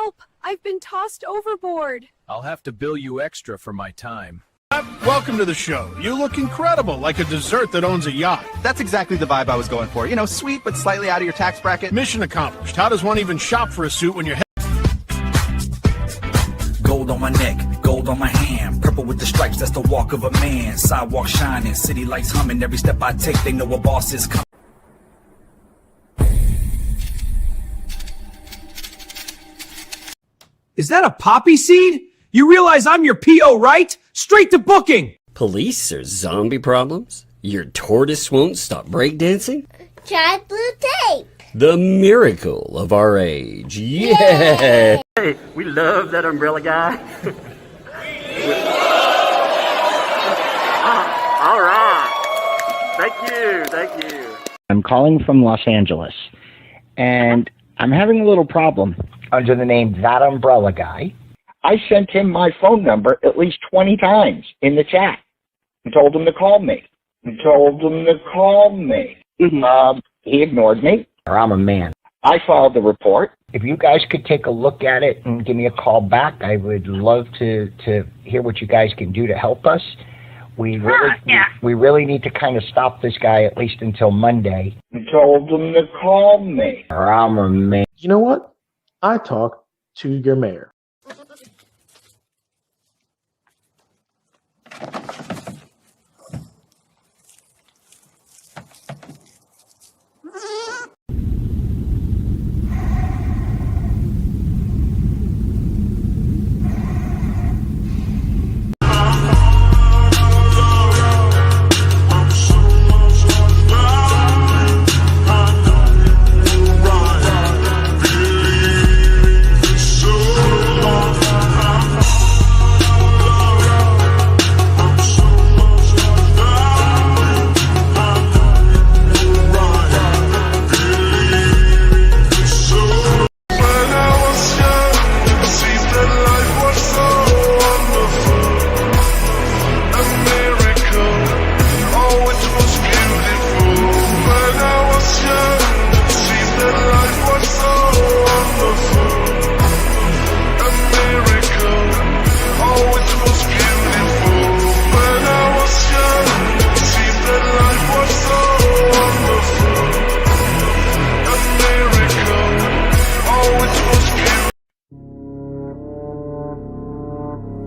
Help! I've been tossed overboard. I'll have to bill you extra for my time. Welcome to the show. You look incredible, like a dessert that owns a yacht. That's exactly the vibe I was going for. You know, sweet but slightly out of your tax bracket. Mission accomplished. How does one even shop for a suit when you're... Gold on my neck, gold on my hand. Purple with the stripes, that's the walk of a man. Sidewalk shining, city lights humming. Every step I take, they know a boss is coming. Is that a poppy seed? You realize I'm your P.O., right? Straight to booking! Police or zombie problems? Your tortoise won't stop breakdancing? Try blue tape. The miracle of our age. Yeah! Hey, we love that umbrella guy. All right. Thank you. I'm calling from Los Angeles, and I'm having a little problem. Under the name ThATuMBRELLAgUY, I sent him my phone number at least 20 times in the chat and told him to call me. He ignored me, or I'm a man. I filed the report. If you guys could take a look at it and give me a call back, I would love to hear what you guys can do to help us. We really need to kind of stop this guy at least until Monday. I told him to call me, or I'm a man. You know what? I talked to your mayor.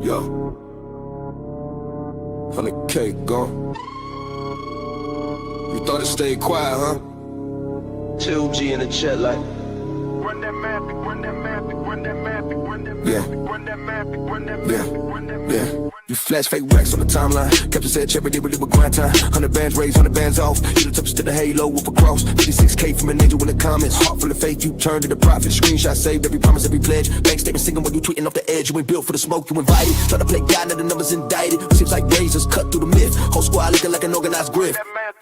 Yo, 100K gone. You thought it stayed quiet, huh? 2G in the chat like. Yeah. You flash fake racks on the timeline. Captain said cherry did with grind time. 100 bands raised, 100 bands off. You the toughest to the halo with a cross. 56K from an angel in the comments. Heart full of faith, you turned to the prophet. Screenshot saved, every promise, every pledge. Bank statement singing when you tweeting off the edge. You ain't built for the smoke, you invited. Try to play God, now the numbers indicted. Seems like razors cut through the myth. Whole squad looking like an organized grift.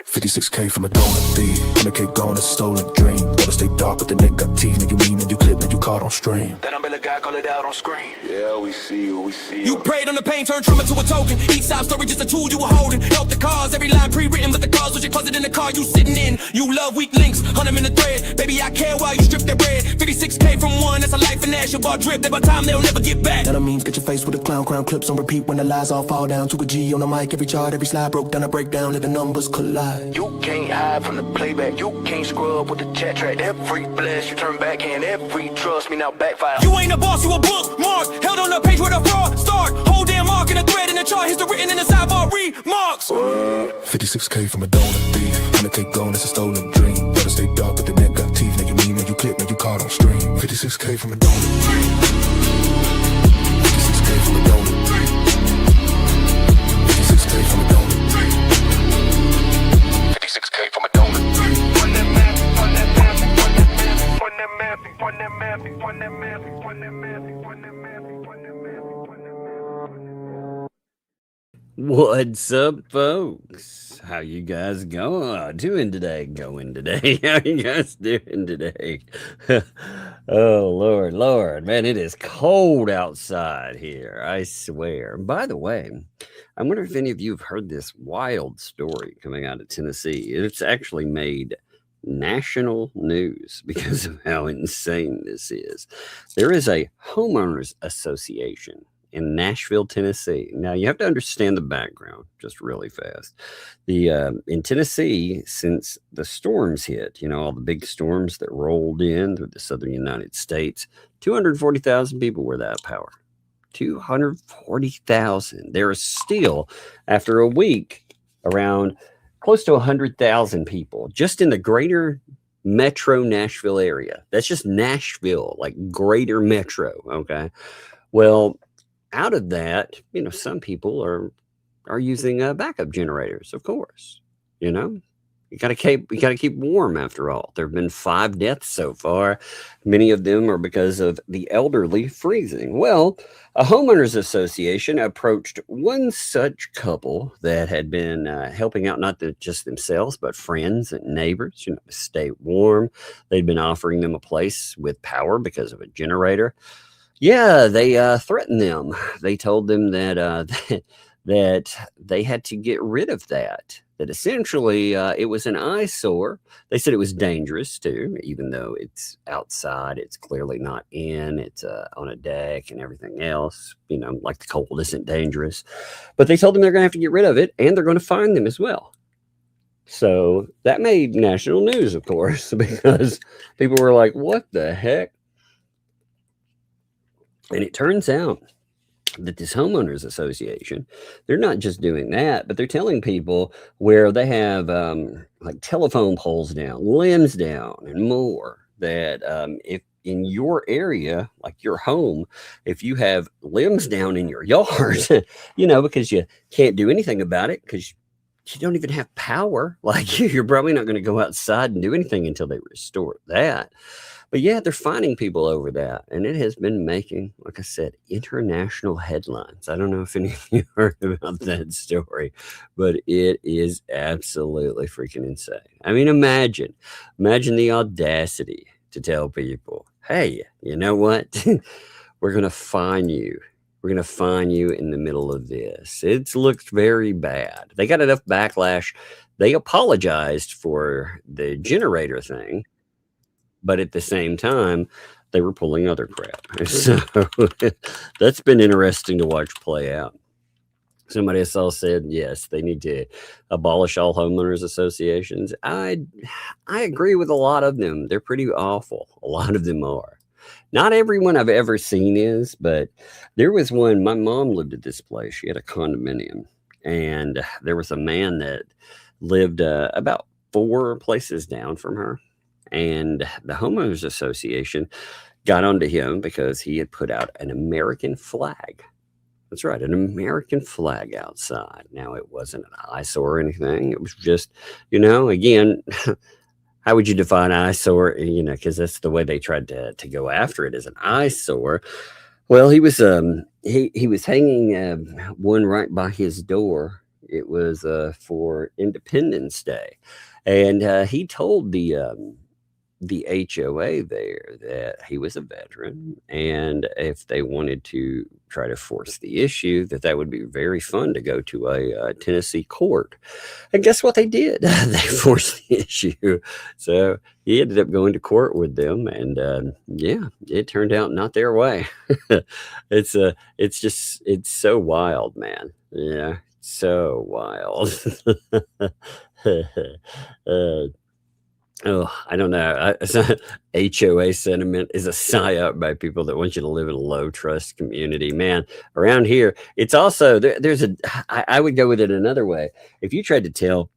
56K from a donut thief. 100K gone, it's a stolen dream. Gotta stay dark, but the neck got teeth. Now you mean, and you clip, and you caught on stream. That umbrella guy call it out on screen. Yeah, we see you, we see you. You prayed on the pain, turned trauma to a token. Each side story just a tool you were holding. Help the cause, every line pre-written, but the cause was your closet in the car you sitting in. You love weak links, hunt them in the thread. Baby, I care while you strip their bread. 56K from one, that's a life and ash. Your bar drip, that by time they'll never get back. That means get your face with a clown crown clips on repeat when the lies all fall down to a G on the mic. Every chart, every slide broke down a breakdown, let the numbers collide. You can't hide from the playback, you can't scrub with the chat track. Every bless you turn backhand, every trust me now backfire. You ain't a boss, you a bookmark. Held on the page where the fraud start. Whole damn mark in a thread in the chart, history written in the sidebar remarks. 56K from a donut thief. 100K gone, it's a stolen dream. Gotta stay dark, but the neck got teeth. Now you mean, now you clip, now you caught on stream. 56K from a donut thief. 56K from a donut thief. 56K from a donut thief. 56K from a donut thief. On that map, on that map, on that map, on that map, on that map, on that map, on that map, on that map, on that map. What's up, folks? How you guys doing today? How you guys doing today? Oh, Lord, man, it is cold outside here, I swear. By the way, I wonder if any of you have heard this wild story coming out of Tennessee. It's actually made national news because of how insane this is. There is a homeowners association in Nashville, Tennessee. Now you have to understand the background just really fast. In Tennessee, since the storms hit, all the big storms that rolled in through the southern United States, 240,000 people were without power. 240,000. There is still, after a week, around close to 100,000 people just in the greater metro Nashville area. That's just Nashville, like greater metro. Okay. Well, out of that, some people are using backup generators, of course. You got to keep warm after all. There have been 5 deaths so far. Many of them are because of the elderly freezing. Well, a homeowners association approached one such couple that had been helping out not just themselves, but friends and neighbors, to stay warm. They'd been offering them a place with power because of a generator. Yeah, they threatened them. They told them that that they had to get rid of that essentially it was an eyesore. They said it was dangerous too, even though it's outside. It's clearly not in. It's on a deck and everything else. Like the cold isn't dangerous. But they told them they're going to have to get rid of it, and they're going to fine them as well. So that made national news, of course, because people were like, what the heck? And it turns out that this homeowners association, they're not just doing that, but they're telling people where they have like telephone poles down, limbs down, and more, that if in your area, like your home, if you have limbs down in your yard, because you can't do anything about it because you don't even have power, like you're probably not going to go outside and do anything until they restore that. But yeah, they're finding people over that. And it has been making, like I said, international headlines. I don't know if any of you heard about that story, but it is absolutely freaking insane. I mean, imagine the audacity to tell people, hey, you know what? We're going to fine you. We're going to fine you in the middle of this. It's looked very bad. They got enough backlash. They apologized for the generator thing. But at the same time, they were pulling other crap. So that's been interesting to watch play out. Somebody else said, yes, they need to abolish all homeowners associations. I agree with a lot of them. They're pretty awful. A lot of them are. Not everyone I've ever seen is, but there was one. My mom lived at this place. She had a condominium. And there was a man that lived about 4 places down from her. And the homeowners association got onto him because he had put out an American flag. That's right, an American flag outside. Now, it wasn't an eyesore or anything. It was just, again, how would you define eyesore? Because that's the way they tried to go after it, as an eyesore. Well, he was hanging one right by his door. It was for Independence Day, and he told the HOA there that he was a veteran, and if they wanted to try to force the issue, that would be very fun to go to a Tennessee court. And guess what they did? They forced the issue. So he ended up going to court with them, and yeah, it turned out not their way. It's so wild, man. Yeah, so wild. Oh, I don't know. HOA sentiment is a psyop by people that want you to live in a low trust community. Man, around here, it's also, I would go with it another way. If you tried to tell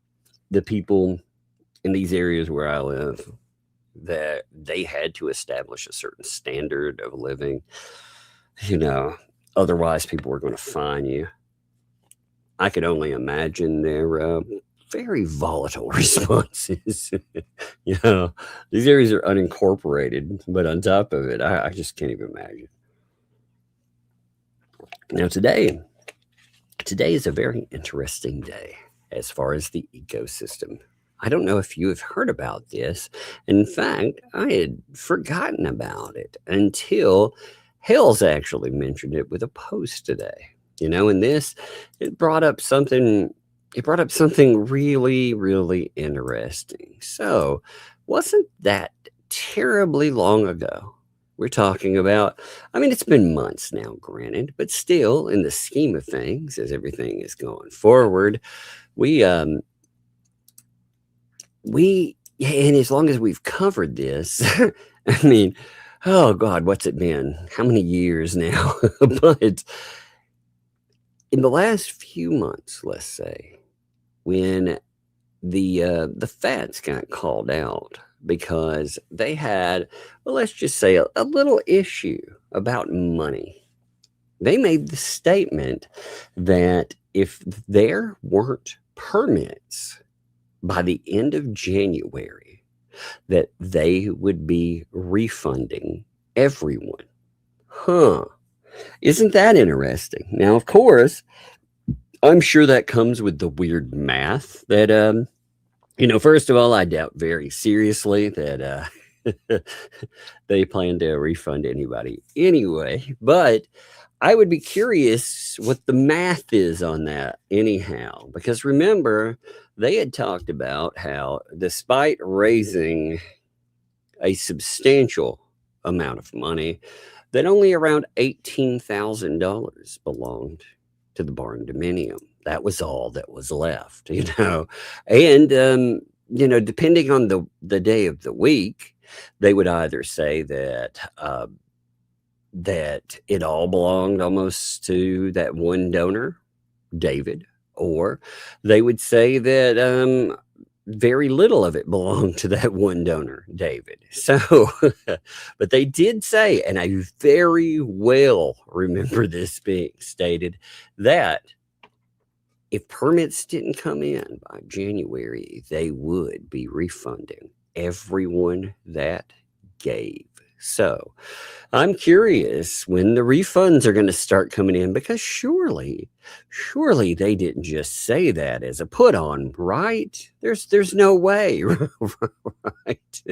the people in these areas where I live that they had to establish a certain standard of living, otherwise people were going to fine you. I could only imagine their very volatile responses. These areas are unincorporated, but on top of it, I just can't even imagine. Now, today is a very interesting day as far as the ecosystem. I don't know if you have heard about this. In fact, I had forgotten about it until Hale's actually mentioned it with a post today. And it brought up something really, really interesting. So wasn't that terribly long ago. We're talking about, I mean, it's been months now, granted, but still, in the scheme of things, as everything is going forward, and as long as we've covered this, I mean, oh God, what's it been? How many years now? But in the last few months, let's say, when the Fats got called out because they had, well, let's just say a little issue about money. They made the statement that if there weren't permits by the end of January, that they would be refunding everyone. Huh. Isn't that interesting? Now, of course, I'm sure that comes with the weird math that, first of all, I doubt very seriously that they plan to refund anybody anyway. But I would be curious what the math is on that anyhow. Because remember, they had talked about how despite raising a substantial amount of money, that only around $18,000 belonged to the barn dominium. That was all that was left, and depending on the day of the week, they would either say that that it all belonged almost to that one donor, David, or they would say that very little of it belonged to that one donor, David. So, but they did say, and I very well remember this being stated, that if permits didn't come in by January, they would be refunding everyone that gave. So I'm curious when the refunds are going to start coming in, because surely they didn't just say that as a put on, right? There's no way, right?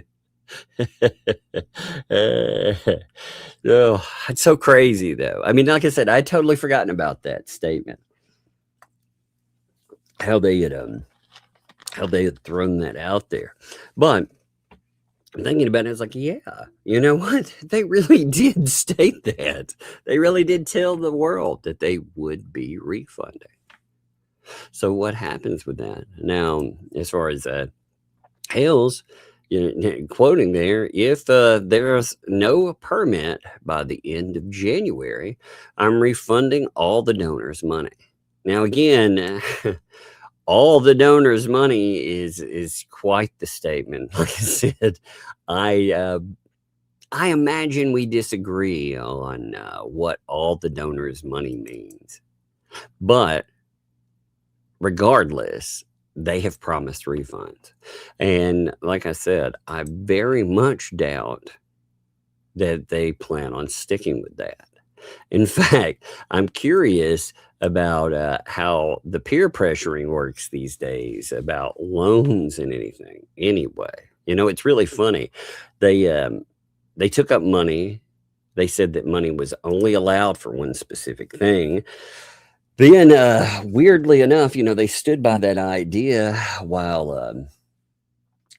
Oh, it's so crazy though. I mean, like I said, I'd totally forgotten about that statement. How they had thrown that out there. But I'm thinking about it, it's like, yeah, you know what? They really did state that. They really did tell the world that they would be refunding. So what happens with that? Now, as far as Hale's, quoting there, if there's no permit by the end of January, I'm refunding all the donors' money. Now, again, all the donors' money is quite the statement. Like I said, I imagine we disagree on what all the donors' money means. But regardless, they have promised refunds. And like I said, I very much doubt that they plan on sticking with that. In fact, I'm curious about how the peer pressuring works these days about loans and anything. Anyway, it's really funny. They took up money. They said that money was only allowed for one specific thing. Then, weirdly enough, they stood by that idea while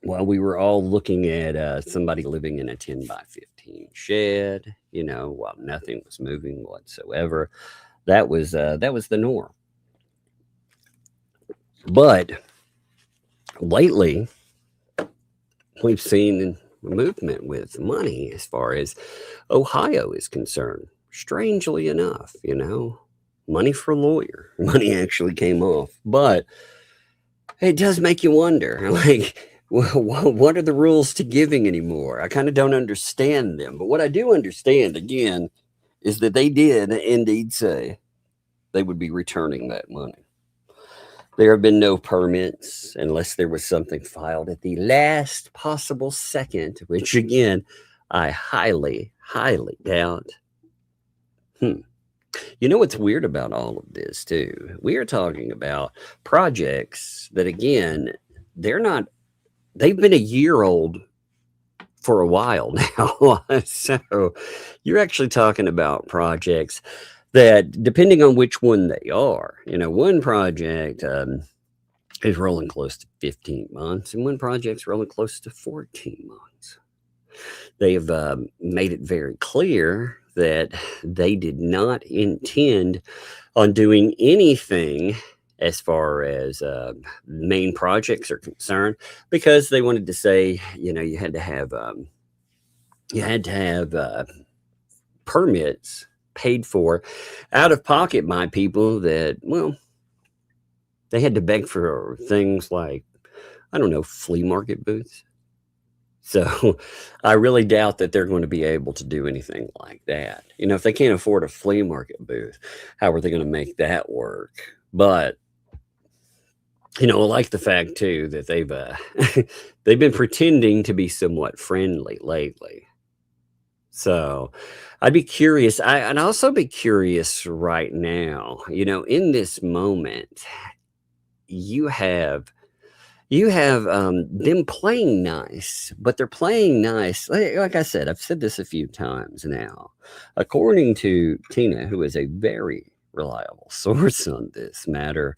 we were all looking at somebody living in a 10 by 15 shed, while nothing was moving whatsoever. That was the norm. But lately, we've seen a movement with money as far as Ohio is concerned. Strangely enough, money for a lawyer. Money actually came off. But it does make you wonder, like, what are the rules to giving anymore? I kind of don't understand them. But what I do understand, again, is that they did indeed say they would be returning that money. There have been no permits unless there was something filed at the last possible second, which again, I highly, highly doubt. You know what's weird about all of this too? We are talking about projects that, again, they've been a year old for a while now. So you're actually talking about projects that, depending on which one they are, one project, is rolling close to 15 months, and one project's rolling close to 14 months. They have made it very clear that they did not intend on doing anything as far as main projects are concerned, because they wanted to say, you know, you had to have permits paid for out of pocket by people that, well, they had to beg for things like, I don't know, flea market booths. So I really doubt that they're going to be able to do anything like that. You know, if they can't afford a flea market booth, how are they going to make that work? But, you know, I like the fact too that they've they've been pretending to be somewhat friendly lately. So I'd be curious. I'd also be curious right now, you know, in this moment, you have them playing nice, but they're playing nice. Like I said, I've said this a few times now. According to Tina, who is a very reliable source on this matter,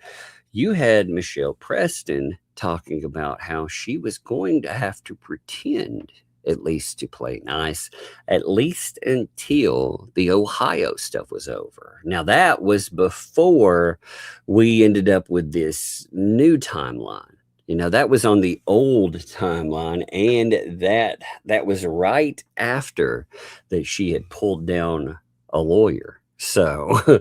you had Michelle Preston talking about how she was going to have to pretend at least to play nice, at least until the Ohio stuff was over. Now, that was before we ended up with this new timeline. You know, that was on the old timeline, and that was right after that she had pulled down a lawyer. So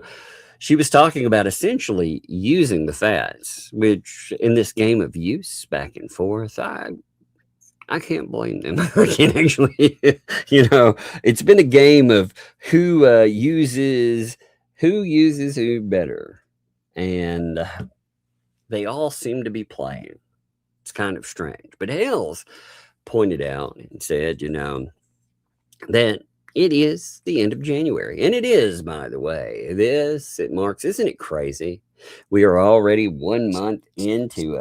she was talking about essentially using the fats, which in this game of use back and forth, I can't blame them. I can't actually, you know, it's been a game of who uses who better, and they all seem to be playing. It's kind of strange. But Hales pointed out and said, you know, that it is the end of January. And it is, by the way. It marks, isn't it crazy? We are already 1 month into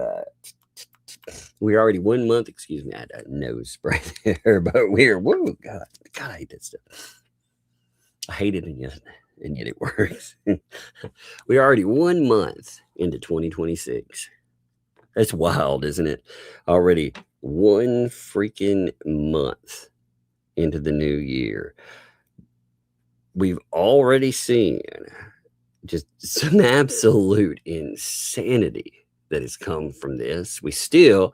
excuse me, I had a nose spray there, but whoa, God, I hate that stuff. I hate it, and yet it works. We're already 1 month into 2026. That's wild, isn't it? Already 1 freaking month into the new year. We've already seen just some absolute insanity that has come from this. We still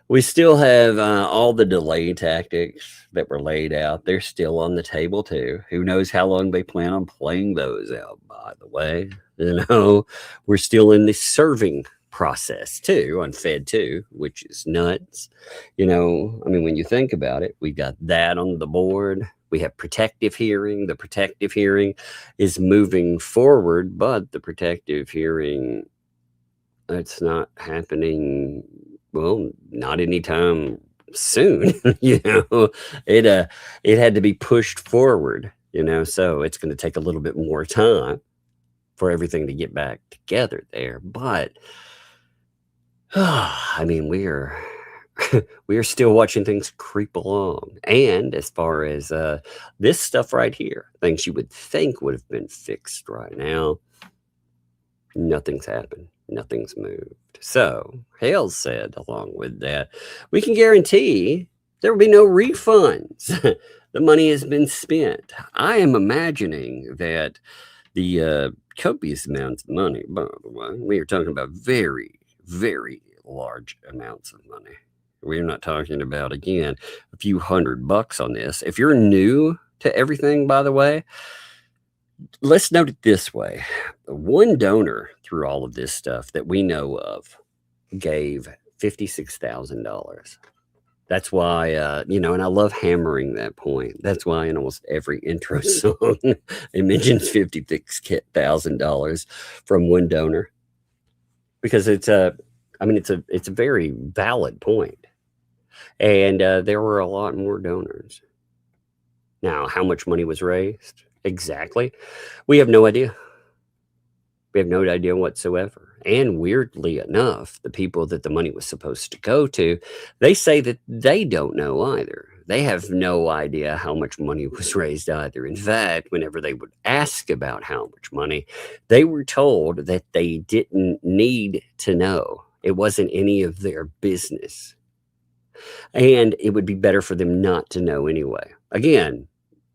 have all the delay tactics that were laid out. They're still on the table too. Who knows how long they plan on playing those out, by the way. You know, we're still in the serving process too on Fed 2, which is nuts. You know, I mean, when you think about it, we've got that on the board. We have protective hearing. The protective hearing is moving forward, but the protective hearing, it's not happening, well, not anytime soon. You know, it had to be pushed forward, you know, so it's going to take a little bit more time for everything to get back together there. But I mean, we are still watching things creep along. And as far as this stuff right here, things you would think would have been fixed right now, nothing's happened. Nothing's moved. So Hale said, along with that, we can guarantee there will be no refunds. The money has been spent. I am imagining that the copious amounts of money, by the way, we are talking about very, very large amounts of money. We're not talking about, again, a few $100 on this. If you're new to everything, by the way, let's note it this way. One donor through all of this stuff that we know of gave $56,000. That's why, you know, and I love hammering that point. That's why in almost every intro song, it mentions $56,000 from one donor, because it's a very valid point. And there were a lot more donors. Now, how much money was raised exactly? We have no idea. We have no idea whatsoever. And weirdly enough, the people that the money was supposed to go to, they say that they don't know either. They have no idea how much money was raised either. In fact, whenever they would ask about how much money, they were told that they didn't need to know. It wasn't any of their business. And it would be better for them not to know anyway. Again,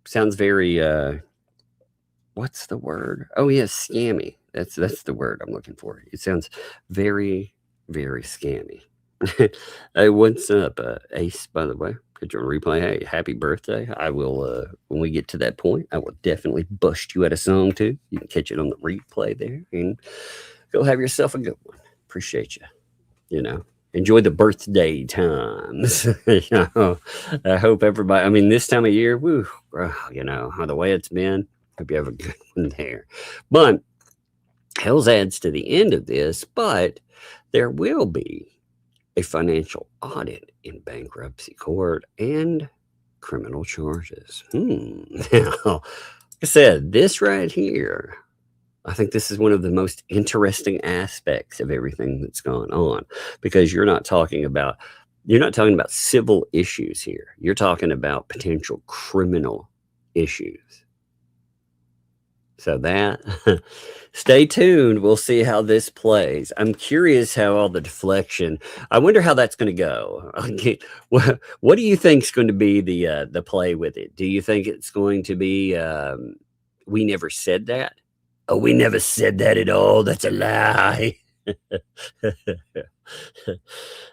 sounds very, what's the word? Oh, yes, scammy. That's the word I'm looking for. It sounds very, very scammy. Hey, what's up, Ace, by the way? Could you replay? Hey, happy birthday. I will, when we get to that point, I will definitely bust you at a song too. You can catch it on the replay there and go have yourself a good one. Appreciate you. You know, enjoy the birthday times. You know, I hope everybody, I mean, this time of year, woo, you know, the way it's been, hope you have a good one there. But Hales adds to the end of this, but there will be a financial audit in bankruptcy court and criminal charges. Now, like I said, this right here, I think this is one of the most interesting aspects of everything that's gone on, because you're not talking about civil issues here. You're talking about potential criminal issues. So that, stay tuned. We'll see how this plays. I'm curious how all the deflection, I wonder how that's going to go. Okay. What do you think is going to be the play with it? Do you think it's going to be, we never said that? Oh, we never said that at all. That's a lie.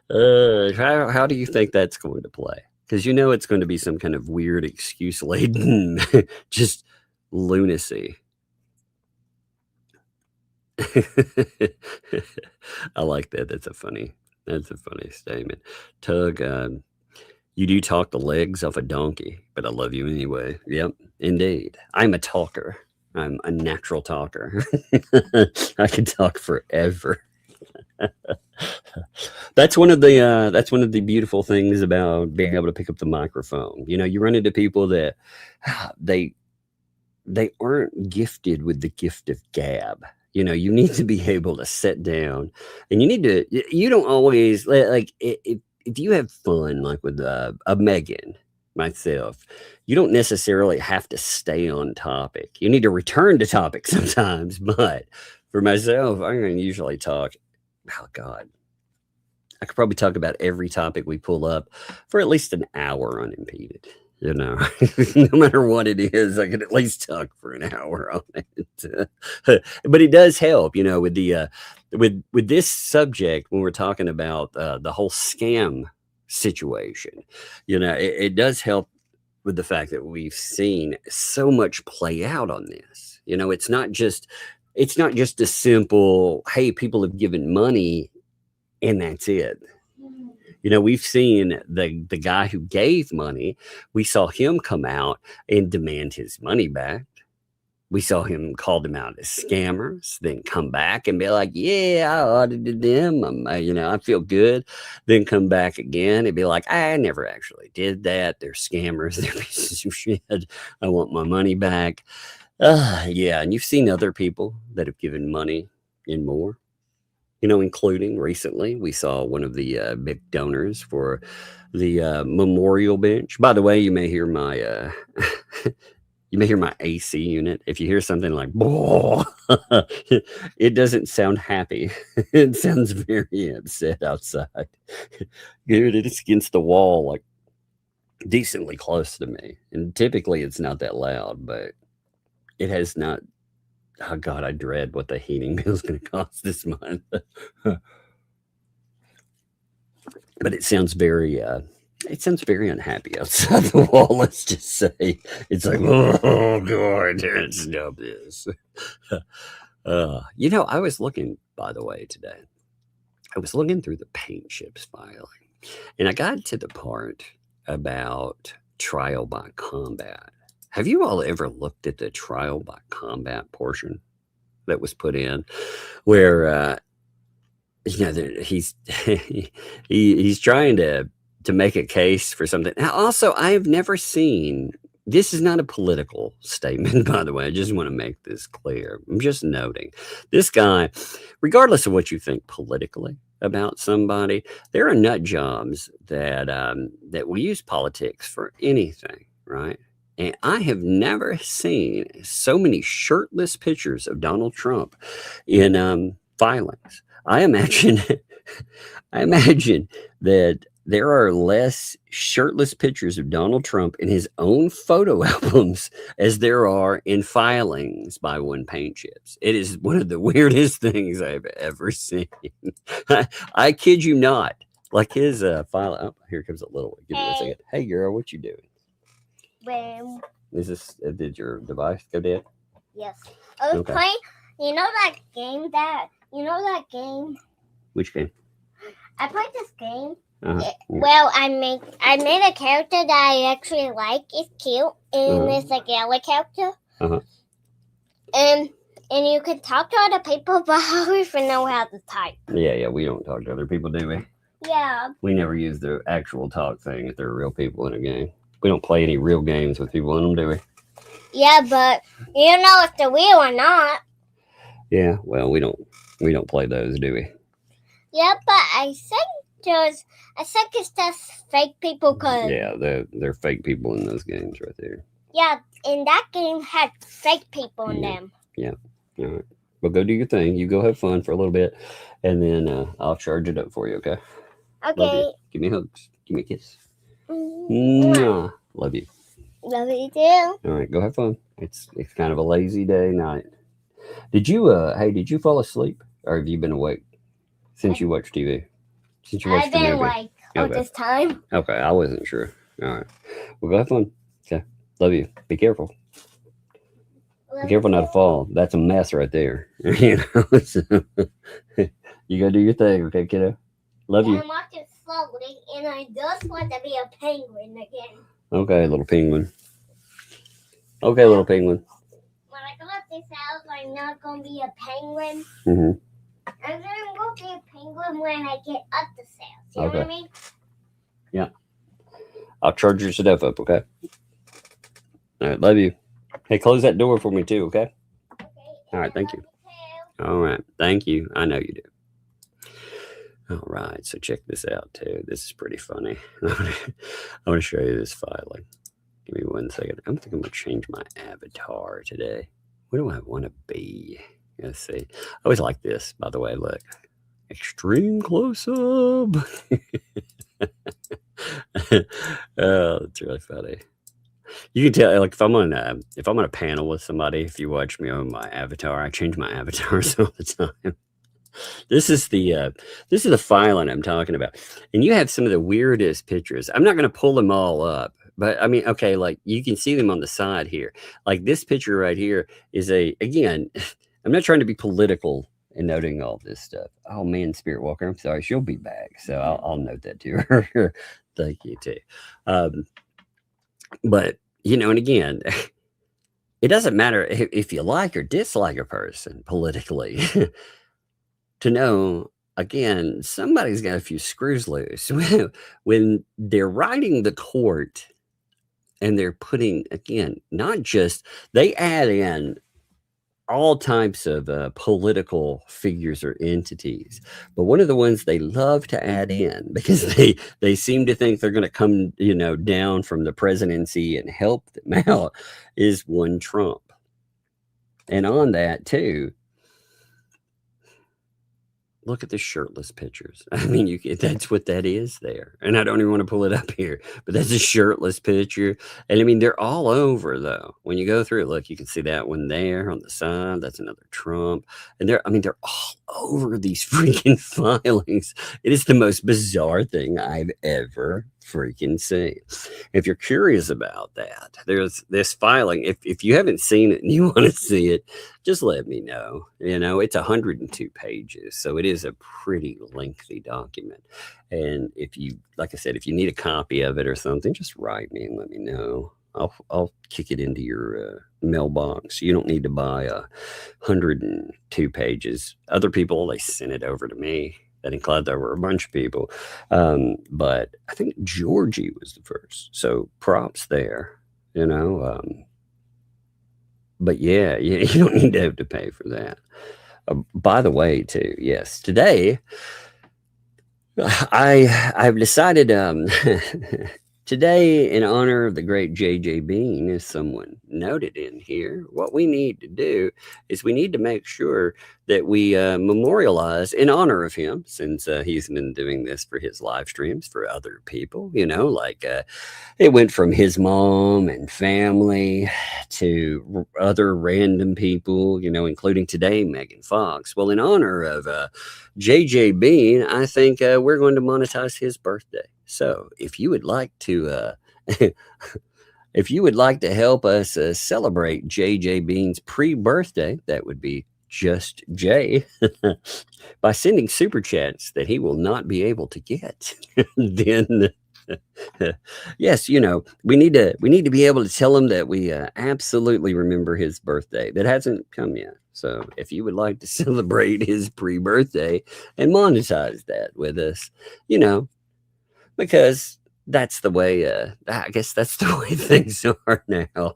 How do you think that's going to play? Because you know it's going to be some kind of weird excuse laden, just lunacy. I like that. That's a funny statement. Tug, you do talk the legs off a donkey, but I love you anyway. Yep, indeed. I'm a talker. I'm a natural talker. I can talk forever. That's one of the beautiful things about being able to pick up the microphone. You know, you run into people that they aren't gifted with the gift of gab. You know, you need to be able to sit down, and you don't always like if you have fun, like with a Megan, myself, you don't necessarily have to stay on topic. You need to return to topic sometimes, but for myself, I'm going to usually talk, oh God, I could probably talk about every topic we pull up for at least an hour unimpeded. You know, no matter what it is, I can at least talk for an hour on it. But it does help, you know, with the with this subject when we're talking about the whole scam situation. You know, it does help with the fact that we've seen so much play out on this. You know, it's not just a simple, hey, people have given money and that's it. You know, we've seen the guy who gave money. We saw him come out and demand his money back. We saw him call them out as scammers, then come back and be like, yeah, I audited them. You know, I feel good. Then come back again and be like, I never actually did that. They're scammers. They're pieces of shit. I want my money back. Yeah. And you've seen other people that have given money and more. You know, including recently, we saw one of the big donors for the memorial bench. By the way, you may hear my AC unit. If you hear something like "boh," it doesn't sound happy. It sounds very upset outside. It's against the wall, like decently close to me. And typically, it's not that loud, but it has not. Oh God, I dread what the heating bill is going to cost this month. But it sounds very unhappy outside the wall. Let's just say it's like, oh God, stop this. You know, I was looking, by the way, today. I was looking through the paint chips filing, and I got to the part about trial by combat. Have you all ever looked at the trial by combat portion that was put in where, you know, he's trying to make a case for something. Now, also, I've never seen, this is not a political statement, by the way. I just want to make this clear. I'm just noting this guy, regardless of what you think politically about somebody, there are nut jobs that will use politics for anything, right? And I have never seen so many shirtless pictures of Donald Trump in filings. I imagine I imagine that there are less shirtless pictures of Donald Trump in his own photo albums as there are in filings by One Paint Chips. It is one of the weirdest things I've ever seen. I kid you not. Like his file. Oh, here comes a little one. Give me a second. Hey, girl, what you doing? Well, Is this? Did your device go dead? yes. I was Okay. playing. You know that game? Which game? I played this game. Uh-huh. Well, I made a character that I actually like. It's cute, and it's a yellow character. Uh-huh. And you can talk to other people, but I don't even know how to type. Yeah. We don't talk to other people, do we? Yeah. We never use the actual talk thing if there are real people in a game. We don't play any real games with people in them, do we? Yeah, but you know if they're real or not. Yeah. Well, we don't play those, do we? Yeah, but I think it's just fake people. Cause Yeah, they're fake people in those games right there. yeah, and that game had fake people in them. Yeah. All right. Well, go do your thing. You go have fun for a little bit, and then I'll charge it up for you, okay? Love Okay. you. Give me hugs. Give me a kiss. Mm-hmm. Mwah. Love you. Love you too. All right, go have fun. It's kind of a lazy day night. Did you fall asleep, or have you been awake since you watched TV? Since you watched I've the been movie? awake all this time. Okay, I wasn't sure. All right. Well, go have fun. Okay. Love you. Be careful. Be careful not to fall. That's a mess right there. You know. So, you go do your thing, okay, kiddo? Love you. I'm watching slowly, and I just want to be a penguin again. Okay, little penguin. Okay, little penguin. When I go up this house, I'm not going to be a penguin. Mm-hmm. I'm going to be a penguin when I get up the stairs. You know what I mean? Yeah. I'll charge your stuff up, okay? All right, love you. Hey, close that door for me too, okay? Okay. All right, thank you. All right, thank you. I know you do. All right, so check this out too. This is pretty funny. I want to show you this filing. Give me 1 second. I think I'm gonna change my avatar today. What do I want to be? Let's see. I always like this, by the way. Look, extreme close up. Oh, it's really funny. You can tell, like, if I'm on a panel with somebody, if you watch me on my avatar, I change my avatars all the time. This is the filing I'm talking about, and you have some of the weirdest pictures. I'm not going to pull them all up, but I mean, okay, like you can see them on the side here. Like this picture right here is again, I'm not trying to be political in noting all this stuff. Oh man, Spirit Walker, I'm sorry, she'll be back, so I'll note that to her. Thank you too. But you know, and again, it doesn't matter if you like or dislike a person politically. To know, again, somebody's got a few screws loose. When they're writing the court and they're putting, again, not just, they add in all types of political figures or entities. But one of the ones they love to add in, because they seem to think they're going to come, you know, down from the presidency and help them out, is one Trump. And on that, too, look at the shirtless pictures. I mean, that's what that is there. And I don't even want to pull it up here, but that's a shirtless picture. And I mean, they're all over though. When you go through it, look, you can see that one there on the side. That's another Trump. And they're all over these freaking filings. It is the most bizarre thing I've ever freaking seen. If you're curious about that, there's this filing. If you haven't seen it and you want to see it, just let me know. You know, it's 102 pages, so it is a pretty lengthy document. And if you, like I said, if you need a copy of it or something, just write me and let me know. I'll kick it into your mailbox. You don't need to buy 102 pages. Other people, they sent it over to me. That included there were a bunch of people, but I think Georgie was the first. So props there, you know. But yeah, you don't need to have to pay for that. By the way, too, yes, today I've decided Today, in honor of the great J.J. Bean, as someone noted in here, what we need to do is we need to make sure that we memorialize in honor of him, since he's been doing this for his live streams for other people, like it went from his mom and family to other random people, including today, Megan Fox. Well, in honor of J.J. Bean, I think we're going to monetize his birthday. So if you would like to if you would like to help us celebrate JJ Bean's pre-birthday, that would be just Jay, by sending super chats that he will not be able to get, then yes, we need to be able to tell him that we absolutely remember his birthday that hasn't come yet. So if you would like to celebrate his pre-birthday and monetize that with us, because that's the way, I guess that's the way things are now.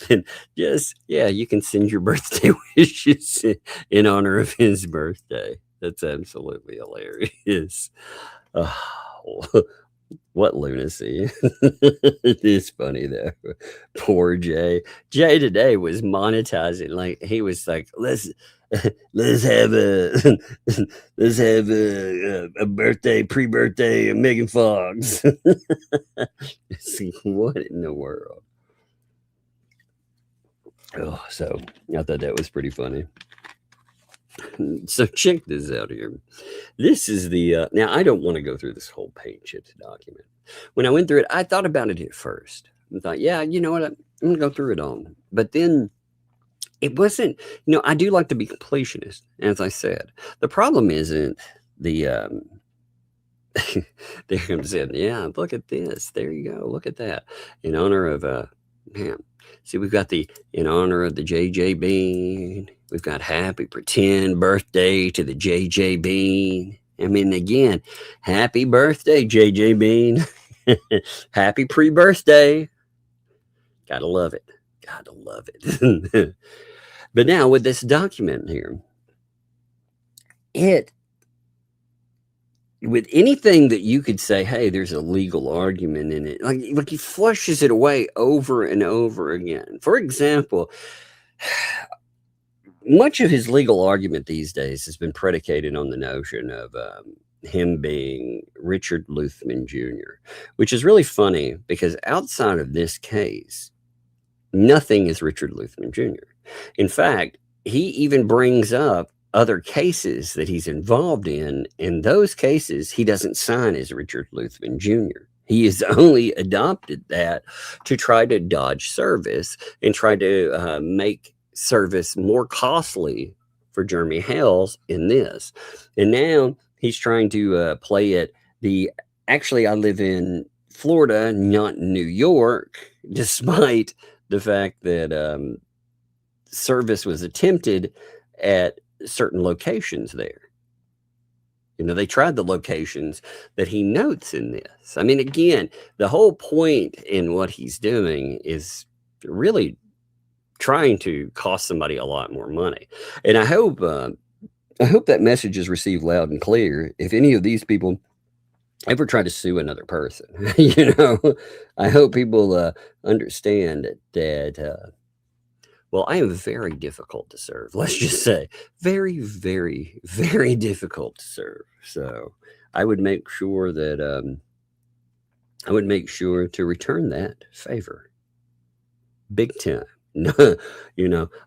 Then you can send your birthday wishes in honor of his birthday. That's absolutely hilarious. Oh, what lunacy. It is funny though. Poor Jay. Jay today was monetizing. Like he was like, let's have a birthday, pre-birthday of Megan Fox. What in the world? Oh, so I thought that was pretty funny. So check this out here. This is the now I don't want to go through this whole page of the document. When I went through it, I thought about it at first. I thought, yeah, you know what? I'm gonna go through it all. But then it wasn't, I do like to be completionist, as I said. The problem isn't the there comes in, yeah, look at this. There you go. Look at that. In honor of man. See, we've got the in honor of the JJ Bean. We've got happy pretend birthday to the JJ Bean. I mean, again, happy birthday, JJ Bean. Happy pre-birthday. Gotta love it. Gotta love it. But now with this document here, with anything that you could say, hey, there's a legal argument in it, like he flushes it away over and over again. For example, much of his legal argument these days has been predicated on the notion of him being Richard Luthman Jr., which is really funny because outside of this case, nothing is Richard Luthman Jr. In fact, he even brings up other cases that he's involved in. In those cases, he doesn't sign as Richard Luthman Jr. He has only adopted that to try to dodge service and try to make service more costly for Jeremy Hales in this. And now he's trying to play it actually, I live in Florida, not New York, despite the fact that service was attempted at certain locations there. They tried the locations that he notes in this. I mean, again, the whole point in what he's doing is really trying to cost somebody a lot more money. And I hope that message is received loud and clear. If any of these people ever try to sue another person, I hope people understand that well, I am very difficult to serve. Let's just say very, very, very difficult to serve. So I would make sure that to return that favor big time. No,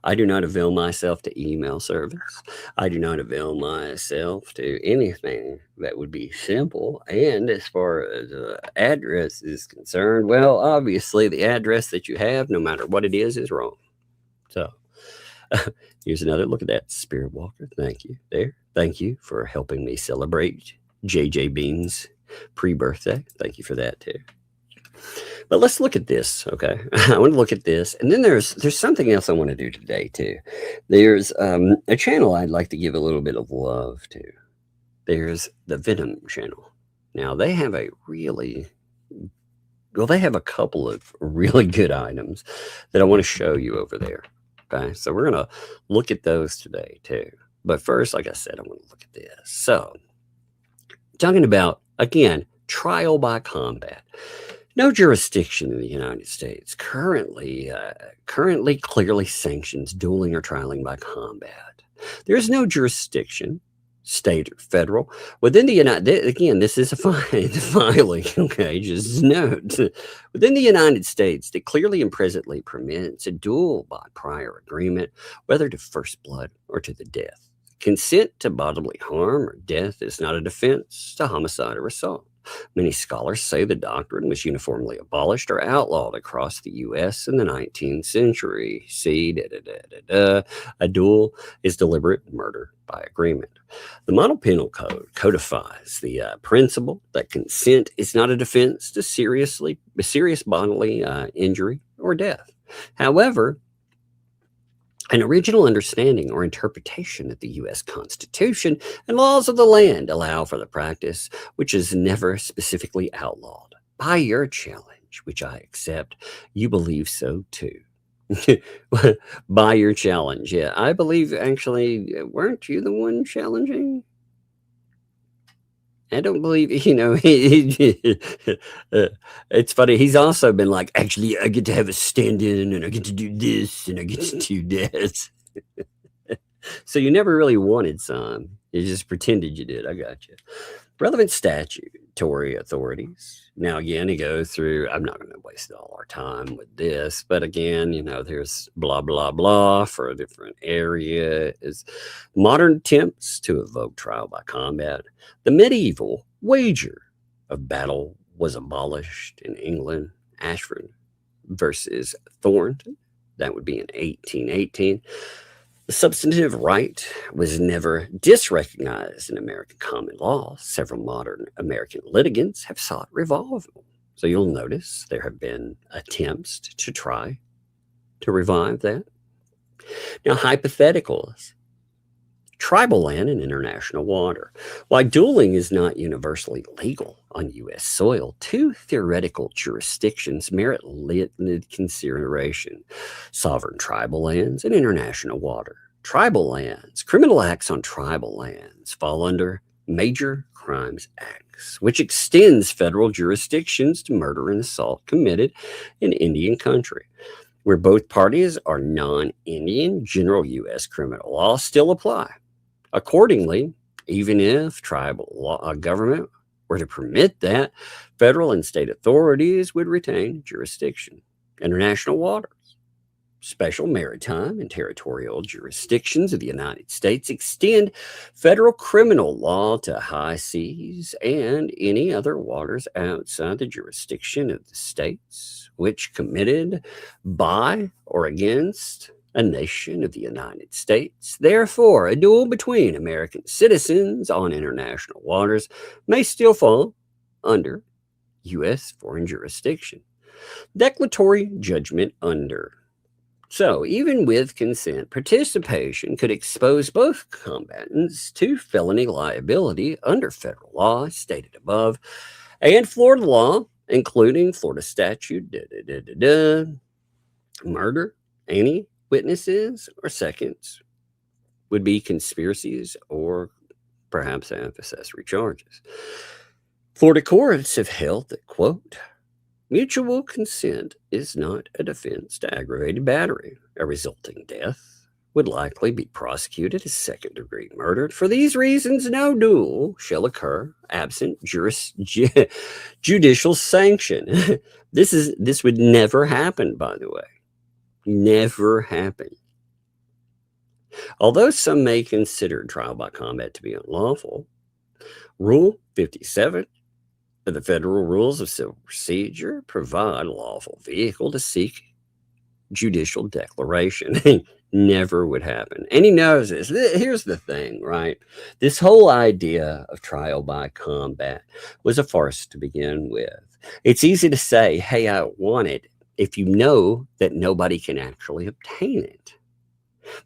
I do not avail myself to email service. I do not avail myself to anything that would be simple. And as far as address is concerned, well, obviously the address that you have, no matter what it is wrong. So here's another look at that. Spirit Walker, thank you there. Thank you for helping me celebrate JJ Bean's pre-birthday. Thank you for that too. But let's look at this, okay? I want to look at this. And then there's something else I want to do today too. There's a channel I'd like to give a little bit of love to. There's the Venom channel. Now they have they have a couple of really good items that I want to show you over there. Okay, so we're going to look at those today too. But first, like I said, I want to look at this. So, talking about, again, trial by combat. No jurisdiction in the United States currently clearly sanctions dueling or trialing by combat. There is no jurisdiction, state or federal, within the United. Again, this is a filing. Okay, just note within the United States that clearly and presently permits a duel by prior agreement, whether to first blood or to the death. Consent to bodily harm or death is not a defense to homicide or assault. Many scholars say the doctrine was uniformly abolished or outlawed across the U.S. in the 19th century. See, a duel is deliberate murder by agreement. The Model Penal Code codifies the principle that consent is not a defense to serious bodily injury or death. However, an original understanding or interpretation of the U.S. Constitution and laws of the land allow for the practice, which is never specifically outlawed. By your challenge, which I accept, you believe so too. By your challenge, yeah. I believe, actually, weren't you the one challenging? I don't believe, it's funny. He's also been like, actually, I get to have a stand-in and I get to do this and I get to do that. So you never really wanted some. You just pretended you did. I got you. Relevant statutory authorities. Now, again, you go through, I'm not going to waste all our time with this, but again, there's blah, blah, blah for different areas. Modern attempts to evoke trial by combat. The medieval wager of battle was abolished in England. Ashford versus Thornton. That would be in 1818. The substantive right was never disrecognized in American common law. Several modern American litigants have sought revival. So you'll notice there have been attempts to try to revive that. Now, hypotheticals. Tribal land in international water. While dueling is not universally legal on U.S. soil, two theoretical jurisdictions merit limited consideration: sovereign tribal lands and international water. Tribal lands, criminal acts on tribal lands fall under Major Crimes Acts, which extends federal jurisdictions to murder and assault committed in Indian country. Where both parties are non-Indian, general U.S. criminal law still apply. Accordingly, even if tribal government were to permit that, federal and state authorities would retain jurisdiction. International waters. Special maritime and territorial jurisdictions of the United States extend federal criminal law to high seas and any other waters outside the jurisdiction of the states which committed by or against a nation of the United States. Therefore, a duel between American citizens on international waters may still fall under U.S. foreign jurisdiction. Declaratory judgment under. So, even with consent, participation could expose both combatants to felony liability under federal law, stated above, and Florida law, including Florida statute, murder, any witnesses or seconds would be conspiracies or perhaps accessory charges. Florida courts have held that, quote, mutual consent is not a defense to aggravated battery. A resulting death would likely be prosecuted as second-degree murder. For these reasons, no duel shall occur absent judicial sanction. This would never happen, by the way. Never happen. Although some may consider trial by combat to be unlawful, Rule 57 of the Federal Rules of Civil Procedure provide a lawful vehicle to seek judicial declaration. Never would happen. And he knows this. Here's the thing, right? This whole idea of trial by combat was a farce to begin with. It's easy to say, hey, I want it, if you know that nobody can actually obtain it.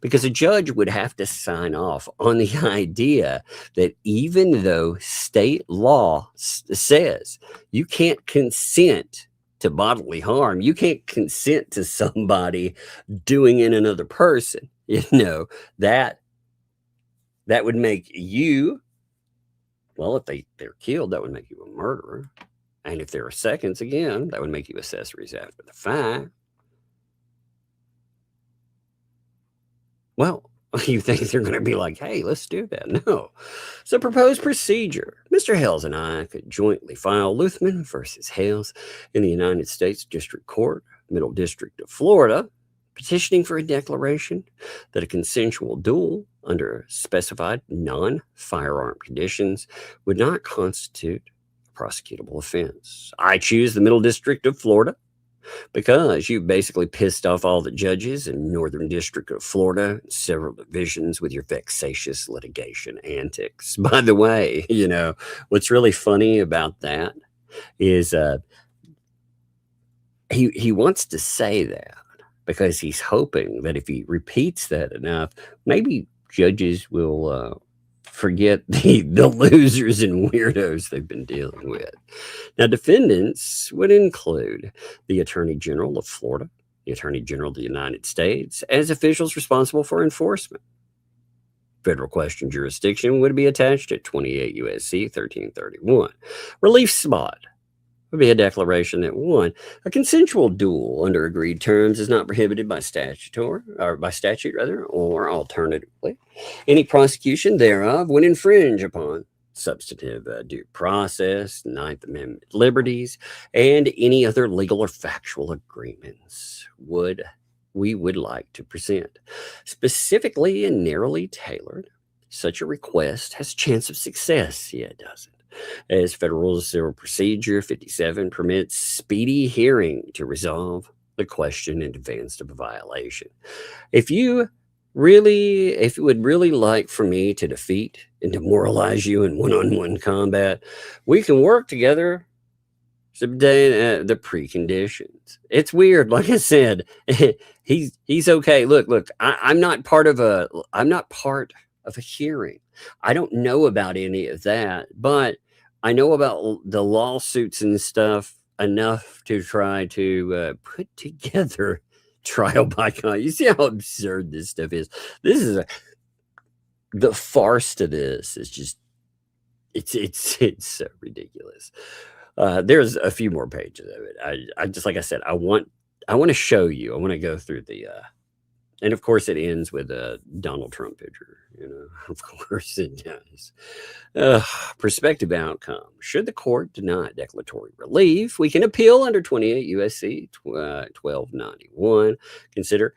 Because a judge would have to sign off on the idea that even though state law says you can't consent to bodily harm, you can't consent to somebody doing in another person, that would make you, well, if they're killed, that would make you a murderer. And if there are seconds, again, that would make you accessories after the fact. Well, you think they're going to be like, hey, let's do that. No. So proposed procedure. Mr. Hales and I could jointly file Luthman versus Hales in the United States District Court, Middle District of Florida, petitioning for a declaration that a consensual duel under specified non-firearm conditions would not constitute a prosecutable offense. I choose the Middle District of Florida because you basically pissed off all the judges in Northern District of Florida, several divisions with your vexatious litigation antics. By the way, what's really funny about that is he wants to say that because he's hoping that if he repeats that enough, maybe judges will forget the losers and weirdos they've been dealing with. Now, defendants would include the Attorney General of Florida, the Attorney General of the United States, as officials responsible for enforcement. Federal question jurisdiction would be attached at 28 U.S.C. 1331. Relief spot would be a declaration that, one, a consensual duel under agreed terms is not prohibited by statute, or alternatively, any prosecution thereof would infringe upon substantive due process, Ninth Amendment liberties, and any other legal or factual agreements we would like to present. Specifically and narrowly tailored, such a request has chance of success. Yeah, it doesn't. As Federal Rules of Civil Procedure 57 permits speedy hearing to resolve the question in advance of a violation. If you would really like for me to defeat and demoralize you in one-on-one combat, we can work together to obtain the preconditions. It's weird. Like I said, he's okay. Look, I'm not part of a hearing. I don't know about any of that, but I know about the lawsuits and stuff enough to try to put together trial by con. You see how absurd this stuff is? This is the farce to this is just it's so ridiculous. There's a few more pages of it. I just, like I said, I want to show you. I want to go through the and of course it ends with a Donald Trump picture. Of course it does. Prospective outcome. Should the court deny declaratory relief, we can appeal under 28 U.S.C. 1291. Consider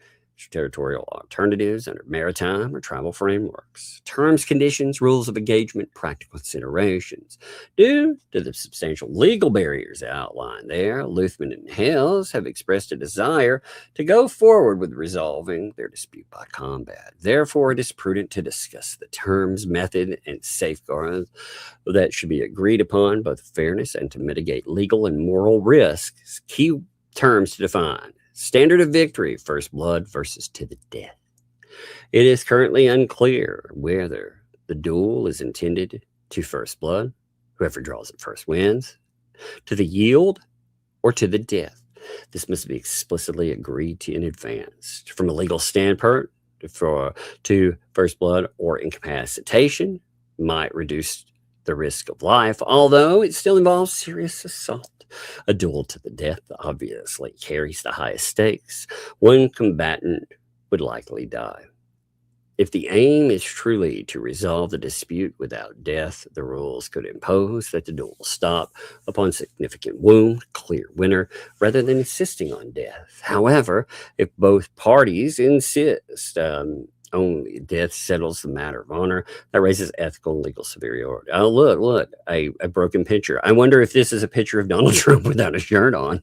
territorial alternatives under maritime or tribal frameworks. Terms, conditions, rules of engagement, practical considerations. Due to the substantial legal barriers outlined there, Luthman and Hales have expressed a desire to go forward with resolving their dispute by combat. Therefore, it is prudent to discuss the terms, method, and safeguards that should be agreed upon, both fairness and to mitigate legal and moral risks. Key terms to define. Standard of victory, first blood versus to the death. It is currently unclear whether the duel is intended to first blood, whoever draws it first wins, to the yield, or to the death. This must be explicitly agreed to in advance. From a legal standpoint, to first blood or incapacitation might reduce the risk of life, although it still involves serious assault. A duel to the death obviously carries the highest stakes. One combatant would likely die. If the aim is truly to resolve the dispute without death, the rules could impose that the duel stop upon significant wound, clear winner, rather than insisting on death. However, if both parties insist only death settles the matter of honor, that raises ethical and legal superiority. Oh, look, a broken picture. I wonder if this is a picture of Donald Trump without a shirt on.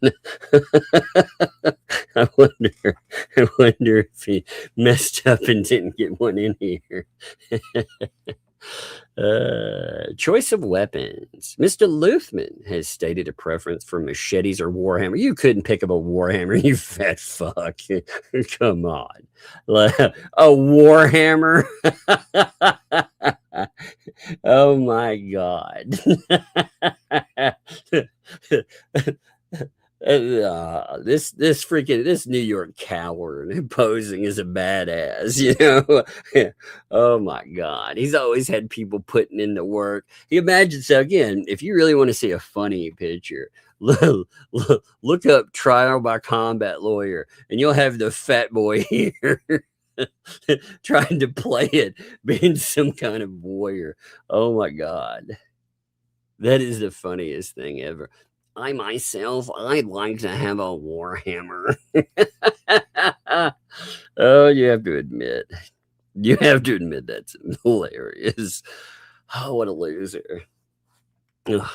I wonder if he messed up and didn't get one in here. Choice of weapons. Mr. Luthman has stated a preference for machetes or warhammer. You couldn't pick up a warhammer, you fat fuck. Come on. A warhammer? Oh my God. This New York coward posing as a badass, you know. Oh my God, he's always had people putting in the work. He imagines, so again, if you really want to see a funny picture, look up trial by combat lawyer, and you'll have the fat boy here trying to play it, being some kind of warrior. Oh my God, that is the funniest thing ever. I myself, I'd like to have a warhammer. Oh, you have to admit that's hilarious. Oh, what a loser. Ugh.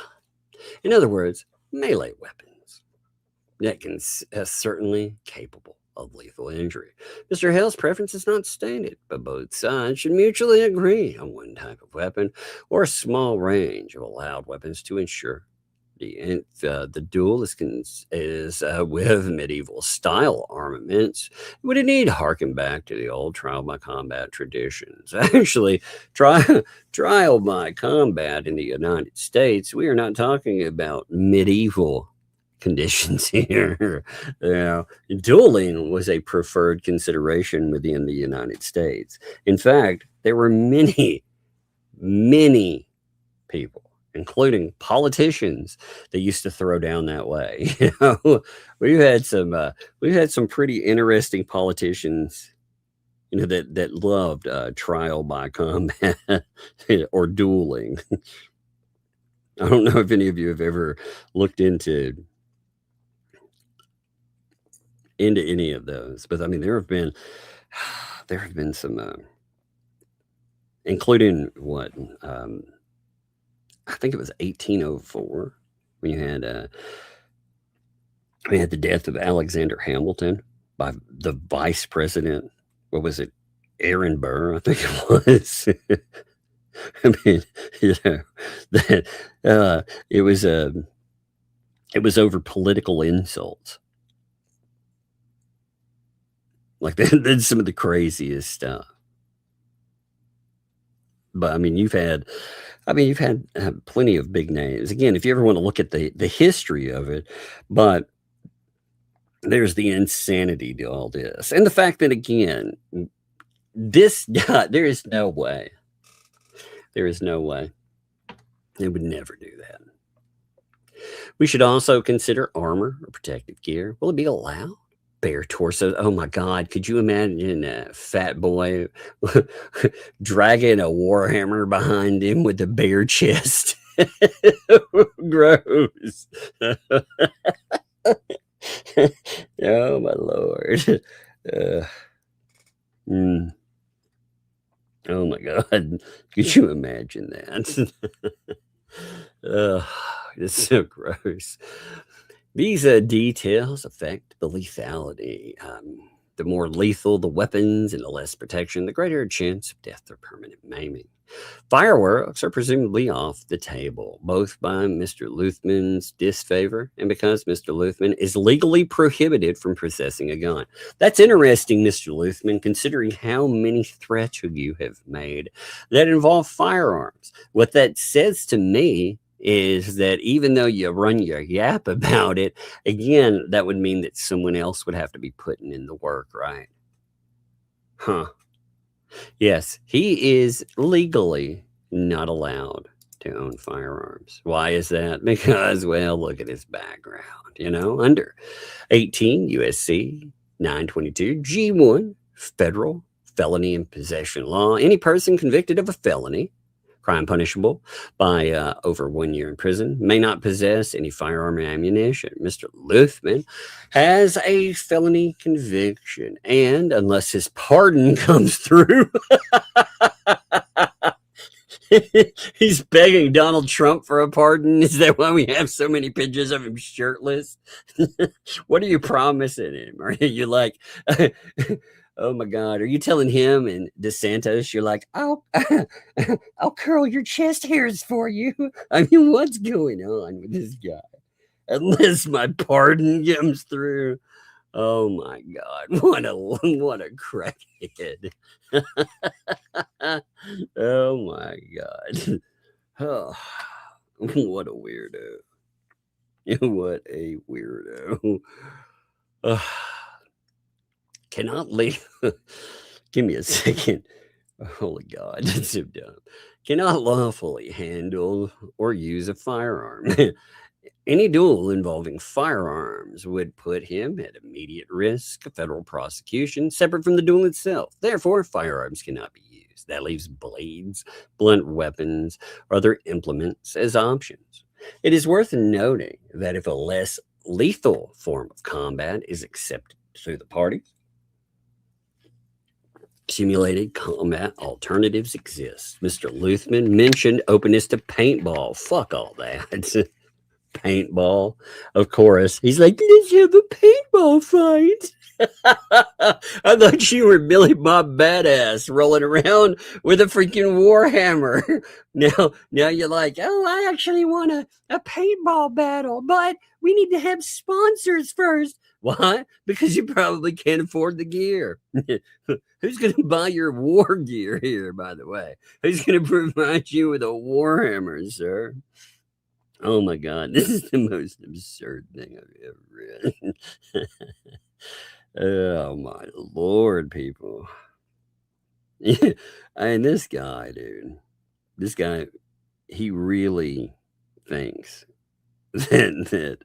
In other words, melee weapons that can certainly capable of lethal injury. Mr. Hale's preference is not stated, but both sides should mutually agree on one type of weapon or a small range of allowed weapons to ensure the duel is with medieval style armaments. Would indeed harken back to the old trial by combat traditions. Actually, trial by combat in the United States, we are not talking about medieval conditions here. You know, dueling was a preferred consideration within the United States. In fact, there were many people, including politicians, that used to throw down that way. You know, we've had some pretty interesting politicians, you know, that loved trial by combat or dueling. I don't know if any of you have ever looked into any of those, but I mean, there have been some, including what. I think it was 1804 when you had we had the death of Alexander Hamilton by the vice president. What was it? Aaron Burr, I think it was. I mean, you know, that it was over political insults. Like that's some of the craziest stuff. But I mean, you've had plenty of big names. Again, if you ever want to look at the history of it, but there's the insanity to all this, and the fact that again, this guy, there is no way they would never do that. We should also consider armor or protective gear. Will it be allowed? Bare torso. Oh my God. Could you imagine a fat boy dragging a warhammer behind him with a bare chest? Gross. Oh my Lord. Oh my God. Could you imagine that? It's so gross. These details affect the lethality. The more lethal the weapons and the less protection, the greater chance of death or permanent maiming. Fireworks are presumably off the table, both by Mr. Luthman's disfavor and because Mr. Luthman is legally prohibited from possessing a gun. That's interesting, Mr. Luthman, considering how many threats you have made that involve firearms. What that says to me is that even though you run your yap about it, again, that would mean that someone else would have to be putting in the work, right? Huh. Yes, he is legally not allowed to own firearms. Why is that? Because, well, look at his background, you know, under 18 USC 922 G1 federal felony and possession law. Any person convicted of a felony, crime punishable by over 1 year in prison, may not possess any firearm or ammunition. Mr. Luthman has a felony conviction, and unless his pardon comes through, he's begging Donald Trump for a pardon. Is that why we have so many pictures of him shirtless? What are you promising him? Are you like... Oh my God, are you telling him and DeSantis, you're like, I'll curl your chest hairs for you? I mean, what's going on with this guy? Unless my pardon comes through. Oh my God, what a crackhead. Oh my God. Oh, what a weirdo. What a weirdo. Uh, cannot leave. Give me a second. Holy God, that's so dumb. Cannot lawfully handle or use a firearm. Any duel involving firearms would put him at immediate risk of federal prosecution, separate from the duel itself. Therefore, firearms cannot be used. That leaves blades, blunt weapons, or other implements as options. It is worth noting that if a less lethal form of combat is accepted through the parties, simulated combat alternatives exist. Mr. Luthman mentioned openness to paintball. Fuck all that. Paintball, of course. He's like, let's have a paintball fight. I thought you were Billy Bob Badass rolling around with a freaking warhammer. Now you're like, oh, I actually want a paintball battle, but we need to have sponsors first. Why? Because you probably can't afford the gear. Who's going to buy your war gear here, by the way? Who's going to provide you with a warhammer, sir? Oh my God, this is the most absurd thing I've ever read. Oh my Lord, people. And this guy, dude, he really thinks that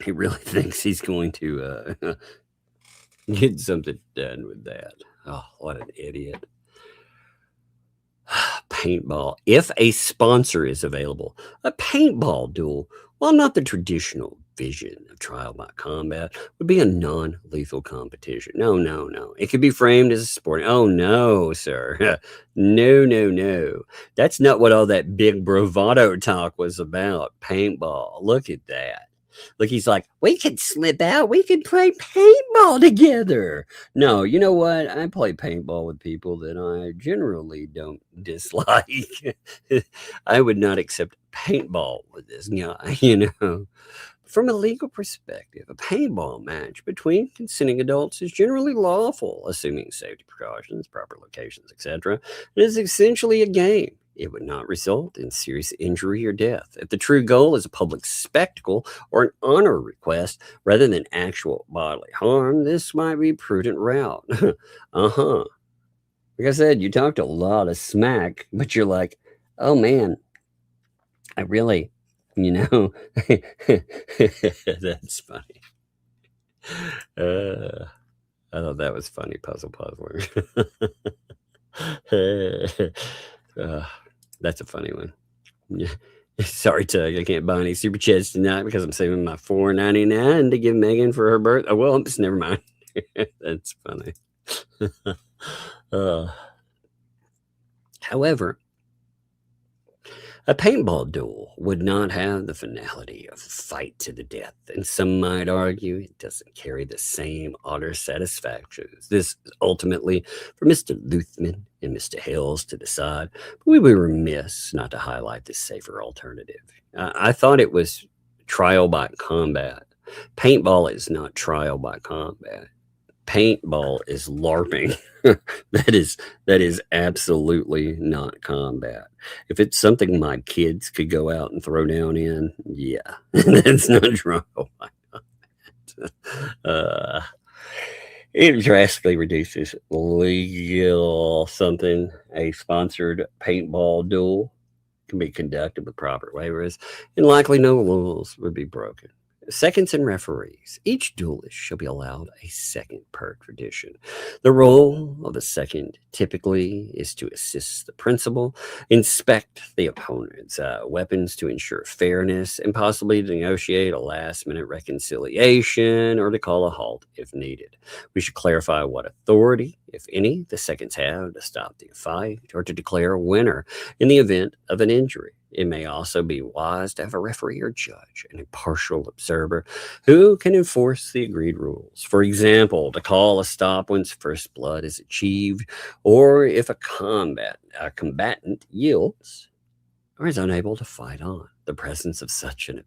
he really thinks he's going to get something done with that. Oh, what an idiot. Paintball. If a sponsor is available, a paintball duel, while not the traditional vision of trial by combat, would be a non-lethal competition. No. It could be framed as a sport. Oh, no, sir. No. That's not what all that big bravado talk was about. Paintball. Look at that. Look, he's like, we could slip out. We could play paintball together. No, you know what? I play paintball with people that I generally don't dislike. I would not accept paintball with this guy, you know. From a legal perspective, a paintball match between consenting adults is generally lawful, assuming safety precautions, proper locations, etc. It is essentially a game. It would not result in serious injury or death. If the true goal is a public spectacle or an honor request rather than actual bodily harm, this might be a prudent route. Like I said, you talked a lot of smack, but you're like, oh man, I really, you know, that's funny. I thought that was funny, puzzler. That's a funny one. Yeah. Sorry, Tug. I can't buy any super chats tonight because I'm saving my $4.99 to give Megan for her birthday. Oh, well, just never mind. That's funny. However, a paintball duel would not have the finality of fight to the death, and some might argue it doesn't carry the same utter satisfaction. This is ultimately for Mr. Luthman and Mr. Hales to decide, but we would be remiss not to highlight this safer alternative. I thought it was trial by combat. Paintball is not trial by combat. Paintball is LARPing. That is absolutely not combat. If it's something my kids could go out and throw down in, yeah, that's not trial by combat. It drastically reduces legal something. A sponsored paintball duel can be conducted with proper waivers, and likely no rules would be broken. Seconds and referees. Each duelist shall be allowed a second per tradition. The role of the second typically is to assist the principal, inspect the opponent's weapons to ensure fairness, and possibly to negotiate a last-minute reconciliation or to call a halt if needed. We should clarify what authority, if any, the seconds have to stop the fight or to declare a winner in the event of an injury. It may also be wise to have a referee or judge, an impartial observer who can enforce the agreed rules. For example, to call a stop once first blood is achieved, or if a combatant yields or is unable to fight on. The presence of such an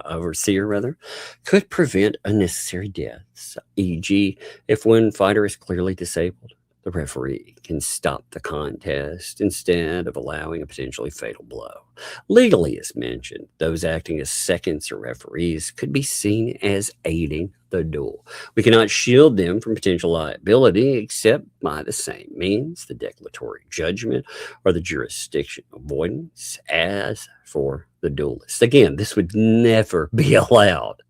overseer could prevent unnecessary deaths, e.g., if one fighter is clearly disabled. the referee can stop the contest instead of allowing a potentially fatal blow. Legally, as mentioned, those acting as seconds or referees could be seen as aiding the duel. We cannot shield them from potential liability except by the same means, the declaratory judgment or the jurisdiction avoidance, as for the duelist. Again, this would never be allowed.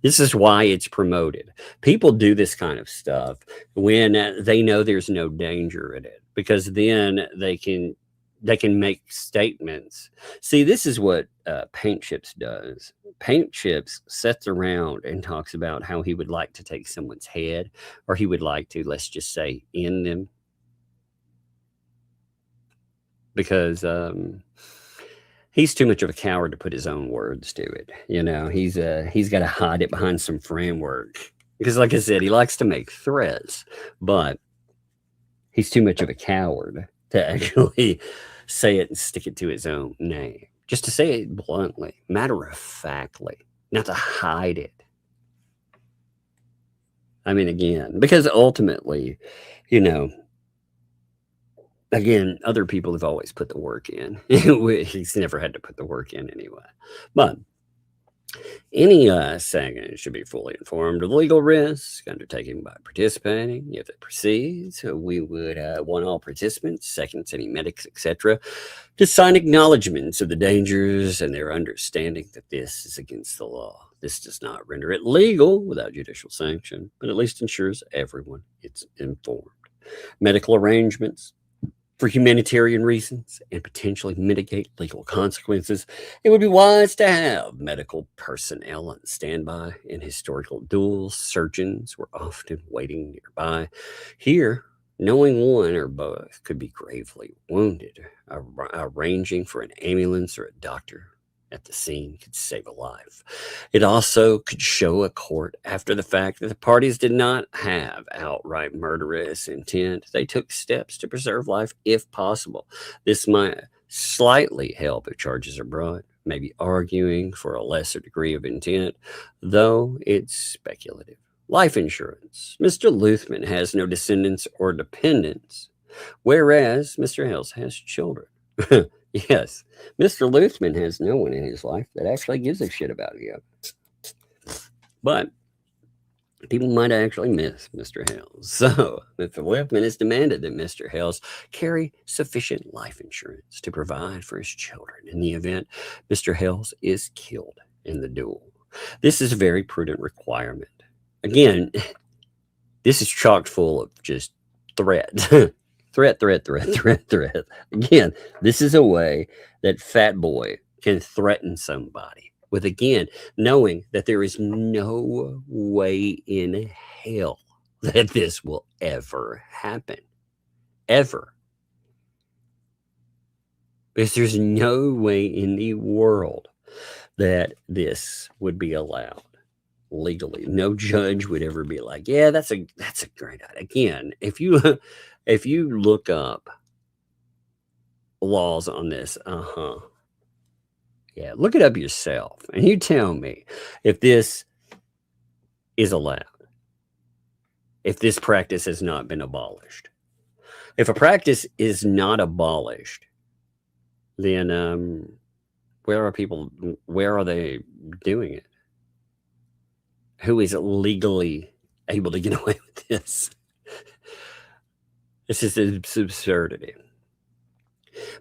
This is why it's promoted. People do this kind of stuff when they know there's no danger in it, because then they can make statements. See, this is what Paint Chips does. Paint Chips sits around and talks about how he would like to take someone's head, or he would like to, let's just say, end them. Because he's too much of a coward to put his own words to it. You know, he's got to hide it behind some framework. Because like I said, he likes to make threats, but he's too much of a coward to actually say it and stick it to his own name. Just to say it bluntly, matter-of-factly, not to hide it. I mean, again, because ultimately, you know, again, other people have always put the work in. He's never had to put the work in anyway. But any second should be fully informed of legal risk undertaken by participating. If it proceeds, we would want all participants, seconds, any medics, etc., to sign acknowledgments of the dangers and their understanding that this is against the law. This does not render it legal without judicial sanction, but at least ensures everyone is informed. Medical arrangements for humanitarian reasons and potentially mitigate legal consequences, it would be wise to have medical personnel on standby. In historical duels, surgeons were often waiting nearby. Here, knowing one or both could be gravely wounded, arranging for an ambulance or a doctor at the scene could save a life. It also could show a court after the fact that the parties did not have outright murderous intent. They took steps to preserve life if possible. This might slightly help if charges are brought, maybe arguing for a lesser degree of intent, though it's speculative. Life insurance. Mr. Luthman has no descendants or dependents, whereas Mr. Hales has children. Yes, Mr. Luthman has no one in his life that actually gives a shit about him. But people might actually miss Mr. Hales. So Mr. Luthman has demanded that Mr. Hales carry sufficient life insurance to provide for his children in the event Mr. Hales is killed in the duel. This is a very prudent requirement. Again, this is chock full of just threat. Threat. Again, this is a way that Fat Boy can threaten somebody with, again, knowing that there is no way in hell that this will ever happen. Ever. Because there's no way in the world that this would be allowed legally. No judge would ever be like, yeah, that's a great idea. Again, if you look up laws on this, yeah, look it up yourself and you tell me if this is allowed, if this practice has not been abolished. If a practice is not abolished, then where are they doing it? Who is legally able to get away with this? This is an absurdity.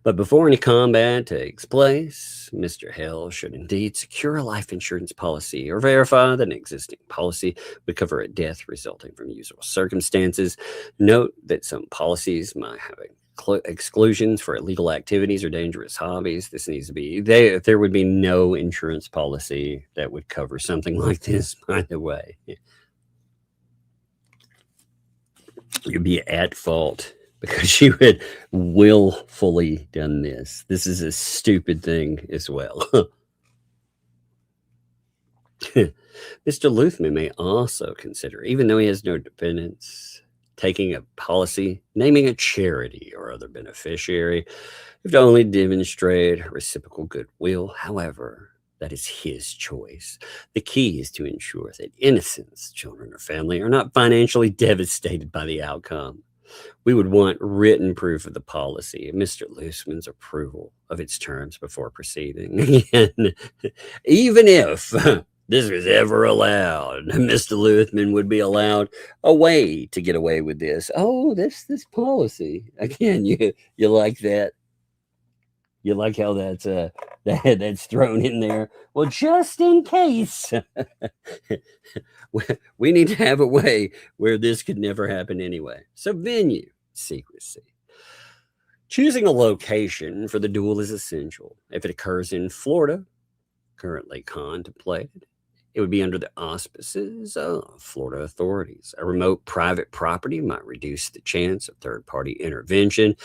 But before any combat takes place, Mr. Hale should indeed secure a life insurance policy or verify that an existing policy would cover a death resulting from usual circumstances. Note that some policies might have exclusions for illegal activities or dangerous hobbies. This needs to be, there would be no insurance policy that would cover something like this, by the way. You'd be at fault because you had willfully done this. This is a stupid thing as well. Mr. Luthman may also consider, even though he has no dependents, taking a policy, naming a charity or other beneficiary, if to only demonstrate reciprocal goodwill. However, that is his choice. The key is to ensure that innocents, children, or family are not financially devastated by the outcome. We would want written proof of the policy and Mr. Looseman's approval of its terms before proceeding. And even if this was ever allowed, Mr. Looseman would be allowed a way to get away with this. Oh, this policy. Again, you like that? You like how that's that's thrown in there? Well, just in case, we need to have a way where this could never happen anyway. So venue secrecy. Choosing a location for the duel is essential. If it occurs in Florida, currently contemplated, it would be under the auspices of Florida authorities. A remote private property might reduce the chance of third-party intervention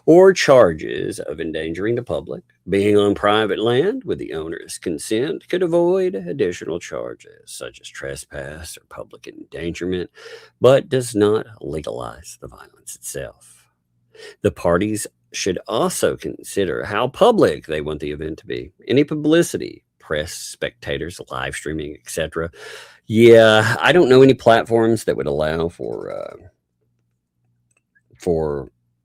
or charges of endangering the public. Being on private land with the owner's consent could avoid additional charges such as trespass or public endangerment, but does not legalize the violence itself. The parties should also consider how public they want the event to be. Any publicity, press, spectators, live streaming, etc. Yeah, I don't know any platforms that would allow for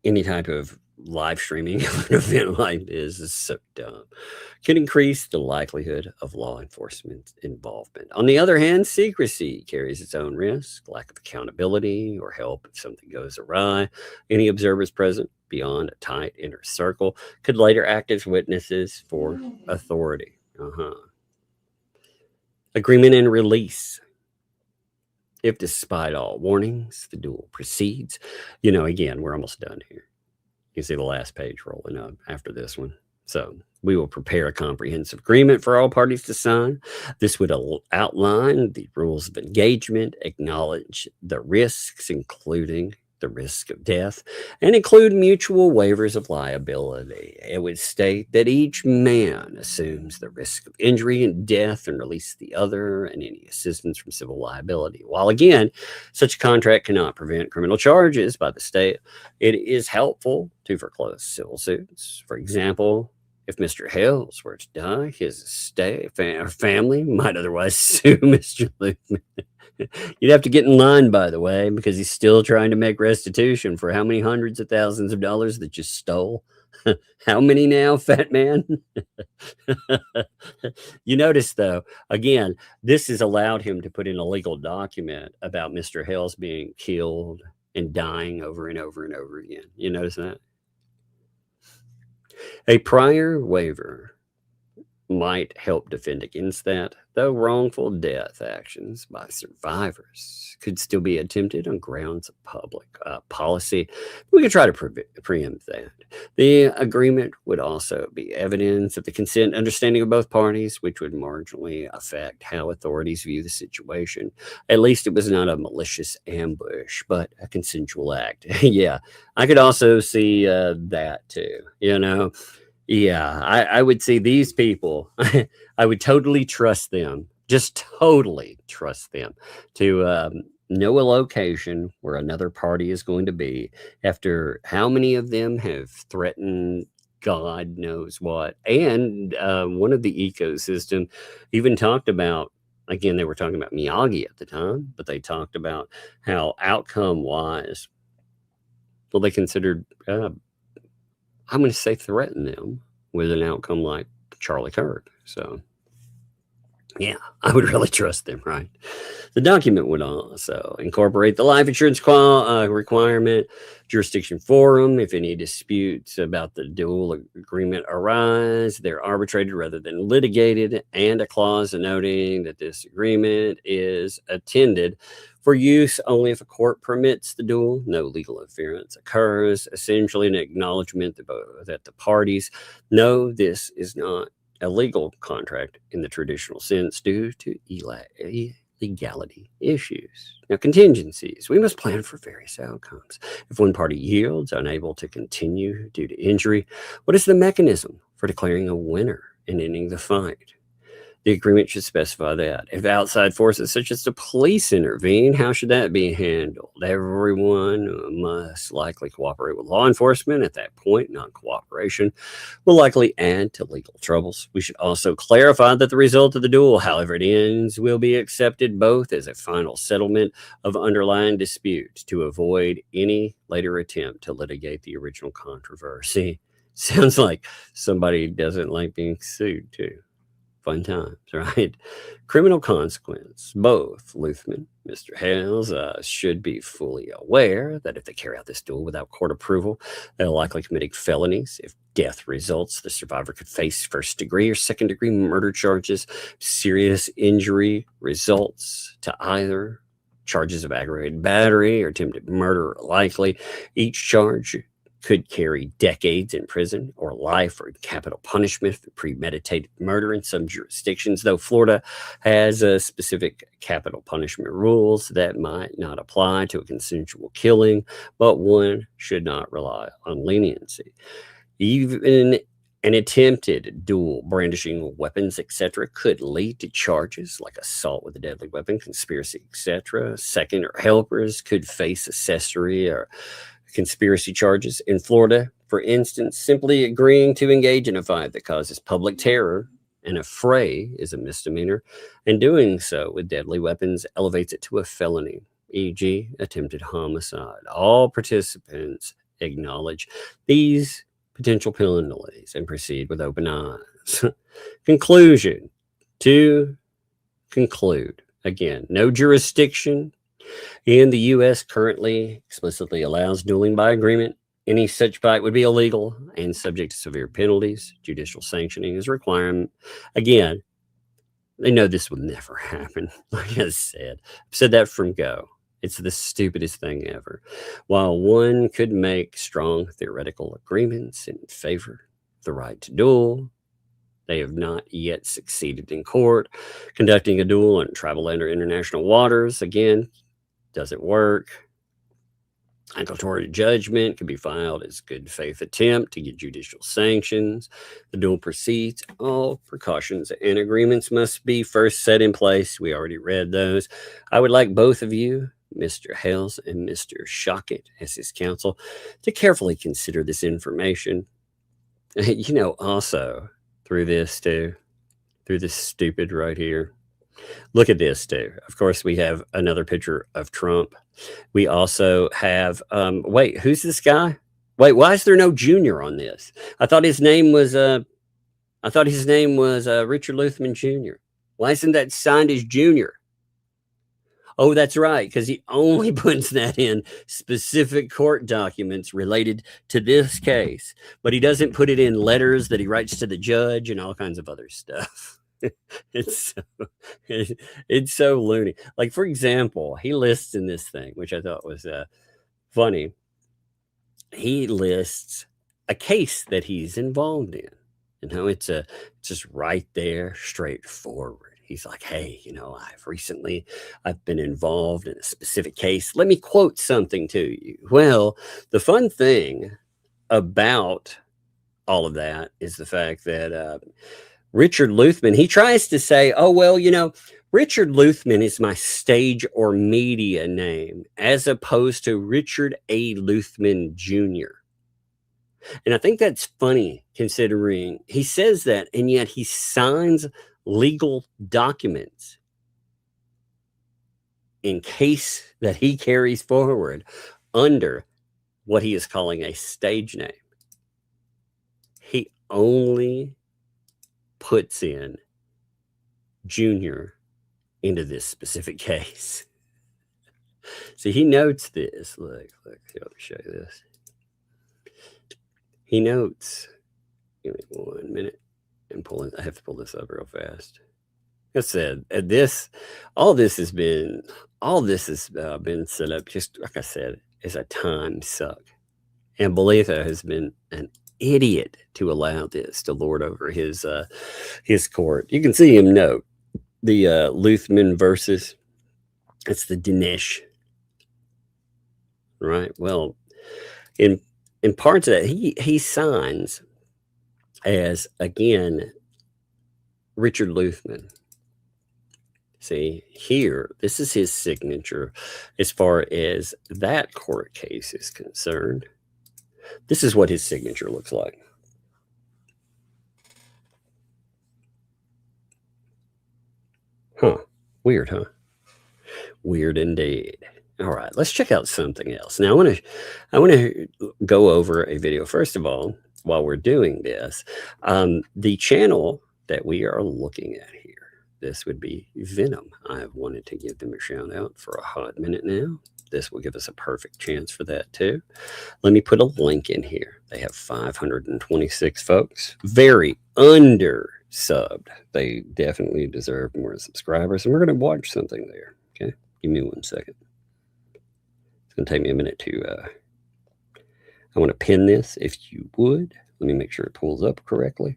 any type of live streaming of an event like this. Is so dumb. Can increase the likelihood of law enforcement involvement. On the other hand, secrecy carries its own risk, lack of accountability or help if something goes awry. Any observers present beyond a tight inner circle could later act as witnesses for authority. Agreement and release. If despite all warnings, the duel proceeds, again, we're almost done here. You can see the last page rolling up after this one. So we will prepare a comprehensive agreement for all parties to sign. This would outline the rules of engagement, acknowledge the risks, including the risk of death, and include mutual waivers of liability. It would state that each man assumes the risk of injury and death and release the other and any assistance from civil liability. While again, such a contract cannot prevent criminal charges by the state, it is helpful to foreclose civil suits. For example, if Mr. Hales were to die, his estate or family might otherwise sue Mr. Lukeman. You'd have to get in line, by the way, because he's still trying to make restitution for how many hundreds of thousands of dollars that you stole. How many now, fat man? You notice, though, again, this has allowed him to put in a legal document about Mr. Hales being killed and dying over and over and over again. You notice that? A prior waiver might help defend against that, though wrongful death actions by survivors could still be attempted on grounds of public policy. We could try to preempt that. The agreement would also be evidence of the consent and understanding of both parties, which would marginally affect how authorities view the situation. At least it was not a malicious ambush, but a consensual act. Yeah, I could also see that too, Yeah, I would see these people, I would totally trust them, just totally trust them to know a location where another party is going to be after how many of them have threatened God knows what. And one of the ecosystem even talked about, again, they were talking about Miyagi at the time, but they talked about how outcome-wise, well, they considered I'm going to say threaten them with an outcome like Charlie Kirk. So, yeah, I would really trust them, right? The document would also incorporate the life insurance requirement, jurisdiction forum. If any disputes about the dual agreement arise, they're arbitrated rather than litigated, and a clause noting that this agreement is intended for use only if a court permits the duel. No legal interference occurs. Essentially, an acknowledgement that the parties know this is not a legal contract in the traditional sense due to legality issues. Now, contingencies. We must plan for various outcomes. If one party yields, unable to continue due to injury, what is the mechanism for declaring a winner and ending the fight? The agreement should specify that. If outside forces such as the police intervene, how should that be handled? Everyone must likely cooperate with law enforcement. At that point, non-cooperation will likely add to legal troubles. We should also clarify that the result of the duel, however it ends, will be accepted both as a final settlement of underlying disputes to avoid any later attempt to litigate the original controversy. Sounds like somebody doesn't like being sued, too. Fun times, right? Criminal consequence. Both Luthman, Mr. Hales, should be fully aware that if they carry out this duel without court approval, they'll likely committing felonies. If death results, the survivor could face first-degree or second-degree murder charges. Serious injury results to either charges of aggravated battery or attempted murder are likely. Each charge could carry decades in prison or life or capital punishment for premeditated murder in some jurisdictions, though Florida has specific capital punishment rules that might not apply to a consensual killing, but one should not rely on leniency. Even an attempted duel, brandishing of weapons, etc., could lead to charges like assault with a deadly weapon, conspiracy, etc. Second or helpers could face accessory or conspiracy charges. In Florida, for instance, simply agreeing to engage in a fight that causes public terror and a fray is a misdemeanor, and doing so with deadly weapons elevates it to a felony, e.g., attempted homicide. All participants acknowledge these potential penalties and proceed with open eyes. Conclusion. To conclude, again, no jurisdiction in the U.S. currently explicitly allows dueling by agreement. Any such fight would be illegal and subject to severe penalties. Judicial sanctioning is a requirement. Again, they know this will never happen. Like I said, I've said that from go. It's the stupidest thing ever. While one could make strong theoretical agreements in favor of the right to duel, they have not yet succeeded in court. Conducting a duel on tribal land or international waters, again, doesn't work. Declaratory judgment can be filed as good faith attempt to get judicial sanctions. The duel proceeds. All precautions and agreements must be first set in place. We already read those. I would like both of you, Mr. Hales and Mr. Shockett, as his counsel, to carefully consider this information. Also through this too, through this stupid right here. Look at this too. Of course, we have another picture of Trump. We also have, wait, who's this guy? Wait, why is there no Junior on this? I thought his name was Richard Luthman Jr. Why isn't that signed as Junior? Oh, that's right, because he only puts that in specific court documents related to this case, but he doesn't put it in letters that he writes to the judge and all kinds of other stuff. It's so loony. Like, for example, he lists in this thing, which I thought was funny. He lists a case that he's involved in. It's just right there, straightforward. He's like, hey, I've been involved in a specific case. Let me quote something to you. Well, the fun thing about all of that is the fact that Richard Luthman, he tries to say, oh, well, Richard Luthman is my stage or media name, as opposed to Richard A. Luthman Jr. And I think that's funny, considering he says that, and yet he signs legal documents in case that he carries forward under what he is calling a stage name. He only puts in Junior into this specific case. See, he notes this. Look, let me show you this. He notes, give me 1 minute. I have to pull this up real fast. Like I said, all this has been set up, just like I said, as a time suck. And Bolitho has been an idiot to allow this to lord over his court. You can see him note the Luthman versus, it's the Dinesh, right? Well, in parts of that, he signs as, again, Richard Luthman. See, here, this is his signature as far as that court case is concerned. This is what his signature looks like. Huh. Weird, huh? Weird indeed. All right, let's check out something else. Now, I want to go over a video. First of all, while we're doing this, the channel that we are looking at here, this would be Venom. I've wanted to give them a shout out for a hot minute now. This will give us a perfect chance for that too. Let me put a link in here. They have 526 folks. Very under-subbed. They definitely deserve more subscribers. And we're going to watch something there. Okay, give me 1 second. It's going to take me a minute to, I want to pin this if you would. Let me make sure it pulls up correctly.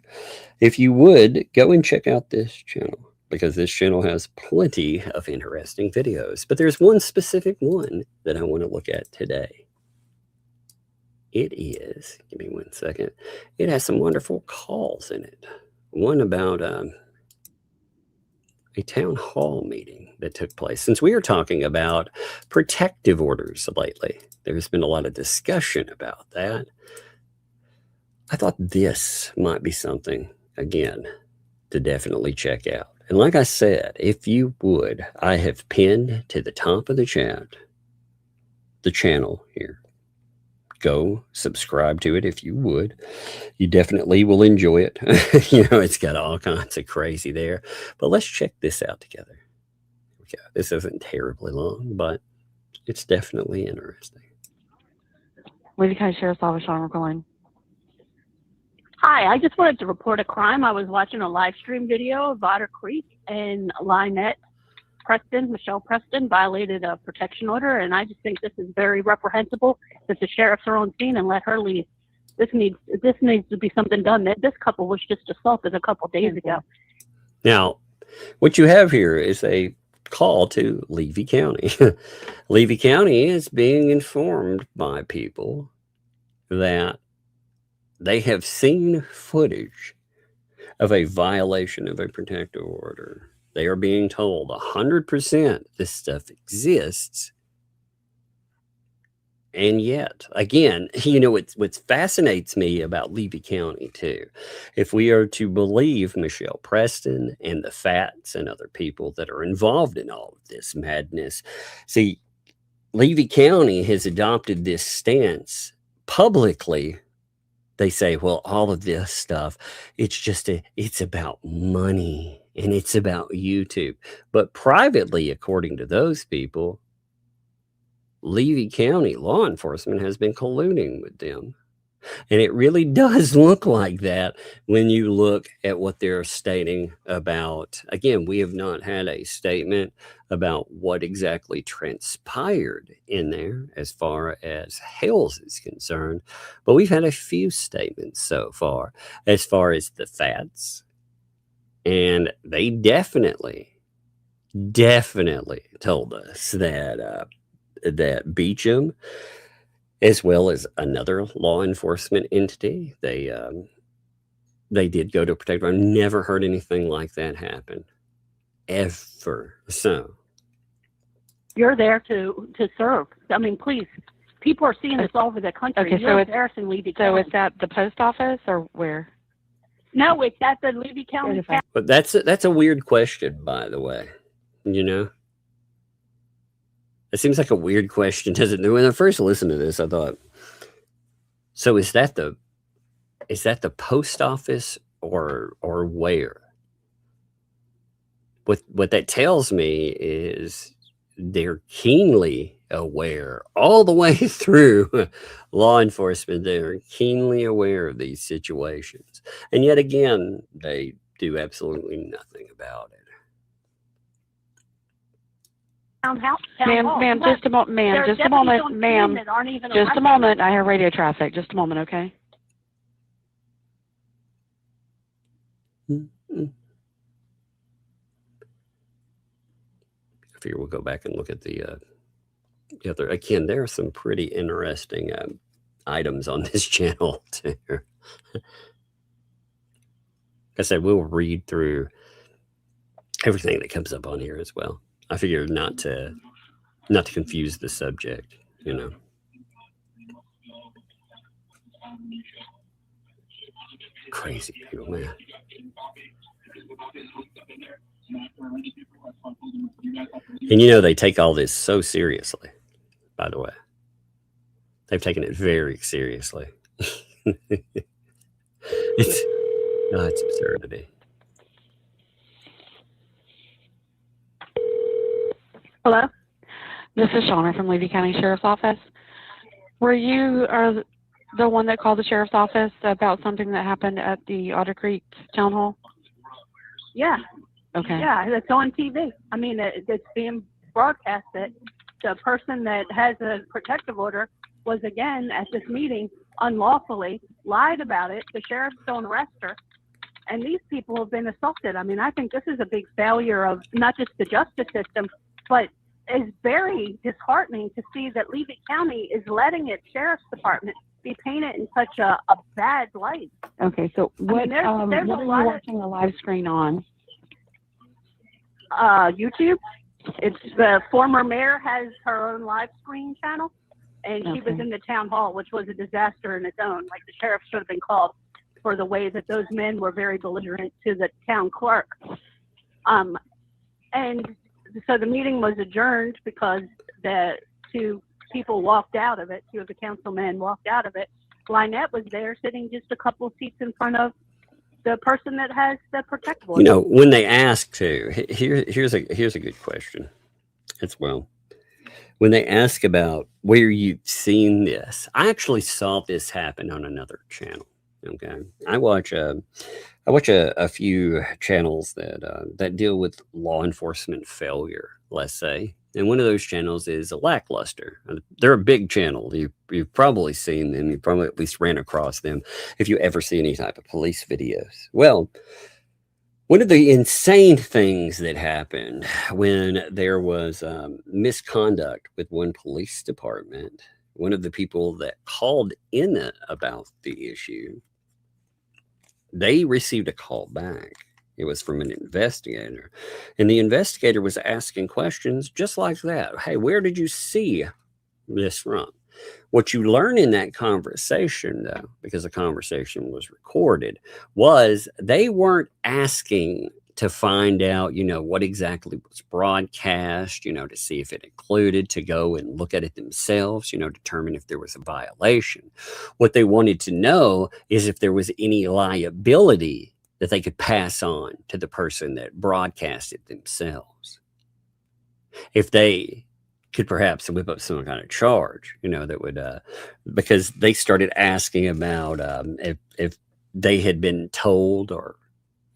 If you would, go and check out this channel, because this channel has plenty of interesting videos. But there's one specific one that I want to look at today. It is, give me 1 second, it has some wonderful calls in it. One about a town hall meeting that took place. Since we are talking about protective orders lately, there's been a lot of discussion about that. I thought this might be something, again, to definitely check out. And like I said, if you would, I have pinned to the top of the chat the channel here. Go subscribe to it if you would. You definitely will enjoy it. You know, it's got all kinds of crazy there. But let's check this out together. Here we go. This isn't terribly long, but it's definitely interesting. Lady County Sheriff's Office, Sean McCollum. Hi, I just wanted to report a crime. I was watching a live stream video of Otter Creek, and Lynette Preston, Michelle Preston, violated a protection order, and I just think this is very reprehensible that the sheriffs are on scene and let her leave. This needs to be something done. This couple was just assaulted a couple days ago. Now, what you have here is a call to Levy County. Levy County is being informed by people that they have seen footage of a violation of a protective order. They are being told 100% this stuff exists. And yet, again, you know, what fascinates me about Levy County, too, if we are to believe Michelle Preston and the Fats and other people that are involved in all of this madness, see, Levy County has adopted this stance publicly. They say, well, all of this stuff, it's about money and it's about YouTube. But privately, according to those people, Levy County law enforcement has been colluding with them. And it really does look like that when you look at what they're stating about. Again, we have not had a statement about what exactly transpired in there as far as Hales is concerned, but we've had a few statements so far as the Fats, and they definitely told us that that Beecham, as well as another law enforcement entity, they did go to protect. I've never heard anything like that happen, ever. So you're there to serve. I mean, please, people are seeing this all over the country. Okay, so it's at the post office or where? No, it's at the Levy County. But that's a weird question, by the way. You know, it seems like a weird question, doesn't it? When I first listened to this, I thought, so is that the post office or where? What that tells me is they're keenly aware all the way through law enforcement. They're keenly aware of these situations. And yet again, they do absolutely nothing about it. Ma'am, just a moment, ma'am. Just a moment. I hear radio traffic. Just a moment, okay? I figure we'll go back and look at the other. Again, there are some pretty interesting items on this channel too. Like I said, we'll read through everything that comes up on here as well. I figured not to confuse the subject, you know. Crazy people, man. And you know, they take all this so seriously, by the way. They've taken it very seriously. It's absurdity. Hello? This is Shauna from Levy County Sheriff's Office. Were you the one that called the Sheriff's Office about something that happened at the Otter Creek Town Hall? Yeah. Okay. Yeah, it's on TV. I mean, it's being broadcasted. The person that has a protective order was, again, at this meeting unlawfully, lied about it. The sheriffs don't arrest her. And these people have been assaulted. I mean, I think this is a big failure of not just the justice system, but it's very disheartening to see that Levy County is letting its sheriff's department be painted in such a bad light. Okay, so what, there's what are you watching the live screen on? YouTube. It's the former mayor has her own live screen channel, and she was in the town hall, which was a disaster in its own. Like, the sheriff should have been called for the way that those men were very belligerent to the town clerk. And so the meeting was adjourned because the two people walked out of it. Two of the councilmen walked out of it. Lynette was there sitting just a couple of seats in front of the person that has the protective order. You know, when they ask to, here's a good question as well. When they ask about where you've seen this, I actually saw this happen on another channel. Okay, I watch a few channels that deal with law enforcement failure, let's say, and one of those channels is Lackluster. They're a big channel. You've probably seen them. You probably at least ran across them if you ever see any type of police videos. Well, one of the insane things that happened when there was misconduct with one police department, one of the people that called in about the issue, they received a call back. It was from an investigator. And the investigator was asking questions just like that. Hey, where did you see this from? What you learn in that conversation, though, because the conversation was recorded, was they weren't asking to find out, you know, what exactly was broadcast, you know, to see if it included, to go and look at it themselves, you know, determine if there was a violation. What they wanted to know is if there was any liability that they could pass on to the person that broadcast it themselves. If they could perhaps whip up some kind of charge, you know, that would, because they started asking about if they had been told or,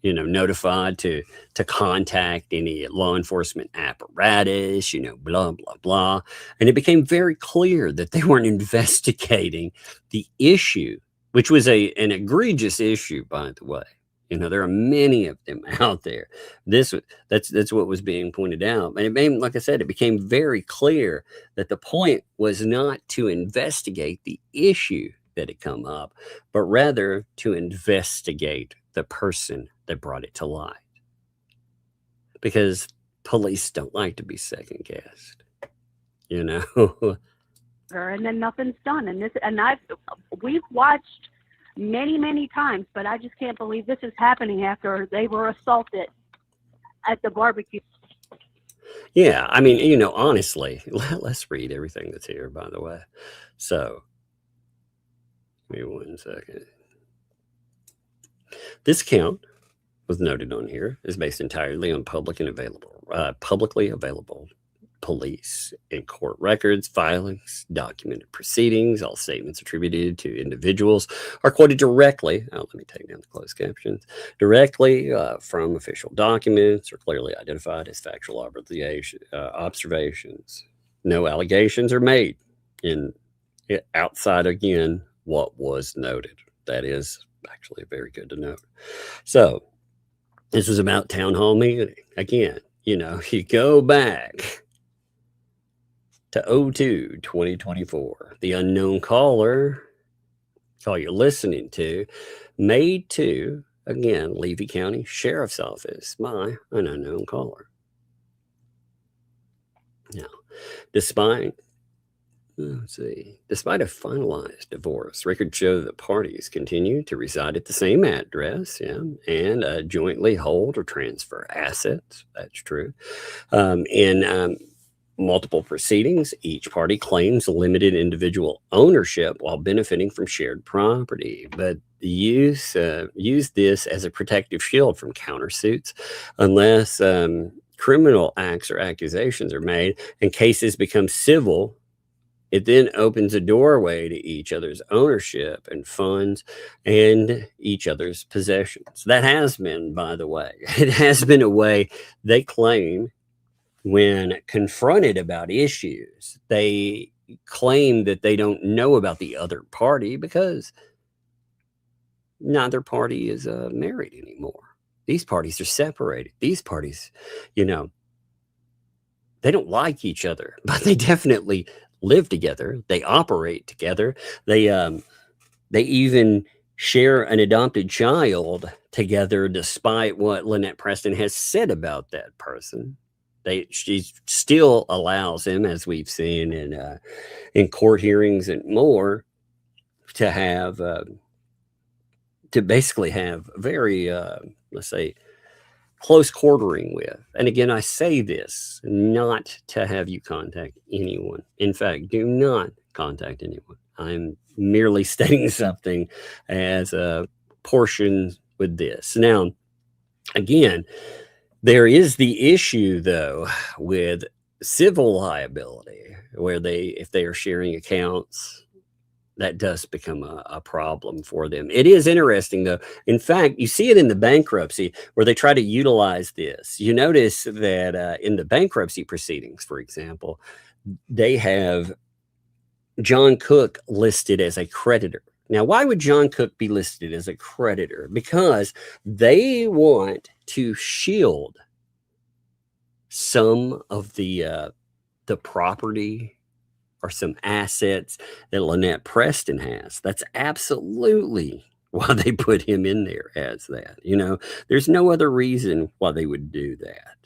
you know, notified to contact any law enforcement apparatus, you know, blah, blah, blah. And it became very clear that they weren't investigating the issue, which was an egregious issue, by the way. You know, there are many of them out there. That's what was being pointed out. And it made, like I said, it became very clear that the point was not to investigate the issue that had come up, but rather to investigate the person that brought it to light. Because police don't like to be second guessed, you know. And then nothing's done. And we've watched many times, but I just can't believe this is happening after they were assaulted at the barbecue. Yeah, I mean, you know, honestly, let's read everything that's here, by the way. So, give me 1 second. This account was noted on here is based entirely on publicly available police and court records, filings, documented proceedings. All statements attributed to individuals are quoted directly. Let me take down the closed captions. Directly from official documents, or clearly identified as factual observations. No allegations are made outside, again, what was noted. That is actually very good to note. So this was about town hall meeting. Again, you know, you go back to 02/2024. The unknown caller, call you're listening to, made to Again, Levy County Sheriff's Office by an unknown caller. Now, despite a finalized divorce, records show that parties continue to reside at the same address, and jointly hold or transfer assets. That's true. In multiple proceedings, each party claims limited individual ownership while benefiting from shared property, but use this as a protective shield from countersuits unless criminal acts or accusations are made and cases become civil. It then opens a doorway to each other's ownership and funds and each other's possessions. That has been, by the way, it has been a way they claim when confronted about issues. They claim that they don't know about the other party because neither party is married anymore. These parties are separated. These parties, they don't like each other, but they definitely live together. They operate together. They even share an adopted child together, despite what Lynette Preston has said about that person. She still allows him, as we've seen in court hearings and more, to have to basically have very let's say close quartering with. And again, I say this not to have you contact anyone. In fact, do not contact anyone. I'm merely stating something as a portion with this. Now, again, there is the issue, though, with civil liability, where if they are sharing accounts, that does become a problem for them. It is interesting, though. In fact, you see it in the bankruptcy where they try to utilize this. You notice that in the bankruptcy proceedings, for example, they have John Cook listed as a creditor. Now, why would John Cook be listed as a creditor? Because they want to shield some of the property or some assets that Lynette Preston has. That's absolutely why they put him in there as that. There's no other reason why they would do that.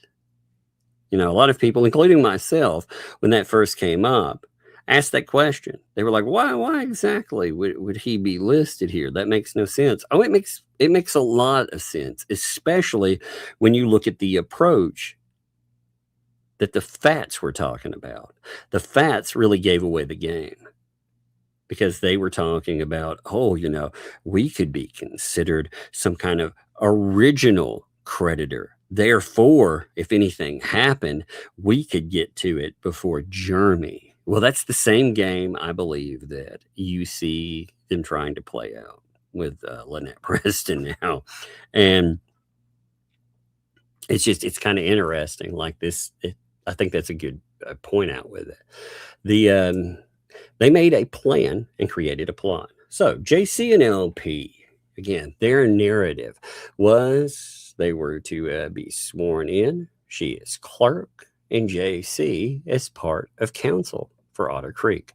A lot of people, including myself, when that first came up, asked that question. They were like, why exactly would he be listed here? That makes no sense. Oh, it makes a lot of sense, especially when you look at the approach that the ThATs were talking about. The ThATs really gave away the game because they were talking about, we could be considered some kind of original creditor. Therefore, if anything happened, we could get to it before Jeremy. Well, that's the same game, I believe, that you see them trying to play out with Lynette Preston now. And it's kind of interesting like this. I think that's a good point out with it. They made a plan and created a plot. So JC and LP, again, their narrative was they were to be sworn in. She is clerk and JC is part of counsel for Otter Creek.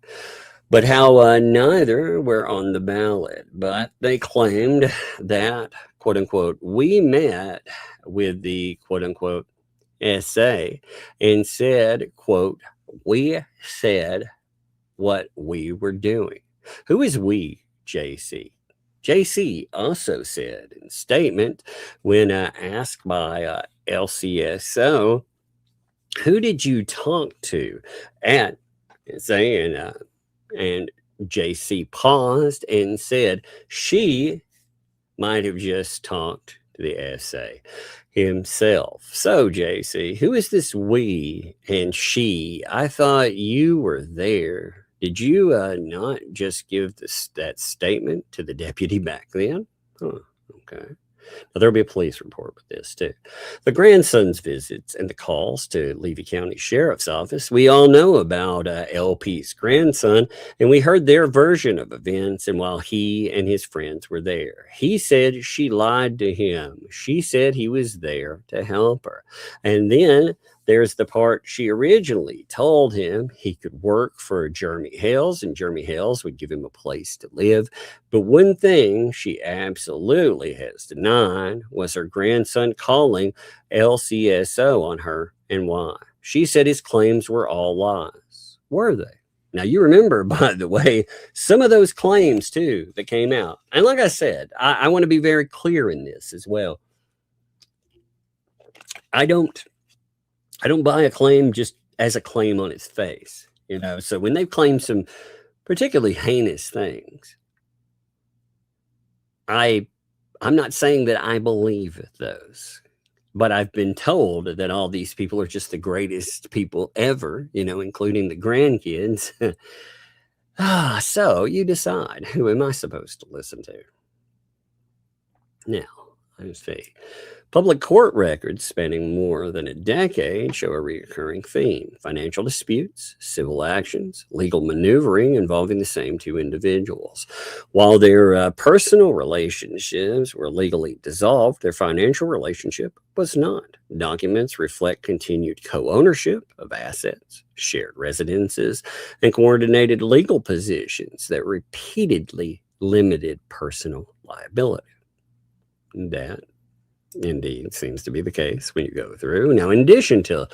But how neither were on the ballot, but they claimed that, quote unquote, we met with the quote unquote SA and said, quote, we said what we were doing. Who is we, JC? JC also said in statement when asked by LCSO, who did you talk to at saying, and JC paused and said she might have just talked to the SA himself. So, JC, who is this we and she? I thought you were there. Did you not just give that statement to the deputy back then? Huh, okay. Now, there'll be a police report with this, too. The grandson's visits and the calls to Levy County Sheriff's Office. We all know about LP's grandson, and we heard their version of events and while he and his friends were there. He said she lied to him. She said he was there to help her. And then There's the part she originally told him he could work for Jeremy Hales, and Jeremy Hales would give him a place to live. But one thing she absolutely has denied was her grandson calling LCSO on her and why. She said his claims were all lies. Were they? Now, you remember, by the way, some of those claims, too, that came out. And like I said, I want to be very clear in this as well. I don't buy a claim just as a claim on its face, you know. So when they've claimed some particularly heinous things, I'm not saying that I believe those. But I've been told that all these people are just the greatest people ever, you know, including the grandkids. So you decide, who am I supposed to listen to? Now, let's see. Public court records spanning more than a decade show a recurring theme: financial disputes, civil actions, legal maneuvering involving the same two individuals. While their personal relationships were legally dissolved, their financial relationship was not. Documents reflect continued co-ownership of assets, shared residences, and coordinated legal positions that repeatedly limited personal liability. That indeed seems to be the case when you go through. Now, in addition to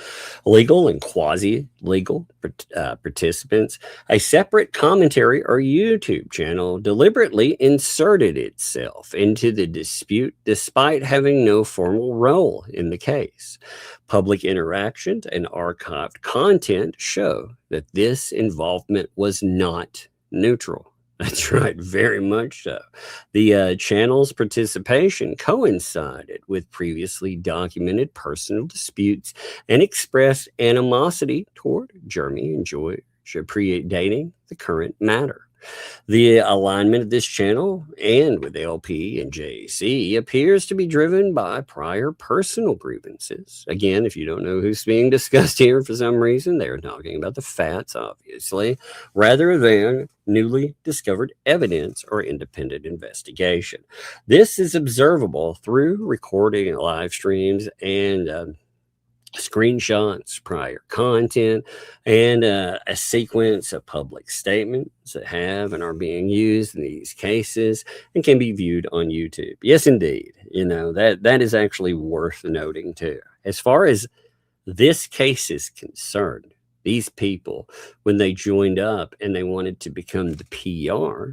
legal and quasi-legal participants, a separate commentary or YouTube channel deliberately inserted itself into the dispute despite having no formal role in the case. Public interaction and archived content show that this involvement was not neutral. That's right, very much so. The channel's participation coincided with previously documented personal disputes and expressed animosity toward Jeremy and George predating the current matter. The alignment of this channel and with LP and JC appears to be driven by prior personal grievances. Again, if you don't know who's being discussed here for some reason, they're talking about the Fats, obviously, rather than newly discovered evidence or independent investigation. This is observable through recording live streams and screenshots, prior content, and a sequence of public statements that have and are being used in these cases and can be viewed on YouTube. Yes, indeed. You know, that is actually worth noting too. As far as this case is concerned, these people, when they joined up and they wanted to become the PR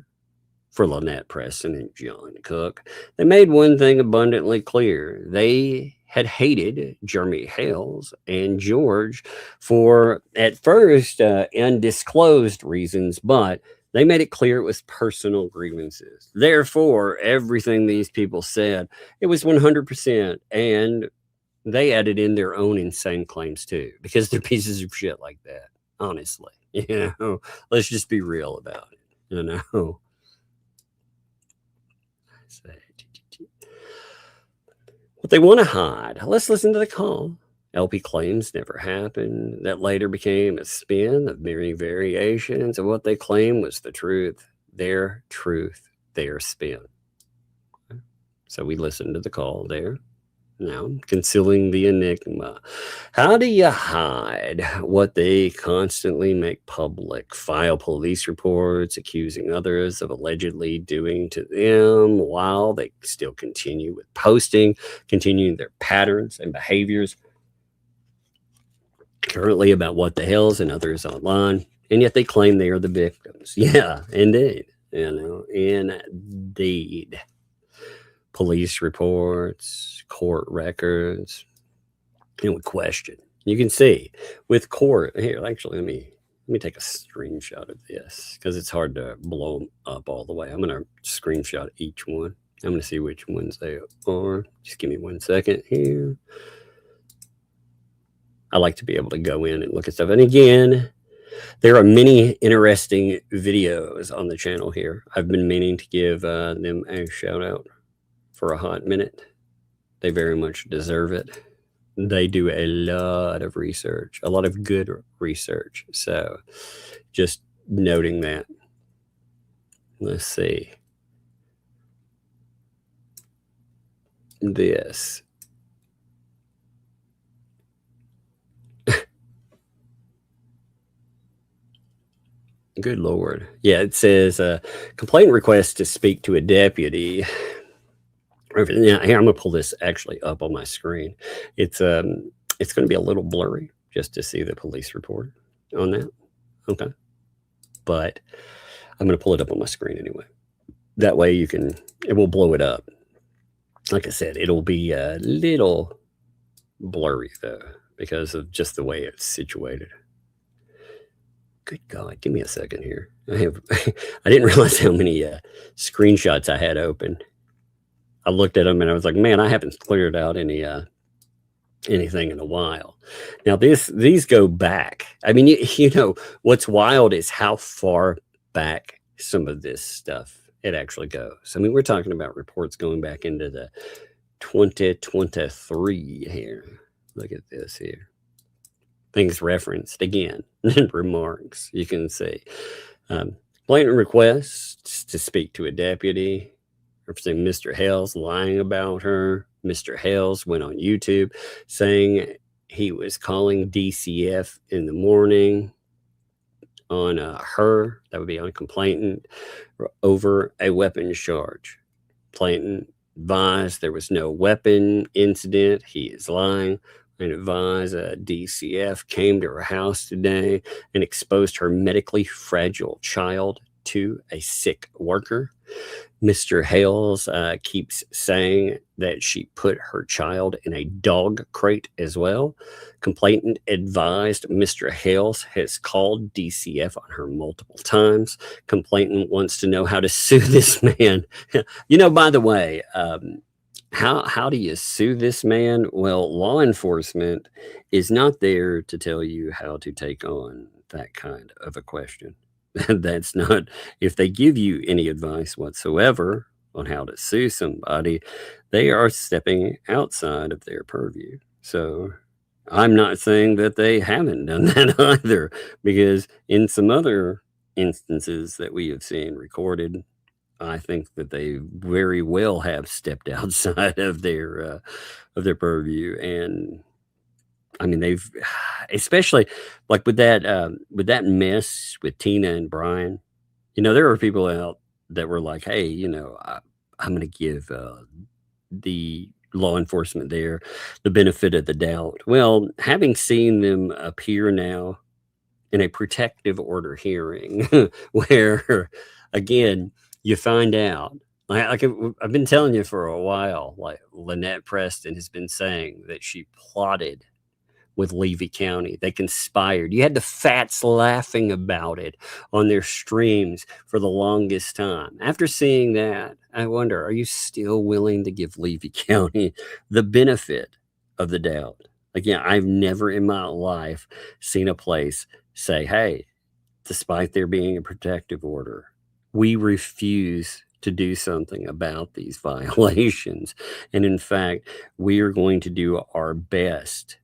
for Lynette Preston and John Cook, they made one thing abundantly clear. They had hated Jeremy Hales and George for, at first, undisclosed reasons, but they made it clear it was personal grievances. Therefore, everything these people said, it was 100%, and they added in their own insane claims too, because they're pieces of shit like that, honestly. You know, let's just be real about it, you know. What they want to hide. Let's listen to the call. LP claims never happened. That later became a spin of many variations of what they claim was the truth. Their truth, their spin. So we listened to the call there. Now, concealing the enigma. How do you hide what they constantly make public? File police reports accusing others of allegedly doing to them while they still continue with posting, continuing their patterns and behaviors currently about what the hales and others online, and yet they claim they are the victims. Yeah, indeed. You know, indeed. Police reports, court records, and with question. You can see with court here. Actually, let me take a screenshot of this because it's hard to blow them up all the way. I'm going to screenshot each one. I'm going to see which ones they are. Just give me 1 second here. I like to be able to go in and look at stuff. And again, there are many interesting videos on the channel here. I've been meaning to give them a shout out for a hot minute. They very much deserve it. They do a lot of research, a lot of good research. So just noting that. Let's see. This. Good Lord. Yeah, it says complaint request to speak to a deputy. Now, here, I'm going to pull this actually up on my screen. It's going to be a little blurry just to see the police report on that. Okay. But I'm going to pull it up on my screen anyway. That way it will blow it up. Like I said, it'll be a little blurry though, because of just the way it's situated. Good God, give me a second here. I didn't realize how many screenshots I had open. I looked at them and I was like, man, I haven't cleared out anything in a while. Now these go back. I mean, you know, what's wild is how far back some of this stuff it actually goes. I mean, we're talking about reports going back into the 2023 here. Look at this here. Things referenced again in remarks. You can see blatant requests to speak to a deputy. Representing Mr. Hale's lying about her. Mr. Hale's went on YouTube saying he was calling DCF in the morning on her, that would be on a complainant, over a weapons charge. Complainant advised there was no weapon incident. He is lying. And advised DCF came to her house today and exposed her medically fragile child to a sick worker. Mr. Hales keeps saying that she put her child in a dog crate as well. Complainant advised Mr. Hales has called DCF on her multiple times. Complainant wants to know how to sue this man. You know, by the way, how do you sue this man? Well, law enforcement is not there to tell you how to take on that kind of a question. That's not, if they give you any advice whatsoever on how to sue somebody, they are stepping outside of their purview. So I'm not saying that they haven't done that either, because in some other instances that we have seen recorded, I think that they very well have stepped outside of their purview. And I mean, they've, especially like with that mess with Tina and Brian, you know, there were people out that were like, hey, you know, I'm going to give the law enforcement there the benefit of the doubt. Well, having seen them appear now in a protective order hearing where, again, you find out, like I've been telling you for a while, like Lynette Preston has been saying that she plotted with Levy County. They conspired. You had the Fats laughing about it on their streams for the longest time. After seeing that, I wonder, are you still willing to give Levy County the benefit of the doubt? Again, I've never in my life seen a place say, hey, despite there being a protective order, we refuse to do something about these violations. And in fact, we are going to do our best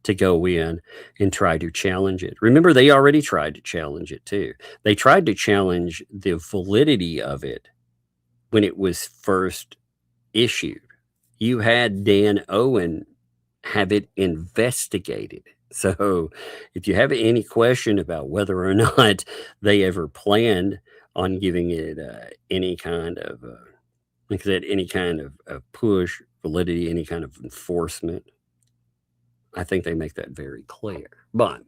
to go in and try to challenge it. Remember, they already tried to challenge it too. They tried to challenge the validity of it when it was first issued. You had Dan Owen have it investigated. So if you have any question about whether or not they ever planned on giving it any kind of, like I said, any kind of push, validity, any kind of enforcement, I think they make that very clear. But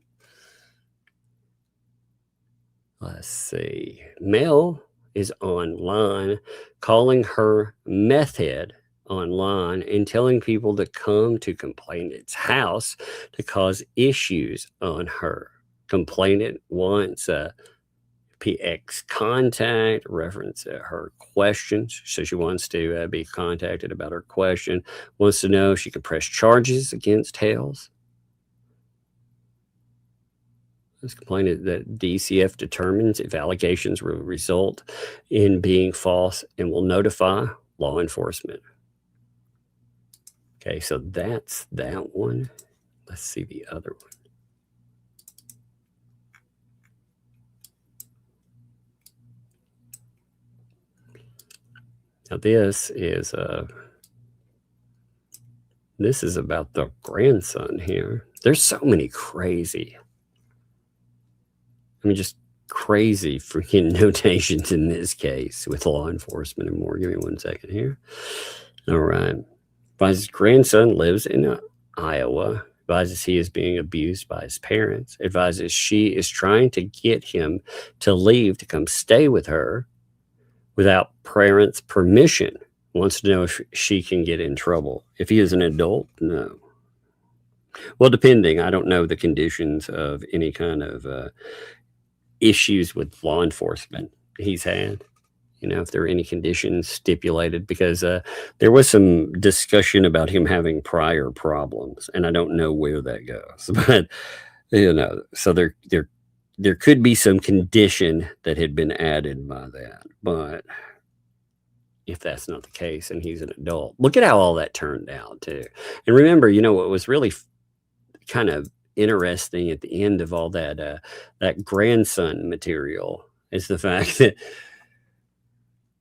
let's see. Mel is online calling her meth head online and telling people to come to complainant's house to cause issues on her. Complainant wants PX contact, reference her questions. So she wants to be contacted about her question, wants to know if she can press charges against Hales. This complainant that DCF determines if allegations will result in being false and will notify law enforcement. Okay, so that's that one. Let's see the other one. Now this is about the grandson here. There's so many crazy, just crazy freaking notations in this case with law enforcement and more. Give me 1 second here. All right. Advises grandson lives in Iowa. Advises he is being abused by his parents. Advises she is trying to get him to leave to come stay with her without parents' permission. Wants to know if she can get in trouble. If he is an adult, no. Well, depending. I don't know the conditions of any kind of issues with law enforcement he's had. You know, if there are any conditions stipulated, because there was some discussion about him having prior problems, and I don't know where that goes. But, you know, so there could be some condition that had been added by that. But if that's not the case and he's an adult, look at how all that turned out, too. And remember, you know, what was really kind of interesting at the end of all that that grandson material is the fact that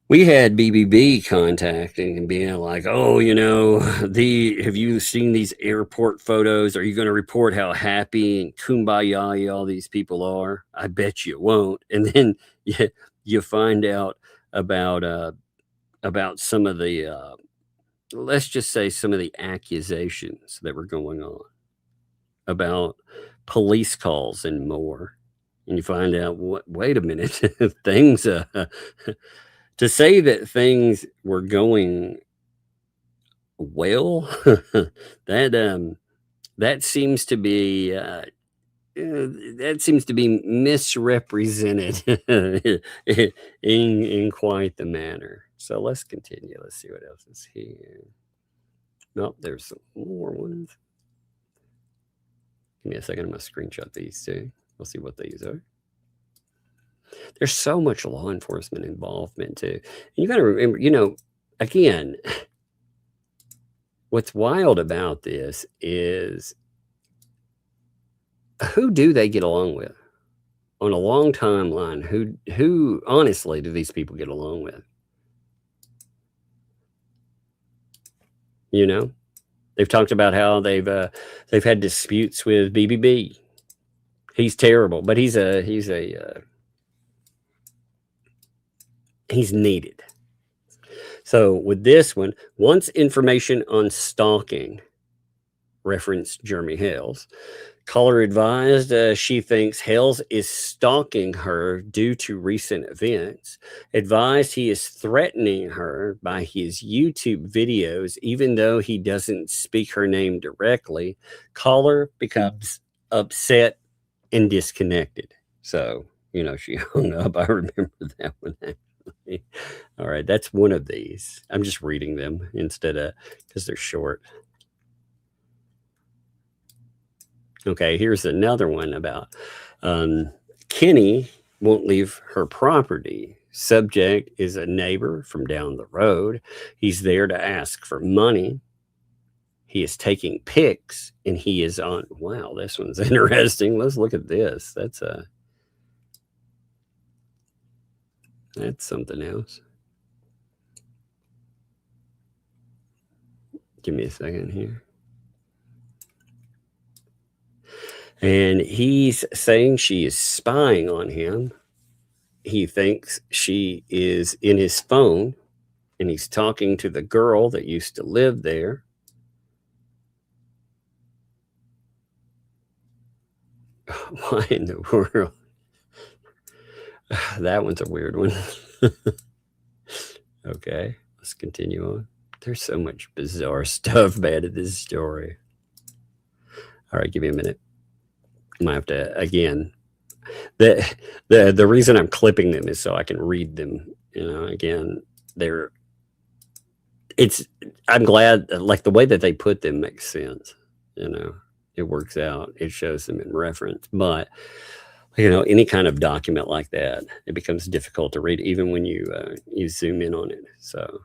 we had BBB contacting and being like, oh, you know, have you seen these airport photos? Are you going to report how happy and kumbaya all these people are? I bet you won't. And then you find out about some of the, let's just say some of the accusations that were going on about police calls and more. And you find out, wait a minute, things, to say that things were going well, that seems to be misrepresented in quite the manner. So let's continue. Let's see what else is here. Nope, there's some more ones. Give me a second. I'm going to screenshot these too. We'll see what these are. There's so much law enforcement involvement too. And you got to remember, you know, again, what's wild about this is who do they get along with on a long timeline? Who honestly do these people get along with? You know, they've talked about how they've had disputes with BBB. He's terrible, but he's needed. So with this one, once information on stalking, reference Jeremy Hales, caller advised she thinks Hales is stalking her due to recent events. Advised he is threatening her by his YouTube videos, even though he doesn't speak her name directly. Caller becomes upset and disconnected. So, you know, she hung up. I remember that one. All right, that's one of these. I'm just reading them instead of, because they're short. Okay, here's another one about Kenny won't leave her property. Subject is a neighbor from down the road. He's there to ask for money. He is taking pics, and he is on. Wow, this one's interesting. Let's look at this. That's something else. Give me a second here. And he's saying she is spying on him. He thinks she is in his phone, and he's talking to the girl that used to live there. Why in the world? That one's a weird one. Okay, let's continue on. There's so much bizarre stuff bad at this story. All right, give me a minute. I might have to, again, the reason I'm clipping them is so I can read them. You know, again, I'm glad, like the way that they put them makes sense. You know, it works out. It shows them in reference. But, you know, any kind of document like that, it becomes difficult to read even when you zoom in on it. So,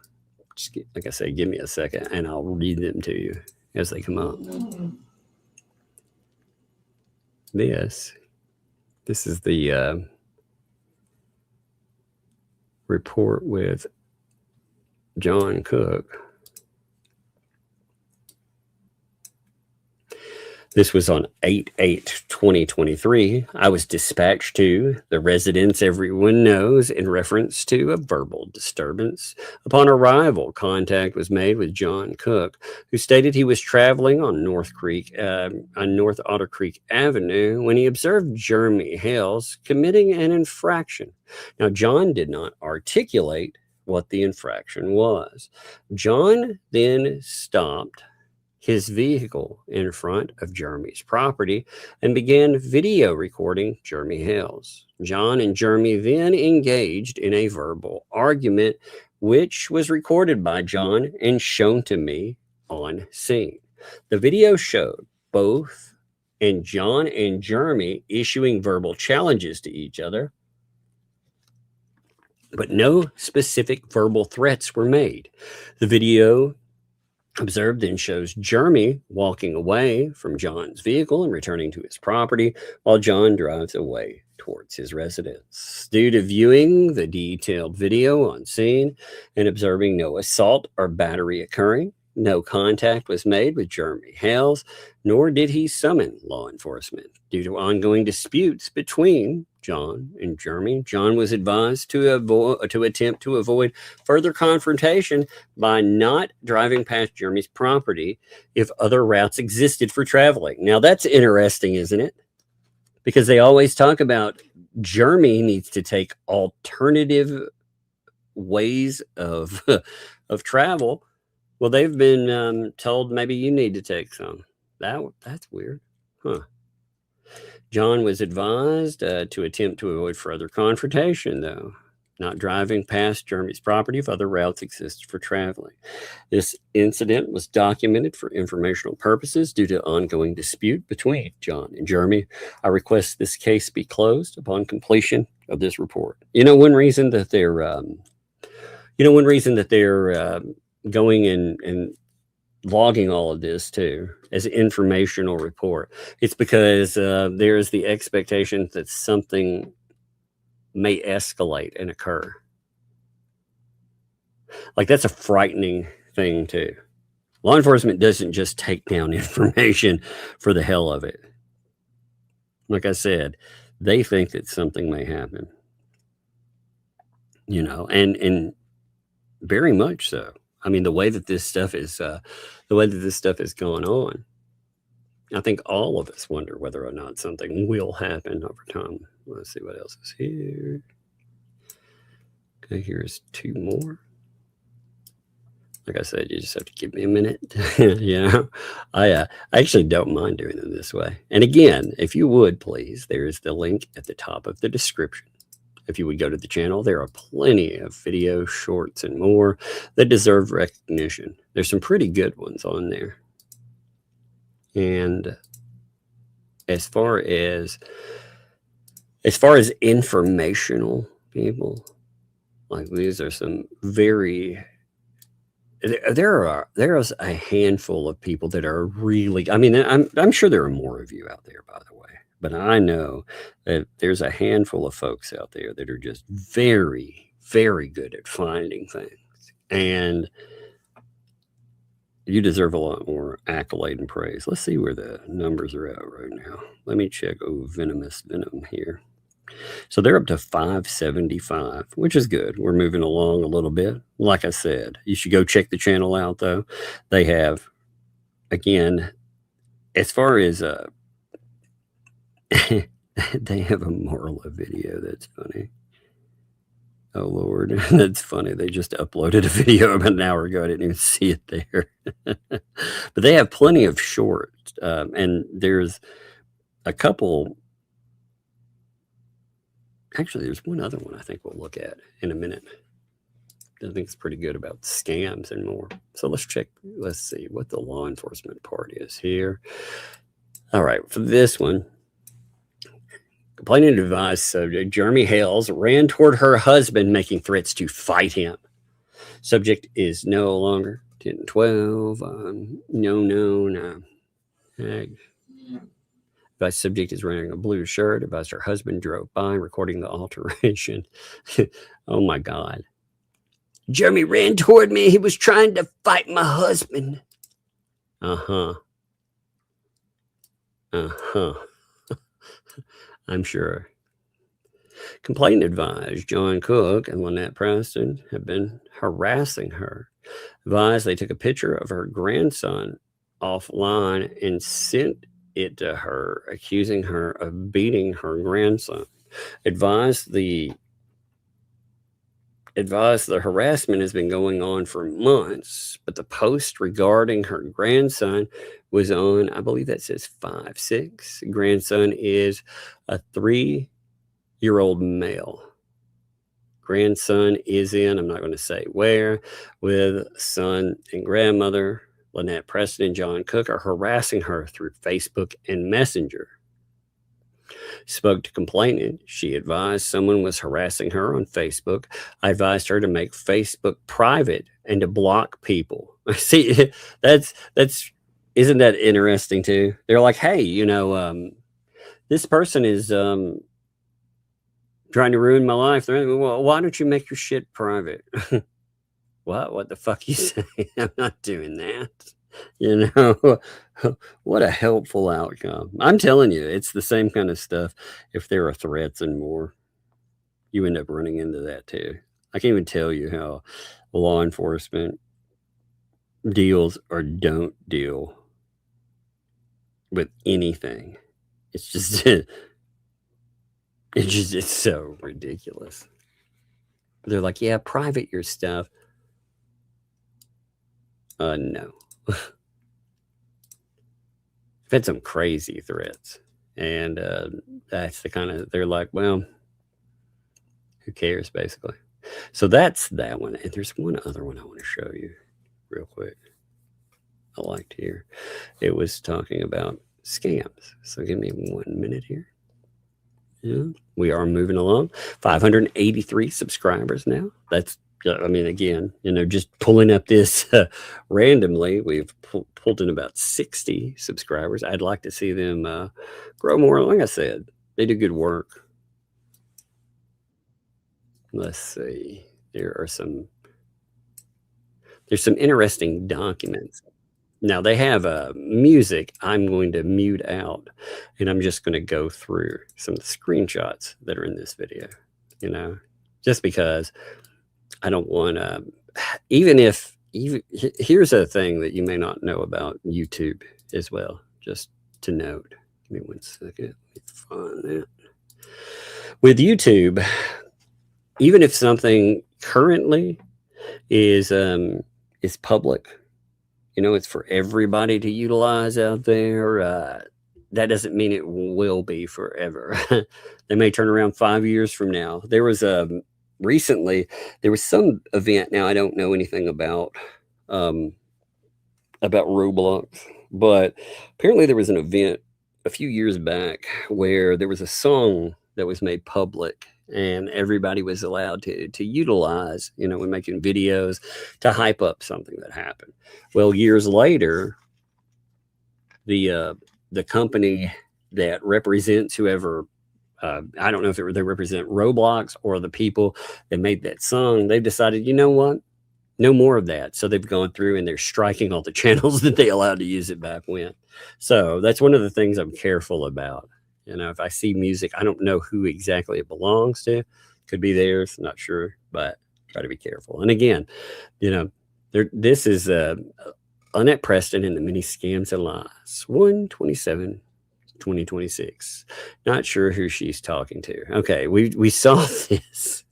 just like I say, give me a second and I'll read them to you as they come up. This is the report with John Cook. This was on 8/8/2023. I was dispatched to the residence everyone knows in reference to a verbal disturbance. Upon arrival, contact was made with John Cook, who stated he was traveling on North Otter Creek Avenue when he observed Jeremy Hales committing an infraction. Now, John did not articulate what the infraction was. John then stopped his vehicle in front of Jeremy's property and began video recording Jeremy Hales. John and Jeremy then engaged in a verbal argument, which was recorded by John and shown to me on scene. The video showed both and John and Jeremy issuing verbal challenges to each other, but no specific verbal threats were made. The video observed then shows Jeremy walking away from John's vehicle and returning to his property while John drives away towards his residence. Due to viewing the detailed video on scene and observing no assault or battery occurring, no contact was made with Jeremy Hales, nor did he summon law enforcement. Due to ongoing disputes between John and Jeremy, John was advised to attempt to avoid further confrontation by not driving past Jeremy's property if other routes existed for traveling. Now that's interesting, isn't it? Because they always talk about Jeremy needs to take alternative ways of travel. Well, they've been told maybe you need to take some. That's weird, huh? John was advised to attempt to avoid further confrontation, though, not driving past Jeremy's property if other routes exist for traveling. This incident was documented for informational purposes due to ongoing dispute between John and Jeremy. I request this case be closed upon completion of this report. One reason that they're, going and logging all of this too as an informational report, it's because there's the expectation that something may escalate and occur. Like, that's a frightening thing too. Law enforcement doesn't just take down information for the hell of it. Like I said, they think that something may happen, and very much so. I mean, the way that this stuff is going on, I think all of us wonder whether or not something will happen over time. Let's see what else is here. Okay, here's two more. Like I said, you just have to give me a minute. I actually don't mind doing them this way. And again, if you would please, there is the link at the top of the description. If you would go to the channel, there are plenty of video, shorts, and more that deserve recognition. There's some pretty good ones on there. And as far as informational people, like, these are some very, there's a handful of people that are really, I mean, I'm sure there are more of you out there, by the way. But I know that there's a handful of folks out there that are just very, very good at finding things. And you deserve a lot more accolade and praise. Let's see where the numbers are at right now. Let me check. Oh, Venomous Venom here. So they're up to 575, which is good. We're moving along a little bit. Like I said, you should go check the channel out, though. They have, again, as far as they have a Marla video. That's funny. Oh Lord, that's funny. They just uploaded a video about an hour ago. I didn't even see it there. But they have plenty of shorts, and there's a couple. Actually, there's one other one I think we'll look at in a minute. I think it's pretty good about scams and more. So let's check. Let's see what the law enforcement part is here. All right, for this one. Complaining advised subject, Jeremy Hales, ran toward her husband, making threats to fight him. Subject is no longer 10-12. No. Advised subject is wearing a blue shirt. Advised her husband drove by, recording the alteration. Oh my God. Jeremy ran toward me. He was trying to fight my husband. Uh-huh. I'm sure. Complainant advised John Cook and Lynette Preston have been harassing her. Advised they took a picture of her grandson offline and sent it to her, accusing her of beating her grandson. Advised the harassment has been going on for months, but the post regarding her grandson was on, I believe that says 5'6". Grandson is a 3-year-old male. Grandson is in, I'm not going to say where, with son and grandmother. Lynette Preston and John Cook are harassing her through Facebook and Messenger. Spoke to complainant. She advised someone was harassing her on Facebook. I advised her to make Facebook private and to block people. See, that's isn't that interesting too? They're like, hey, this person is trying to ruin my life. Well, why don't you make your shit private? What the fuck you say? I'm not doing that. What a helpful outcome. I'm telling you, it's the same kind of stuff. If there are threats and more, you end up running into that too. I can't even tell you how law enforcement deals or don't deal with anything. It's just, it's so ridiculous. They're like, yeah, private your stuff. No. I've had some crazy threats, and that's the kind of, they're like, well, who cares, basically. So that's that one. And there's one other one I want to show you real quick. I liked here. It was talking about scams. So give me 1 minute here. Yeah, we are moving along. 583 subscribers now. That's, I mean, again, just pulling up this randomly, we've pulled in about 60 subscribers. I'd like to see them grow more. Like I said, they do good work. Let's see. There's some interesting documents. Now they have music I'm going to mute out, and I'm just going to go through some of the screenshots that are in this video, just because I don't want to, here's a thing that you may not know about YouTube as well, just to note. Give me 1 second. Let me find that. With YouTube, even if something currently is public, it's for everybody to utilize out there, that doesn't mean it will be forever. They may turn around 5 years from now. There was recently, there was some event. Now I don't know anything about Roblox, but apparently there was an event a few years back where there was a song that was made public, and everybody was allowed to utilize, when making videos to hype up something that happened. Well, years later, the company that represents whoever, I don't know if they represent Roblox or the people that made that song, they've decided, you know what? No more of that. So they've gone through and they're striking all the channels that they allowed to use it back when. So that's one of the things I'm careful about. If I see music, I don't know who exactly it belongs to. Could be theirs, not sure, but try to be careful. And again, this is Lynette Preston and the Many Scams and Lies, 1/27/2026. Not sure who she's talking to. Okay, we saw this.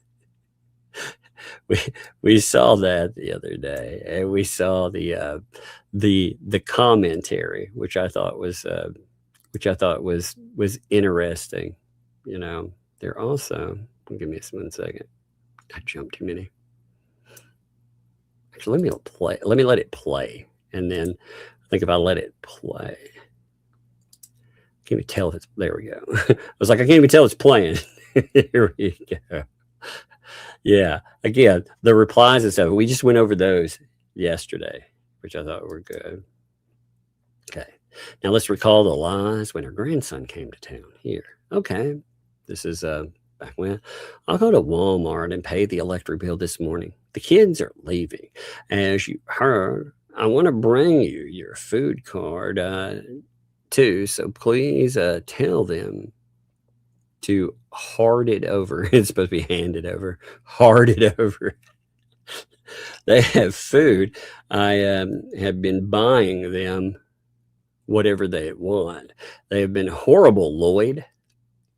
We saw that the other day, and we saw the commentary, which I thought was interesting. They're also, give me 1 second. I jumped too many. Actually, let me let it play. And then I think if I let it play, can't even tell if it's, there we go. I was like, I can't even tell it's playing. Here we go. Yeah. Again, the replies and stuff, we just went over those yesterday, which I thought were good. Okay. Now let's recall the lies when her grandson came to town here. Okay. This is back when I'll go to Walmart and pay the electric bill this morning. The kids are leaving. As you heard, I want to bring you your food card. too. So please tell them to hard it over. It's supposed to be handed over. Hard it over. They have food. I have been buying them whatever they want. They have been horrible, Lloyd.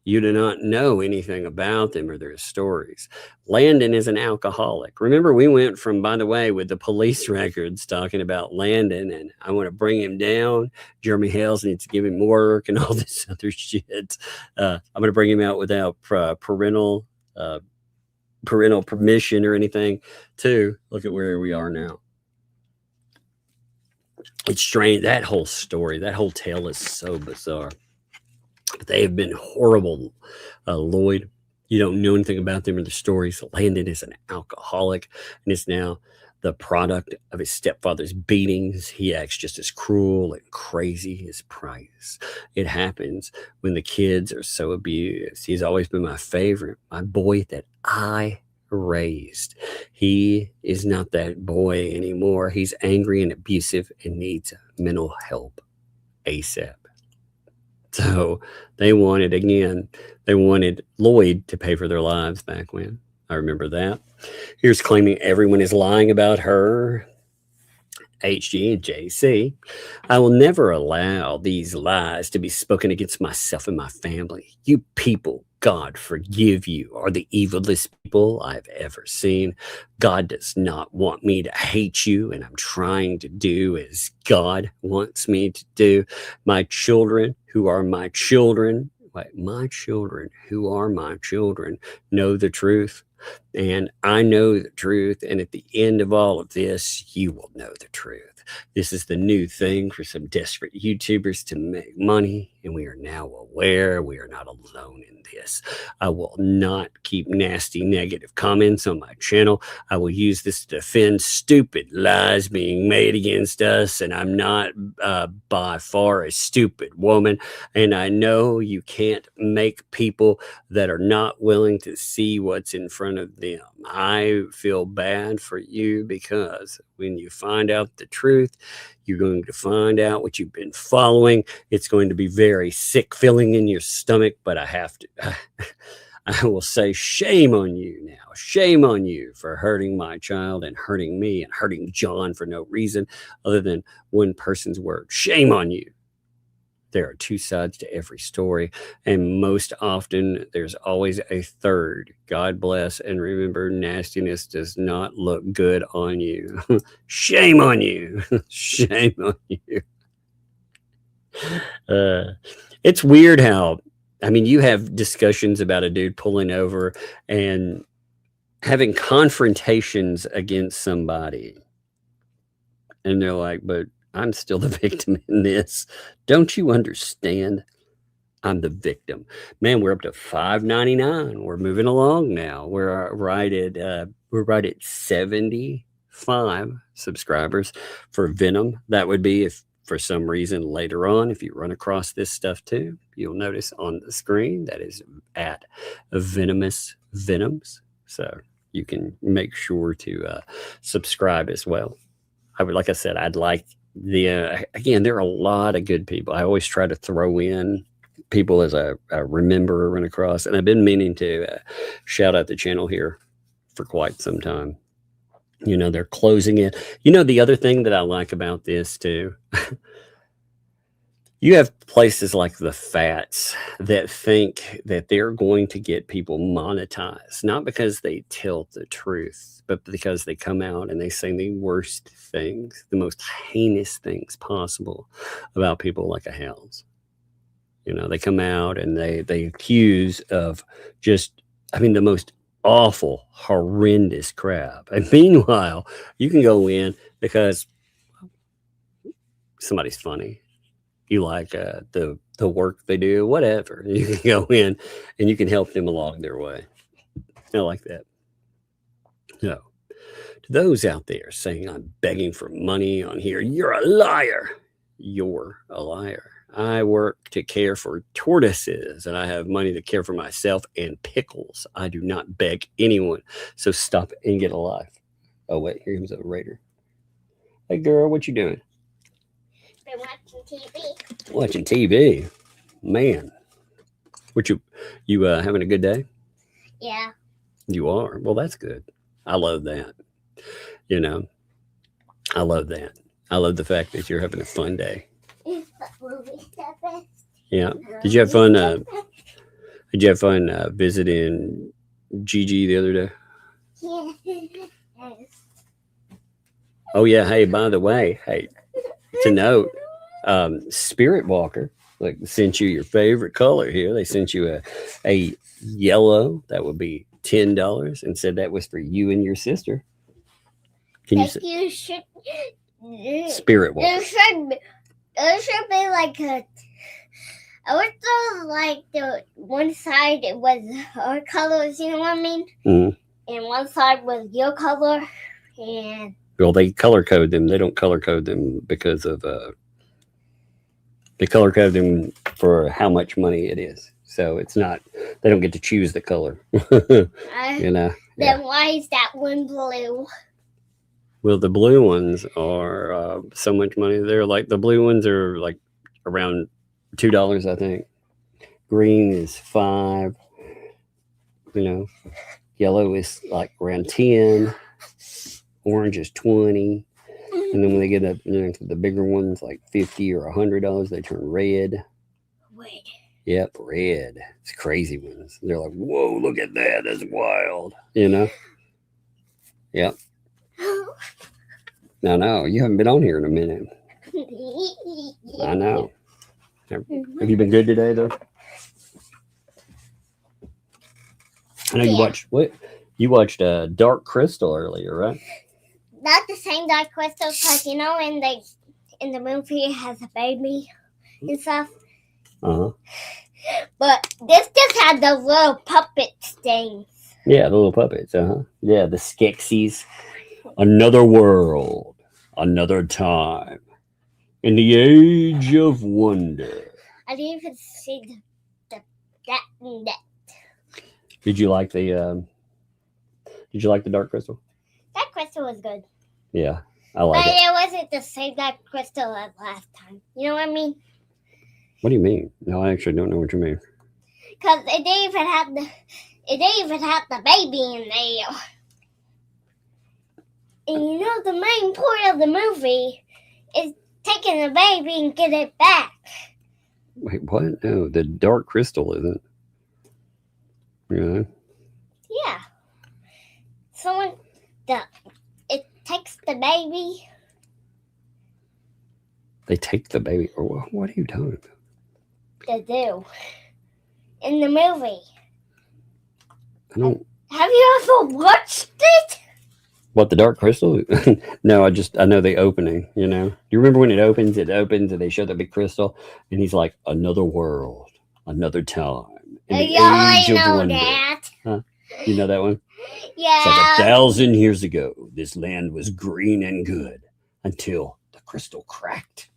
You do not know anything about them or their stories. Landon is an alcoholic. Remember, we went from, by the way, with the police records talking about Landon, and I want to bring him down. Jeremy Hales needs to give him work and all this other shit. I'm going to bring him out without parental permission or anything, too. Look at where we are now. It's strange. That whole story, that whole tale is so bizarre. They have been horrible, Lloyd. You don't know anything about them or their stories. Landon is an alcoholic and is now the product of his stepfather's beatings. He acts just as cruel and crazy as Price. It happens when the kids are so abused. He's always been my favorite, my boy that I raised. He is not that boy anymore. He's angry and abusive and needs mental help ASAP. So they wanted Lloyd to pay for their lives back when. I remember that. Here's claiming everyone is lying about her. HG and JC. I will never allow these lies to be spoken against myself and my family. You people, God forgive you, are the evilest people I've ever seen. God does not want me to hate you, and I'm trying to do as God wants me to do. My children who are my children, who are my children know the truth. And I know the truth. And at the end of all of this, you will know the truth. This is the new thing for some desperate YouTubers to make money. And we are now aware we are not alone in this. I will not keep nasty negative comments on my channel. I will use this to defend stupid lies being made against us. And I'm not by far a stupid woman. And I know you can't make people that are not willing to see what's in front of them. I feel bad for you because when you find out the truth, you're going to find out what you've been following. It's going to be very sick feeling in your stomach, but I have to, I will say shame on you now. Shame on you for hurting my child and hurting me and hurting John for no reason other than one person's word. Shame on you. There are two sides to every story, and most often there's always a third. God bless, and remember, nastiness does not look good on you. Shame on you. Shame on you. It's weird how, I mean, you have discussions about a dude pulling over and having confrontations against somebody, and they're like, but I'm still the victim in this. Don't you understand? I'm the victim. Man, we're up to $5.99. We're moving along now. We're right at 75 subscribers for Venom. That would be if for some reason later on, if you run across this stuff too, you'll notice on the screen that is at Venomous Venoms. So you can make sure to subscribe as well. Like I said, I'd like again, there are a lot of good people. I always try to throw in people as I remember or run across, and I've been meaning to shout out the channel here for quite some time. You know, they're closing it. You know, the other thing that I like about this too, you have places like the Fats that think that they're going to get people monetized, not because they tell the truth, but because they come out and they say the worst things, the most heinous things possible about people like a Hales. You know, they come out and they accuse of just, I mean, the most awful, horrendous crap. And meanwhile, you can go in because somebody's funny. You like the work they do, whatever. You can go in and you can help them along their way. I like that. So, to those out there saying I'm begging for money on here, you're a liar. You're a liar. I work to care for tortoises, and I have money to care for myself and pickles. I do not beg anyone. So stop and get a life. Oh, wait, here comes a raider. Hey, girl, what you doing? Been watching TV. Watching TV. Man. What you having a good day? Yeah. You are. Well, that's good. I love that. You know, I love that. I love the fact that you're having a fun day. Yeah. Did you have fun? Did you have fun visiting Gigi the other day? Yes. Oh yeah. Hey, by the way, hey, to note, Spirit Walker sent you your favorite color here. They sent you a yellow that would be $10 and said that was for you and your sister. Can you say Spirit Walker? There should be like a. I would thought like the one side it was our colors, you know what I mean? Mm-hmm. And one side was your color, and well, they color code them. They don't color code them because of they color code them for how much money it is. So it's not. They don't get to choose the color. You know. Then why is that one blue? Well, the blue ones are so much money. They're like the blue ones are like around $2, I think. Green is $5. You know, yellow is like around 10. Orange is 20. And then when they get up to the bigger ones, like $50 or $100, they turn red. Red. Yep, red. It's crazy ones. They're like, whoa, look at that. That's wild. You know? Yep. No, you haven't been on here in a minute. I know. Have you been good today, though? I know you watched what? You watched Dark Crystal earlier, right? Not the same Dark Crystal, because you know in the movie it has a baby and stuff. Uh-huh. But this just had the little puppet things. Yeah, the little puppets, uh-huh. Yeah, the Skeksis. Another world, another time. In the age of wonder. I didn't even see that. Did you like the Dark Crystal? That crystal was good. Yeah, I like it. But it wasn't the same Dark Crystal as last time. You know what I mean? What do you mean? No, I actually don't know what you mean. Because it didn't even have the baby in there. And you know the main point of the movie is taking the baby and get it back. Wait, what? No, the Dark Crystal isn't. Yeah. Yeah. It takes the baby. They take the baby. Or what are you talking about? They do. In the movie. I don't. Have you ever watched it? What, the Dark Crystal? No, I know the opening, you know. Do you remember when it opens and they show the big crystal and he's like, another world, another time. I know that. Huh? You know that one? Yeah. It's like 1,000 years ago, this land was green and good until the crystal cracked.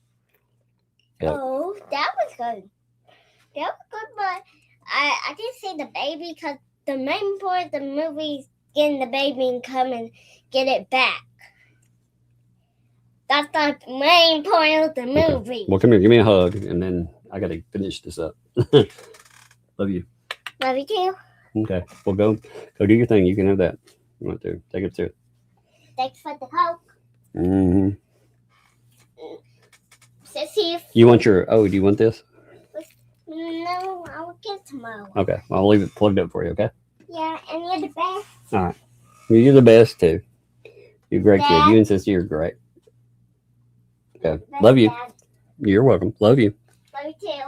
Yep. Oh, that was good. That was good, but I didn't see the baby because the main point of the movie is getting the baby and come and get it back. That's not the main point of the movie. Okay. Well, come here, give me a hug, and then I got to finish this up. Love you. Love you too. Okay. Well, go do your thing. You can have that. You want to. Take it upstairs. Thanks for the Coke. Mm-hmm. Sissy. You want do you want this? No, I will get tomorrow. Okay. Well, I'll leave it plugged up for you, okay? Yeah, and you're the best. All right. You're the best, too. You're a great Dad. kid. You and Sister, you're great. Okay. Best Love you. Dad. You're welcome. Love you. Love you too.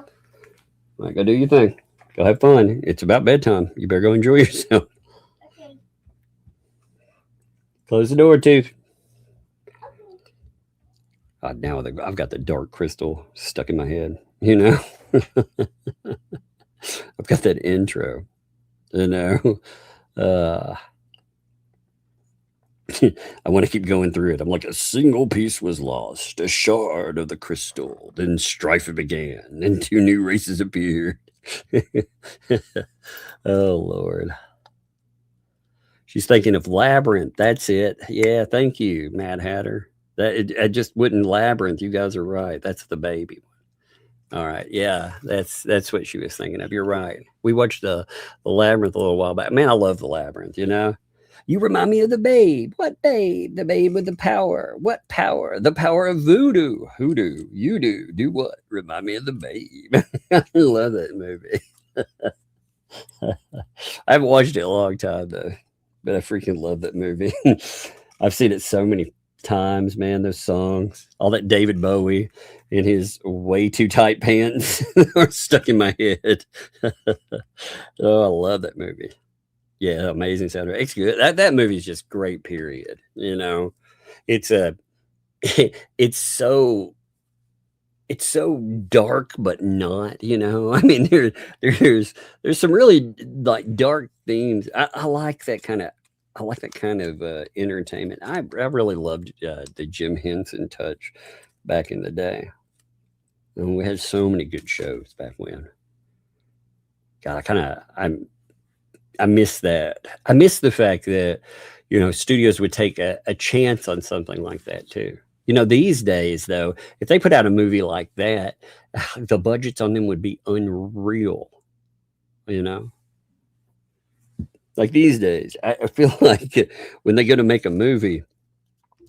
All right, go do your thing. Go have fun. It's about bedtime. You better go enjoy yourself. Okay. Close the door, too. Now I've got the Dark Crystal stuck in my head, you know? I've got that intro, you know? I want to keep going through it. I'm like, a single piece was lost, a shard of the crystal. Then strife began, and 2 new races appeared. Oh, Lord. She's thinking of Labyrinth. That's it. Yeah, thank you, Mad Hatter. That it just wouldn't Labyrinth. You guys are right. That's the baby one. All right. Yeah, that's what she was thinking of. You're right. We watched the Labyrinth a little while back. Man, I love the Labyrinth. You know, you remind me of the Babe. What Babe? The Babe with the power. What power? The power of voodoo. Hoodoo. You do what? Remind me of the Babe. I love that movie. I haven't watched it in a long time though, but I freaking love that movie. I've seen it so many times, man. Those songs, all that David Bowie in his way too tight pants are stuck in my head. Oh, I love that movie. Yeah, amazing soundtrack. It's good. That movie is just great. Period. You know, it's a it's so dark, but not. You know, I mean, there's some really like dark themes. I like that kind of. I like that kind of entertainment. I really loved the Jim Henson touch back in the day. And we had so many good shows back when. God, I miss that. I miss the fact that, you know, studios would take a chance on something like that too. You know, these days though, if they put out a movie like that, the budgets on them would be unreal. You know? Like these days, I feel like when they go to make a movie,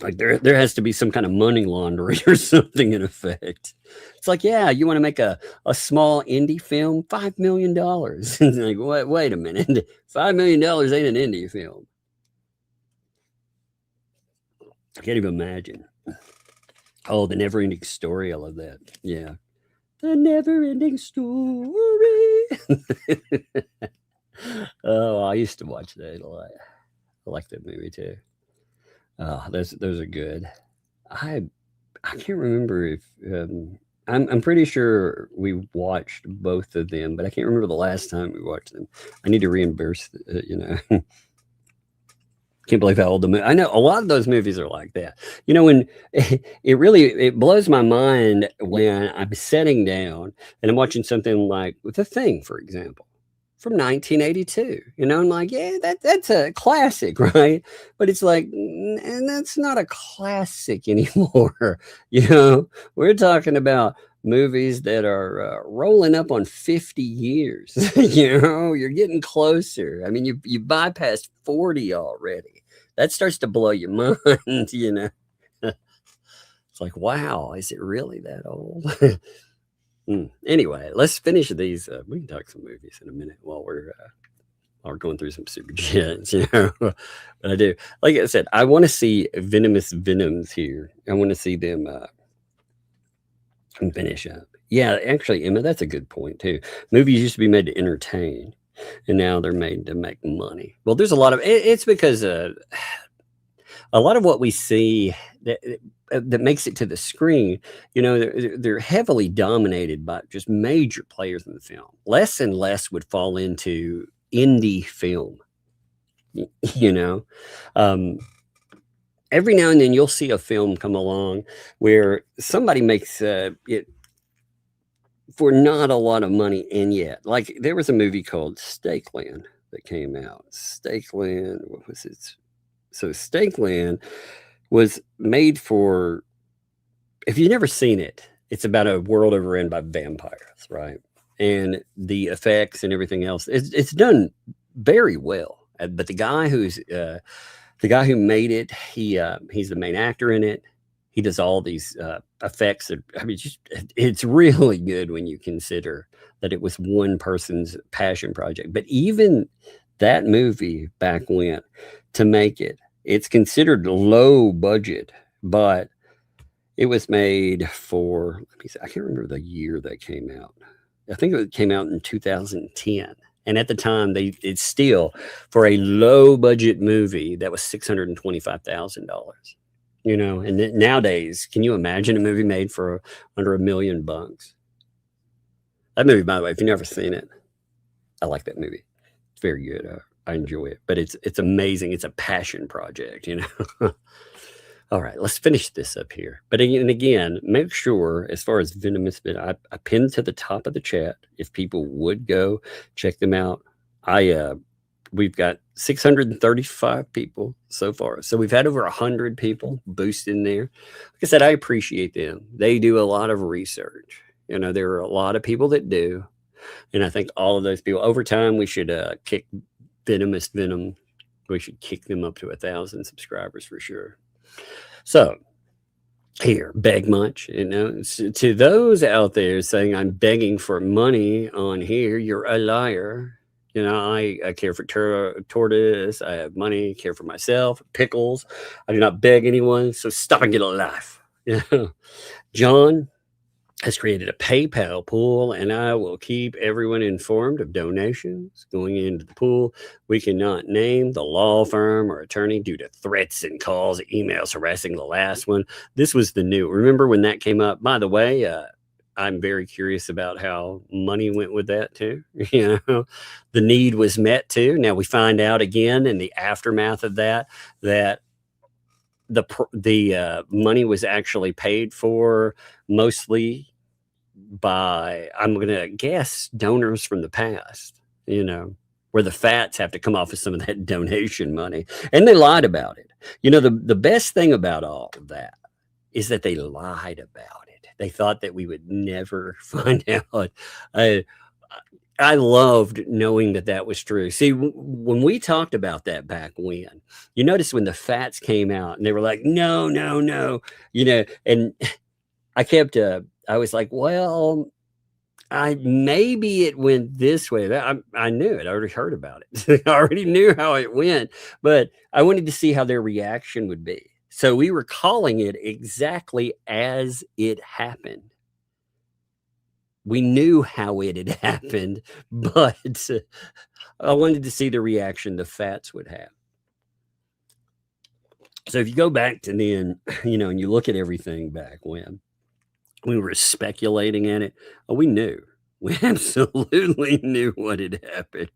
like there has to be some kind of money laundering or something in effect. It's like, yeah, you want to make a small indie film, $5 million. Like, wait a minute, $5 million ain't an indie film. I can't even imagine. Oh, the never-ending story. I love that. Yeah, the never-ending story. Oh, I used to watch that a lot. I like that movie too. Oh, those are good. I can't remember if I'm pretty sure we watched both of them, but I can't remember the last time we watched them. I need to reimburse. You know, can't believe how old the movie. I know a lot of those movies are like that. You know, when it blows my mind when I'm sitting down and I'm watching something like The Thing, for example. From 1982, you know, I'm like, yeah, that's a classic, right? But it's like, and that's not a classic anymore. You know, we're talking about movies that are rolling up on 50 years. You know, you're getting closer. I mean, you bypassed 40 already. That starts to blow your mind. You know, it's like, wow, is it really that old? Anyway, let's finish these. We can talk some movies in a minute while we're going through some super chats, you know. But I do, like I said, I want to see Venomous Venoms here. I want to see them finish up. Yeah, actually, Emma, that's a good point too. Movies used to be made to entertain, and now they're made to make money. Well, there's a lot of it's because a lot of what we see that makes it to the screen, you know, they're heavily dominated by just major players in the film. Less and less would fall into indie film, you know. Every now and then you'll see a film come along where somebody makes it for not a lot of money, and yet, like there was a movie called Stakeland that came out. Stakeland, what was it? So Stakeland was made for, if you've never seen it, it's about a world overrun by vampires, right? And the effects and everything else, it's done very well. But the guy who made it, he's the main actor in it. He does all these effects. I mean, it's really good when you consider that it was one person's passion project. But even that movie back when, to make it, it's considered low budget, but it was made for, let me see, I can't remember the year that came out. I think it came out in 2010. And at the time, it's still, for a low budget movie, that was $625,000. You know, and nowadays, can you imagine a movie made for under $1 million? That movie, by the way, if you've never seen it, I like that movie. It's very good. I enjoy it, but it's amazing. It's a passion project, you know. All right, let's finish this up here. But again, make sure, as far as Venomous, I pinned to the top of the chat if people would go check them out. We've got 635 people so far. So we've had over 100 people boost in there. Like I said, I appreciate them. They do a lot of research. You know, there are a lot of people that do. And I think all of those people, over time, we should kick Venomous Venom. We should kick them up to 1,000 subscribers for sure. So here, beg much, you know, to those out there saying I'm begging for money on here, you're a liar. You know, I care for tortoise. I have money, care for myself, pickles. I do not beg anyone. So stop and get a life. You know, John has created a PayPal pool, and I will keep everyone informed of donations going into the pool. We cannot name the law firm or attorney due to threats and calls, emails harassing the last one. This was the new. Remember when that came up? By the way, I'm very curious about how money went with that too. You know, the need was met too. Now we find out again in the aftermath of that the money was actually paid for mostly by, I'm going to guess, donors from the past, you know, where the fats have to come off of some of that donation money. And they lied about it. You know, the best thing about all of that is that they lied about it. They thought that we would never find out. I loved knowing that that was true. See, when we talked about that back when, you notice when the fats came out and they were like, no, you know, and I was like, well, maybe it went this way. I knew it. I already heard about it. I already knew how it went, but I wanted to see how their reaction would be. So we were calling it exactly as it happened. We knew how it had happened, but I wanted to see the reaction the fats would have. So if you go back to then, you know, and you look at everything back when we were speculating at it, we knew. We absolutely knew what had happened.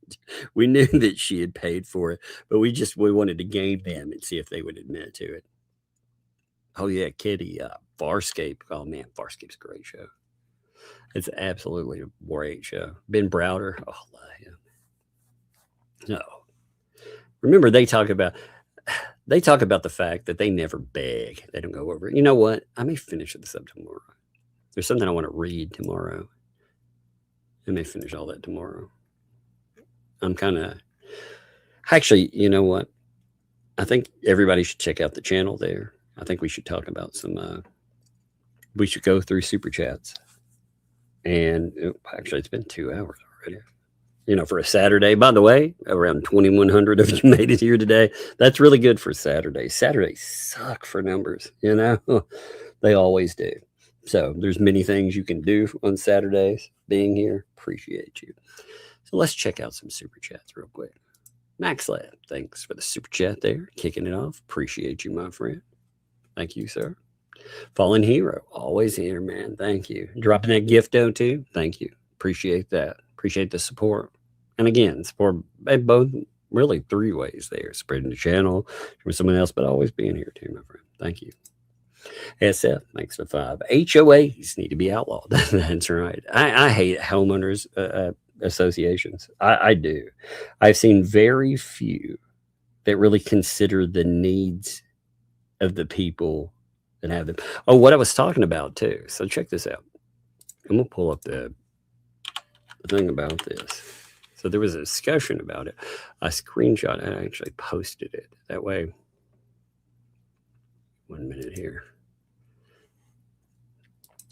We knew that she had paid for it, but we wanted to game them and see if they would admit to it. Oh yeah, Kitty, Farscape. Oh man, Farscape's a great show. It's absolutely a great show. Ben Browder. Oh, I love him. No. Remember, they talk about the fact that they never beg. They don't go over it. You know what? I may finish this up tomorrow. There's something I want to read tomorrow. I may finish all that tomorrow. I'm kind of... Actually, you know what? I think everybody should check out the channel there. I think we should talk about some... we should go through Super Chats. And actually, it's been 2 hours already. You know, for a Saturday. By the way, around 2,100 of you made it here today. That's really good for Saturday. Saturdays suck for numbers, you know. They always do. So there's many things you can do on Saturdays. Being here, appreciate you. So let's check out some Super Chats real quick. Maxlab, thanks for the Super Chat there. Kicking it off. Appreciate you, my friend. Thank you, sir. Fallen Hero, always here, man. Thank you. Dropping that gifto too. Thank you. Appreciate that. Appreciate the support. And again, support both really 3 ways there. Spreading the channel from someone else, but always being here too, my friend. Thank you. SF, thanks for 5. HOAs need to be outlawed. That's right. I hate homeowners associations. I do. I've seen very few that really consider the needs of the people that have them. Oh, what I was talking about too. So check this out. I'm gonna pull up the thing about this. So there was a discussion about it. I screenshot and I actually posted it. That way, 1 minute here.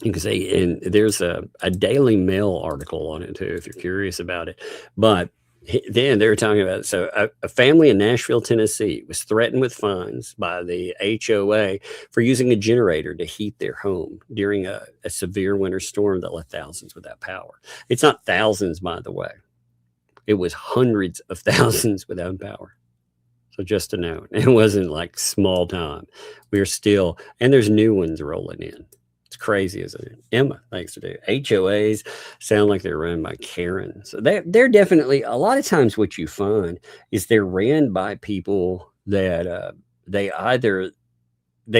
You can say, and there's a Daily Mail article on it too, if you're curious about it. But then they were talking about, so a family in Nashville, Tennessee was threatened with fines by the HOA for using a generator to heat their home during a severe winter storm that left thousands without power. It's not thousands, by the way. It was hundreds of thousands without power. So just to note, it wasn't like small time. We're still, and there's new ones rolling in. It's crazy, isn't it? Emma, thanks to do. HOAs sound like they're run by Karen. So they're definitely, a lot of times what you find is they're ran by people that they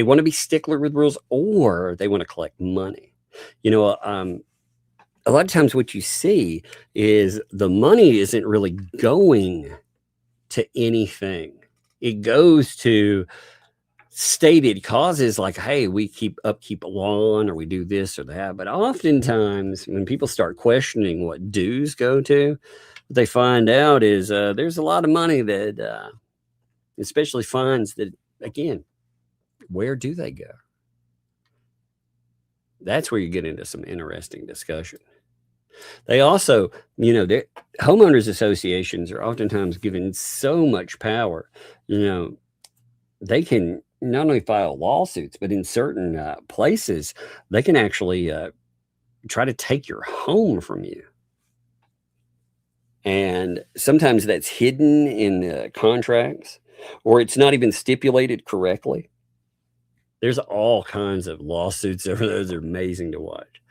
want to be stickler with rules or they want to collect money. You know, a lot of times what you see is the money isn't really going to anything. It goes to stated causes like, hey, we upkeep a lawn or we do this or that. But oftentimes when people start questioning what dues go to, what they find out is there's a lot of money that, especially fines that, again, where do they go? That's where you get into some interesting discussion. They also, homeowners associations are oftentimes given so much power, they can not only file lawsuits, but in certain places, they can actually try to take your home from you. And sometimes that's hidden in the contracts, or it's not even stipulated correctly. There's all kinds of lawsuits over those. Are amazing to watch.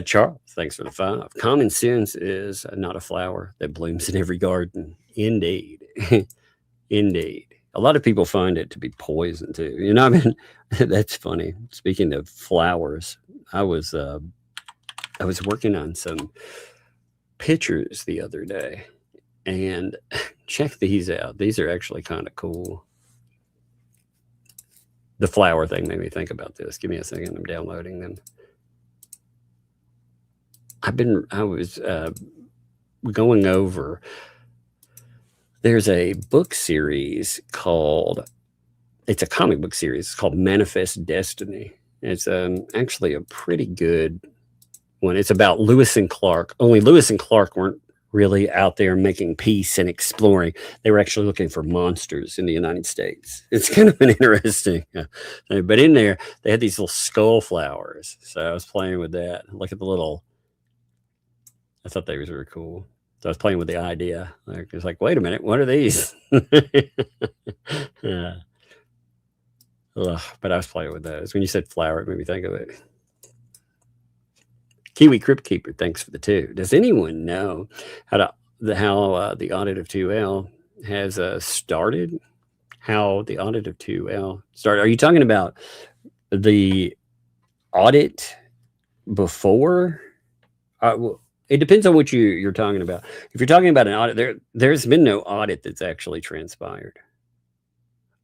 Charles, thanks for the 5. Common sense is not a flower that blooms in every garden. Indeed. Indeed. A lot of people find it to be poison too. I mean, that's funny. Speaking of flowers, I was working on some pictures the other day, and check these out. These are actually kind of cool. The flower thing made me think about this. Give me a second. I'm downloading them. I was going over, there's a book series it's a comic book series. It's called Manifest Destiny. It's actually a pretty good one. It's about Lewis and Clark. Only Lewis and Clark weren't really out there making peace and exploring. They were actually looking for monsters in the United States. It's kind of an interesting, but in there, they had these little skull flowers. So I was playing with that. Look at the little, I thought they was really cool. So I was playing with the idea. It's like, wait a minute, what are these? But I was playing with those. When you said flower, it made me think of it. Kiwi Crypt Keeper, thanks for the 2. Does anyone know how the audit of 2L has started? How the audit of 2L started? Are you talking about the audit before? Well, it depends on what you're talking about. If you're talking about an audit, there's been no audit that's actually transpired.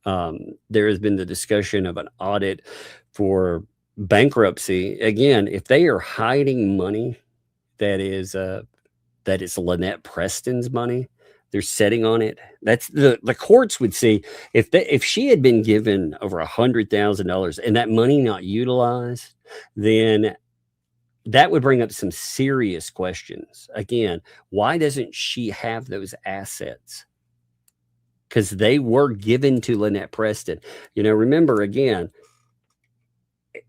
There has been the discussion of an audit for bankruptcy. Again, if they are hiding money that is Lynette Preston's money, they're sitting on it. That's the courts would see if she had been given over $100,000 and that money not utilized, then that would bring up some serious questions. Again, why doesn't she have those assets? Because they were given to Lynette Preston. Remember, again,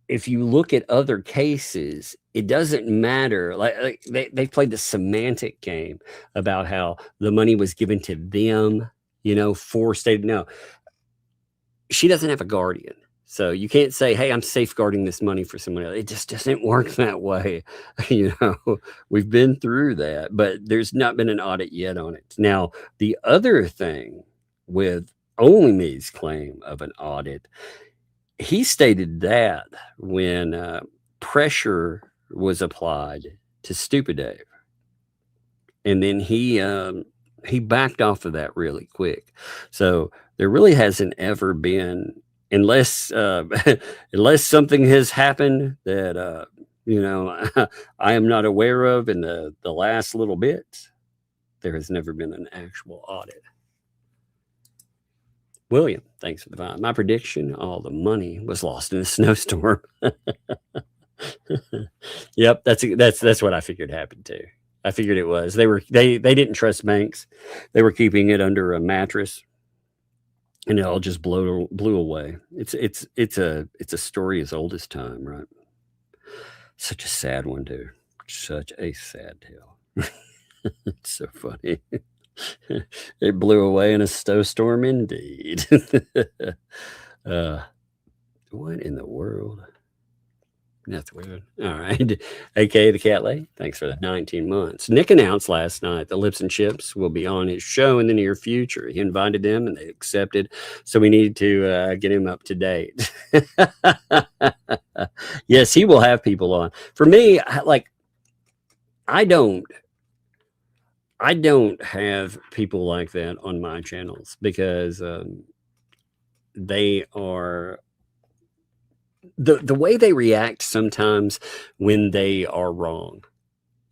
if you look at other cases, it doesn't matter. Like they played the semantic game about how the money was given to them, for state. No, she doesn't have a guardian. So you can't say, hey, I'm safeguarding this money for someone else. It just doesn't work that way. We've been through that, but there's not been an audit yet on it. Now, the other thing with Only Me's claim of an audit, he stated that when pressure was applied to Stupid Dave, and then he backed off of that really quick. So there really hasn't ever been, unless unless something has happened that I am not aware of in the last little bit, there has never been an actual audit. William, thanks for the vibe. My prediction: all the money was lost in a snowstorm. Yep, that's what I figured happened too. I figured it was they didn't trust banks. They were keeping it under a mattress, and it all just blew away. It's a story as old as time, right? Such a sad one too. Such a sad tale. It's so funny. It blew away in a snowstorm indeed. What in the world? That's weird. All right. AKA the Cat Lady, thanks for the 19 months. Nick announced last night that Lips and Chips will be on his show in the near future. He invited them and they accepted. So we need to get him up to date. Yes, he will have people on. For me, I don't have people like that on my channels because they are the way they react sometimes when they are wrong.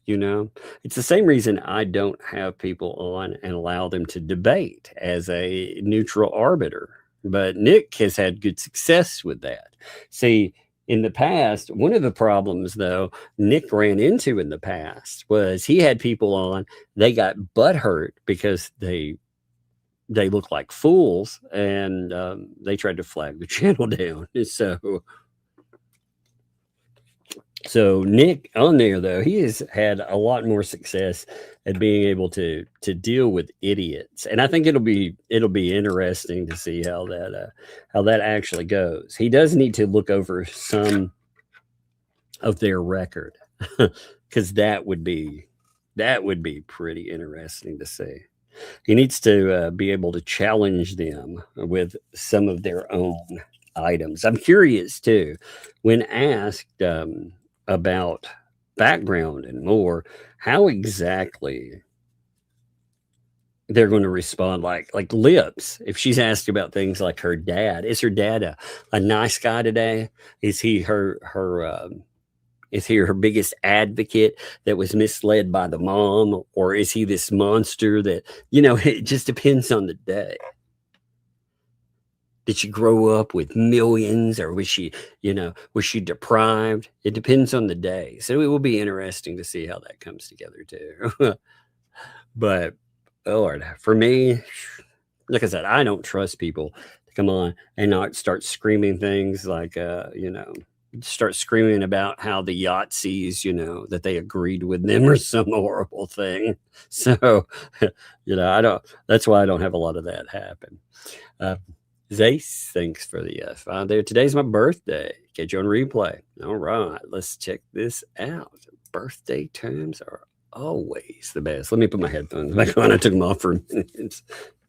It's the same reason I don't have people on and allow them to debate as a neutral arbiter. But Nick has had good success with that. See, in the past, one of the problems, though, Nick ran into in the past was he had people on, they got butthurt because they look like fools, and they tried to flag the channel down. So Nick on there, though, he has had a lot more success at being able to deal with idiots, and I think it'll be interesting to see how that actually goes. He does need to look over some of their record because that would be pretty interesting to see. He needs to be able to challenge them with some of their own items. I'm curious too, when asked about background and more, how exactly they're going to respond. Like Lips, if she's asked about things like her dad, is her dad a nice guy today? Is he her biggest advocate that was misled by the mom, or is he this monster that, it just depends on the day. Did she grow up with millions, or was she deprived? It depends on the day. So it will be interesting to see how that comes together too. But, oh Lord, for me, like I said, I don't trust people to come on and not start screaming things like, start screaming about how the Yahtzees, that they agreed with them or some horrible thing. So, that's why I don't have a lot of that happen. Zace, thanks for the find there. Today's my birthday. Catch you on replay. All right, let's check this out. Birthday times are always the best. Let me put my headphones back on. I took them off for a minute.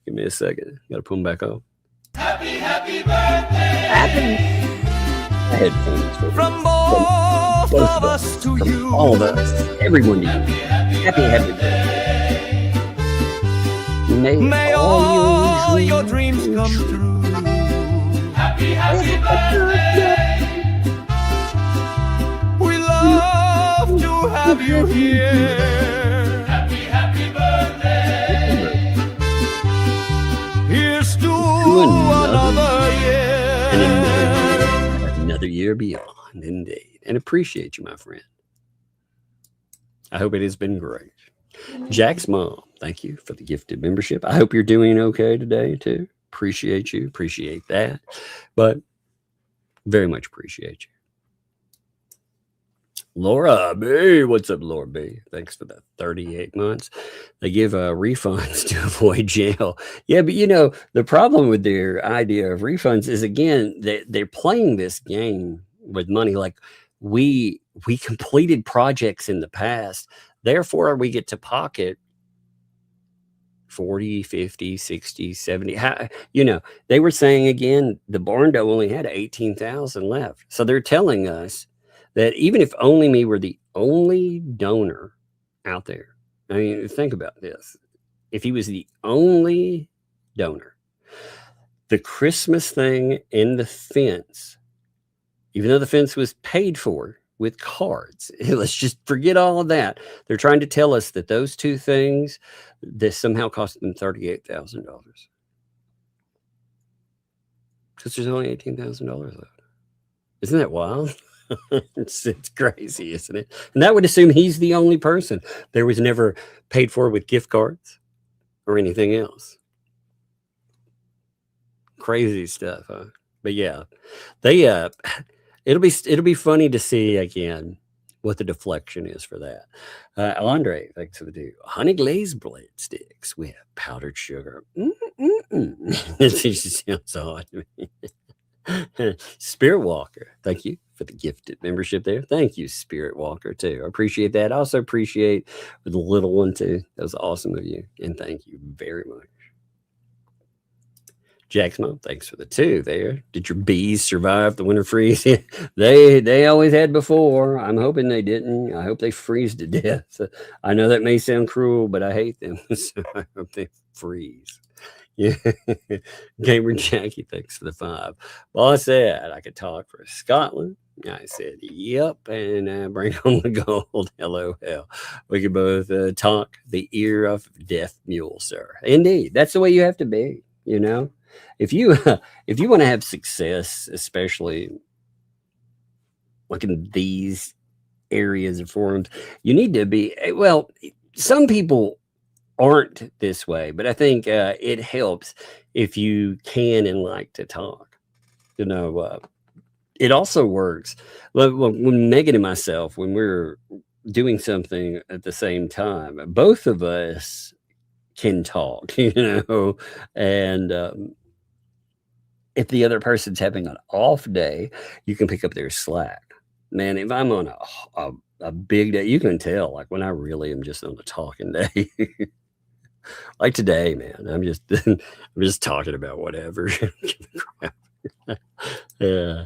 Give me a second. Got to put them back on. Happy birthday. Headphones From both of us to you. All of us. Everyone to you. Happy birthday. May all your dreams come true. Happy birthday. We love to have you here. Happy birthday. Here's to another year. And another year beyond, indeed. And appreciate you, my friend. I hope it has been great. Jack's mom, thank you for the gifted membership. I hope you're doing okay today, too. Appreciate you. Appreciate that. But very much appreciate you. Laura B. What's up, Laura B? Thanks for the 38 months. They give refunds to avoid jail. Yeah, but the problem with their idea of refunds is, again, they're playing this game with money. Like we completed projects in the past. Therefore, we get to pocket 40, 50, 60, 70. They were saying, again, the Barndo only had 18,000 left. So they're telling us that even if Only Me were the only donor out there, I mean, think about this. If he was the only donor, the Christmas thing and the fence, even though the fence was paid for with cards, let's just forget all of that. They're trying to tell us that those two things, this somehow cost them $38,000. Because there's only $18,000 left. Isn't that wild? It's crazy, isn't it? And that would assume he's the only person. There was never paid for with gift cards or anything else. Crazy stuff, huh? But yeah, they it'll be funny to see again what the deflection is for that. Andre, thanks for the honey glazed bread sticks with powdered sugar. It just sounds odd to me. Spirit Walker, thank you for the gifted membership there. Thank you, Spirit Walker, too. I appreciate that. I also appreciate the little one, too. That was awesome of you. And thank you very much. Jack's mom, thanks for the 2 there. Did your bees survive the winter freeze? They always had before. I'm hoping they didn't. I hope they freeze to death. I know that may sound cruel, but I hate them. So I hope they freeze. Yeah. Gamer Jackie, thanks for the 5. Well, I said I could talk for Scotland. I said, yep, and bring home the gold. Hello, Hale. We could both talk the ear of deaf mule, sir. Indeed, that's the way you have to be. You know, if you if you want to have success, especially like in these areas of forums, you need to be well. Some people aren't this way, but I think it helps if you can and like to talk. You know, it also works. When Megan and myself, when we're doing something at the same time, both of us can talk, you know, and if the other person's having an off day, you can pick up their slack. Man, if I'm on a big day, you can tell, like when I really am just on a talking day. Like today, man, I'm just talking about whatever. Yeah.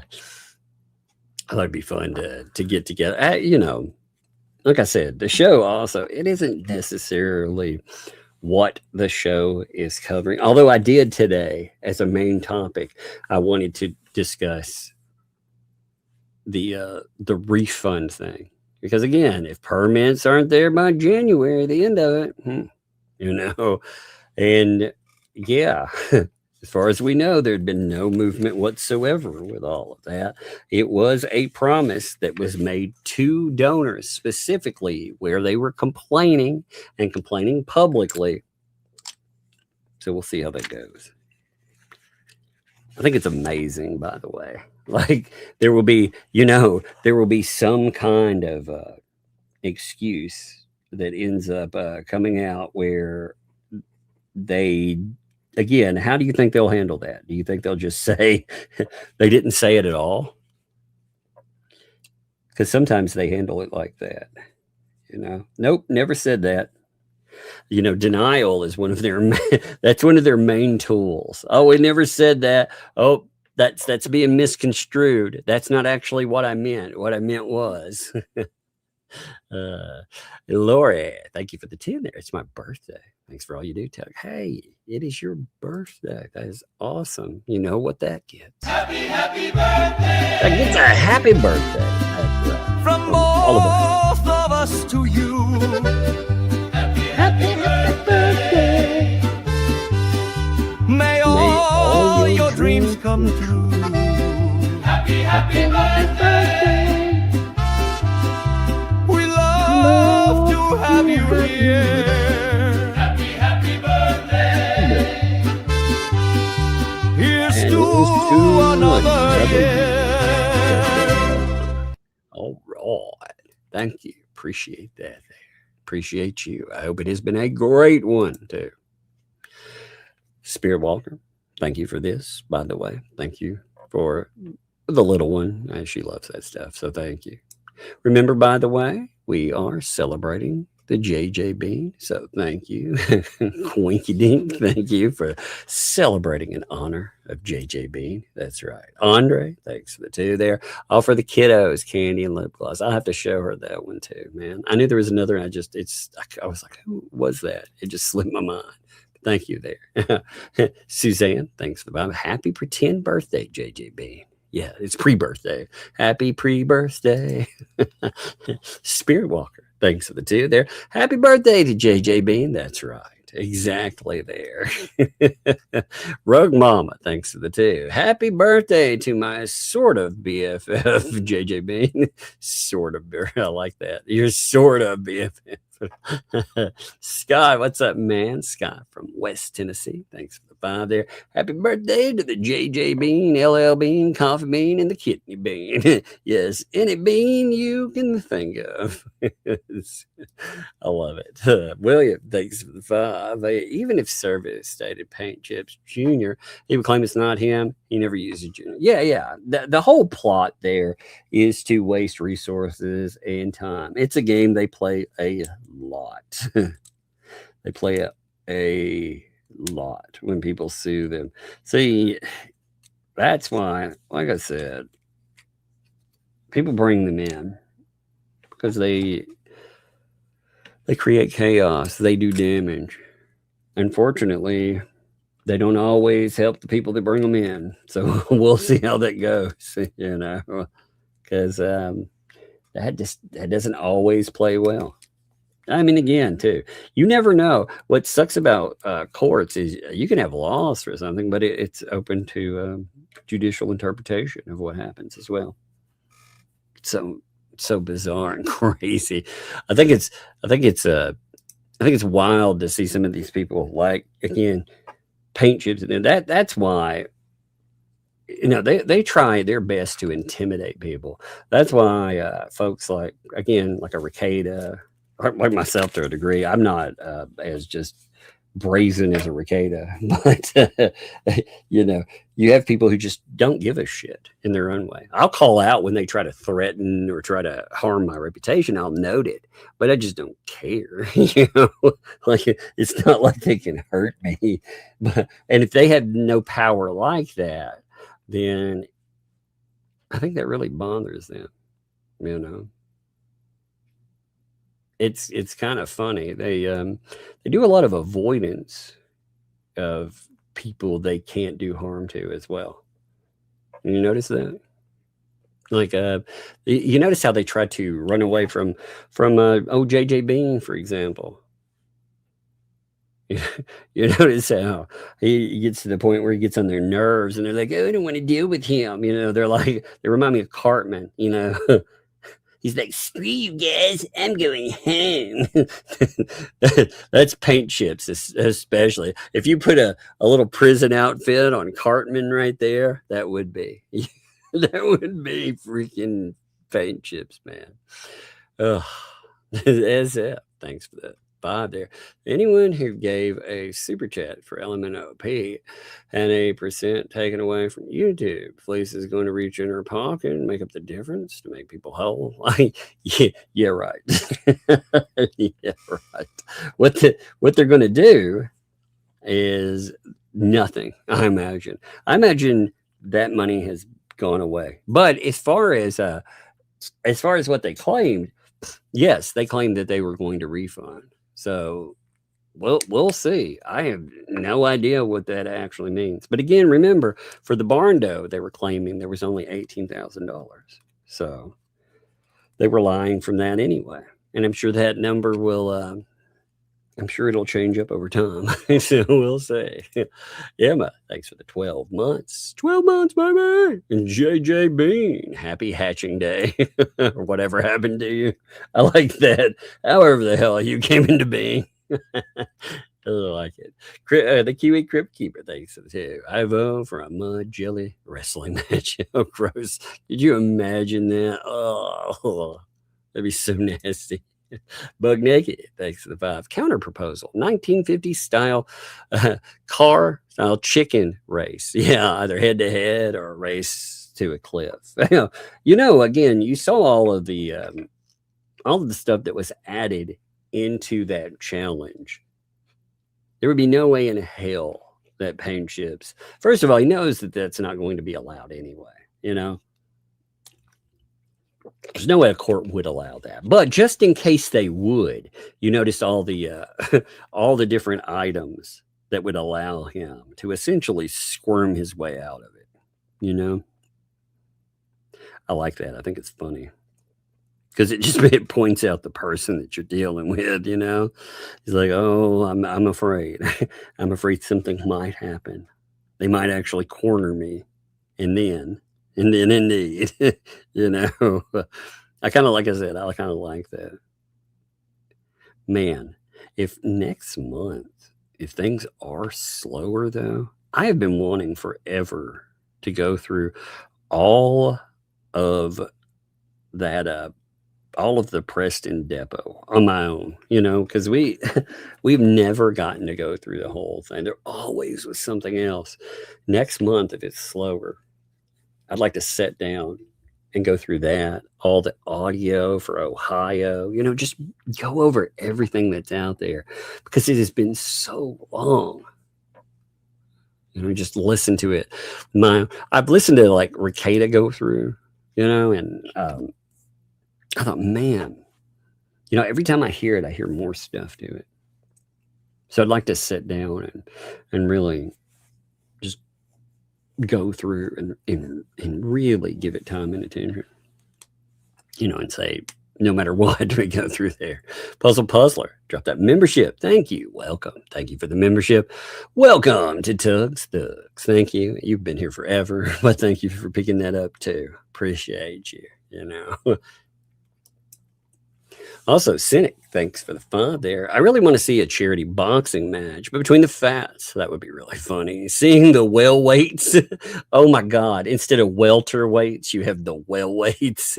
That'd be fun to get together. You know, like I said, the show also, it isn't necessarily what the show is covering. Although I did today as a main topic, I wanted to discuss the refund thing. Because again, if permits aren't there by January, the end of it, you know, and yeah, as far as we know, there'd been no movement whatsoever with all of that. It was a promise that was made to donors specifically where they were complaining and complaining publicly. So we'll see how that goes. I think it's amazing, by the way. Like there will be, you know, there will be some kind of excuse that ends up coming out where they, again, how do you think they'll handle that? Do you think they'll just say they didn't say it at all? Because sometimes they handle it like that. You know, nope, never said that. You know, denial is one of their that's one of their main tools. Oh, we never said that. Oh, that's being misconstrued. That's not actually what I meant. What I meant was Lori, thank you for the 10 there. It's my birthday. Thanks for all you do, Tuck. Hey, it is your birthday. That is awesome. You know what that gets? Happy birthday! That gets a happy birthday. From both of us to you. Happy birthday. May all your dreams come true. Happy birthday. We love to have you here. Happy birthday. Here's to another year. All right. Thank you. Appreciate that. Appreciate you. I hope it has been a great one, too. Spirit Walker, thank you for this, by the way. Thank you for the little one. She loves that stuff, so thank you. Remember, by the way, we are celebrating the JJ Bean, so thank you. Winky Dink, thank you for celebrating in honor of JJ Bean. That's right. Andre, thanks for the 2 there. All for the kiddos, candy and lip gloss. I'll have to show her that one too, man. I knew there was another, and I was like, who was that? It just slipped my mind. Thank you there. Suzanne, thanks for the Bible. Happy pretend birthday, JJ Bean. Yeah, it's pre-birthday. Happy pre-birthday. Spirit Walker, thanks for the 2 there. Happy birthday to JJ Bean. That's right. Exactly there. Rug Mama, thanks for the 2. Happy birthday to my sort of BFF, JJ Bean. Sort of. I like that. You're sort of BFF. Scott, what's up, man? Scott from West Tennessee. Thanks for the 5 there. Happy birthday to the JJ Bean, LL Bean, Coffee Bean, and the Kidney Bean. Yes, any bean you can think of. I love it. William, thanks for the 5. Even if service stated Paint Chips Jr., he would claim it's not him. He never uses Junior. Yeah. The whole plot there is to waste resources and time. It's a game they play a lot. They play a lot when people sue them. See, that's why, like I said, people bring them in because they create chaos. They do damage. Unfortunately, they don't always help the people that bring them in. So we'll see how that goes, because that doesn't always play well. I mean, again, too, you never know. What sucks about courts is you can have laws for something, but it's open to judicial interpretation of what happens as well. So bizarre and crazy. I think it's wild to see some of these people, like, again, paint chips, and that's why they try their best to intimidate people. That's why folks like a Rekieta, like myself to a degree, I'm not as just brazen as a Rekieta, but you have people who just don't give a shit in their own way. I'll call out when they try to threaten or try to harm my reputation. I'll note it, but I just don't care. Like, it's not like they can hurt me. And if they have no power like that, then I think that really bothers them. It's kind of funny. They do a lot of avoidance of people they can't do harm to as well. You notice that? Like, you notice how they try to run away from JJ Bean, for example. You notice how he gets to the point where he gets on their nerves, and they're like, "Oh, I don't want to deal with him." They remind me of Cartman. He's like, "Screw you guys, I'm going home." That's paint chips, especially. If you put a little prison outfit on Cartman right there, that would be freaking paint chips, man. Ugh. SF, thanks for that 5 there. Anyone who gave a super chat for LMNOP and a % taken away from YouTube, Fleece is going to reach in her pocket and make up the difference to make people whole. Yeah, right. Yeah, right. What they're going to do is nothing. I imagine that money has gone away. But as far as what they claimed, yes, they claimed that they were going to refund. So we'll see. I have no idea what that actually means. But again, remember, for the barn dough, they were claiming there was only $18,000. So they were lying from that anyway. And I'm sure that number will, I'm sure it'll change up over time. So we'll see. Emma, thanks for the 12 months. 12 months, baby. And JJ Bean, happy hatching day. Or whatever happened to you. I like that. However the hell you came into being. I like it. The Kiwi Crypt Keeper, thanks too. I vote for a mud jelly wrestling match. Oh, gross. Did you imagine that? Oh, that'd be so nasty. Bug Naked, thanks for the 5. Counter proposal, 1950s style car style chicken race. Yeah, either head to head or a race to a cliff. Again, you saw all of the stuff that was added into that challenge. There would be no way in hell that paint chips. First of all, he knows that that's not going to be allowed anyway. There's no way a court would allow that. But just in case they would, you notice all the all the different items that would allow him to essentially squirm his way out of it. I like that. I think it's funny because it points out the person that you're dealing with. He's like, "Oh, I'm afraid. I'm afraid something might happen. They might actually corner me, and then indeed." I kind of, like I said, I kind of like that. Man, if next month, if things are slower though, I have been wanting forever to go through all of that, all of the Preston Depot on my own, because we've never gotten to go through the whole thing. There always was something else. Next month, if it's slower, I'd like to sit down and go through that, all the audio for Ohio, just go over everything that's out there because it has been so long. Just listen to it. I've listened to like Rekieta go through, and I thought, man, every time I hear it, I hear more stuff to it. So I'd like to sit down and really go through and really give it time and attention, and say, no matter what, we go through there. Puzzle Puzzler, drop that membership. Thank you. Welcome. Thank you for the membership. Welcome to Tugs Thugs. Thank you. You've been here forever, but thank you for picking that up too. Appreciate you, Also, Cynic, thanks for the 5 there. I really want to see a charity boxing match between the Fats. That would be really funny. Seeing the well weights. Oh my God. Instead of welter weights, you have the well weights.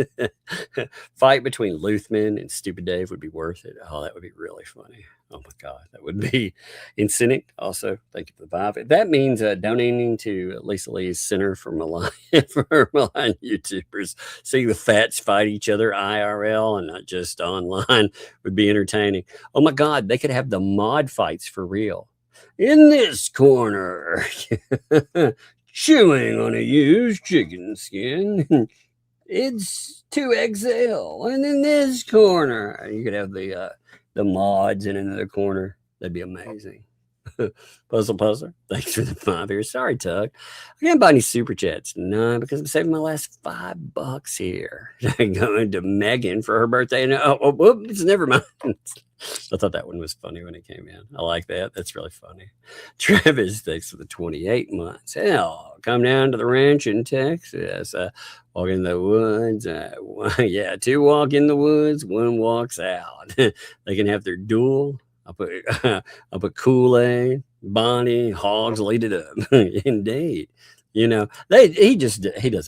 Fight between Luthman and Stupid Dave would be worth it. Oh, that would be really funny. Oh my God. That would be in Cynic. Also, thank you for the 5. That means donating to Lisa Lee's Center for Malign YouTubers. Seeing the Fats fight each other IRL and not just online would be entertaining. Oh my God, they could have the mod fights for real. In this corner, chewing on a used chicken skin, it's 2XL. And in this corner, you could have the mods in another corner. That'd be amazing. Puzzle Puzzler, thanks for the 5 here. Sorry, Tug. I can't buy any super chats. No, because I'm saving my last $5 here. Going to Megan for her birthday. And whoops, never mind. I thought that one was funny when it came in. I like that. That's really funny. Travis, thanks for the 28 months. Hell, come down to the ranch in Texas. Walk in the woods. 2 walk in the woods, 1 walks out. They can have their duel. I'll put Kool-Aid, Bonnie, Hogs, lead it up. Indeed. He doesn't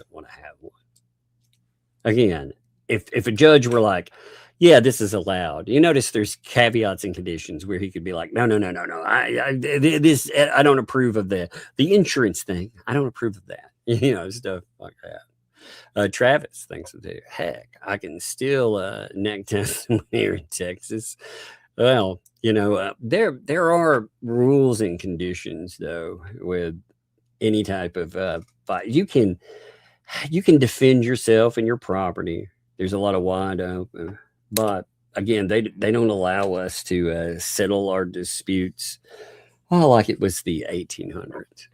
want to have one. Again, if a judge were like, yeah, this is allowed. You notice there's caveats and conditions where he could be like, no. I don't approve of the insurance thing. I don't approve of that. Stuff like that. Travis, thanks for the heck. I can still neck test here in Texas. Well, there are rules and conditions though with any type of fight. You can defend yourself and your property. There's a lot of wide open, but again, they don't allow us to settle our disputes. Oh, like it was the 1800s,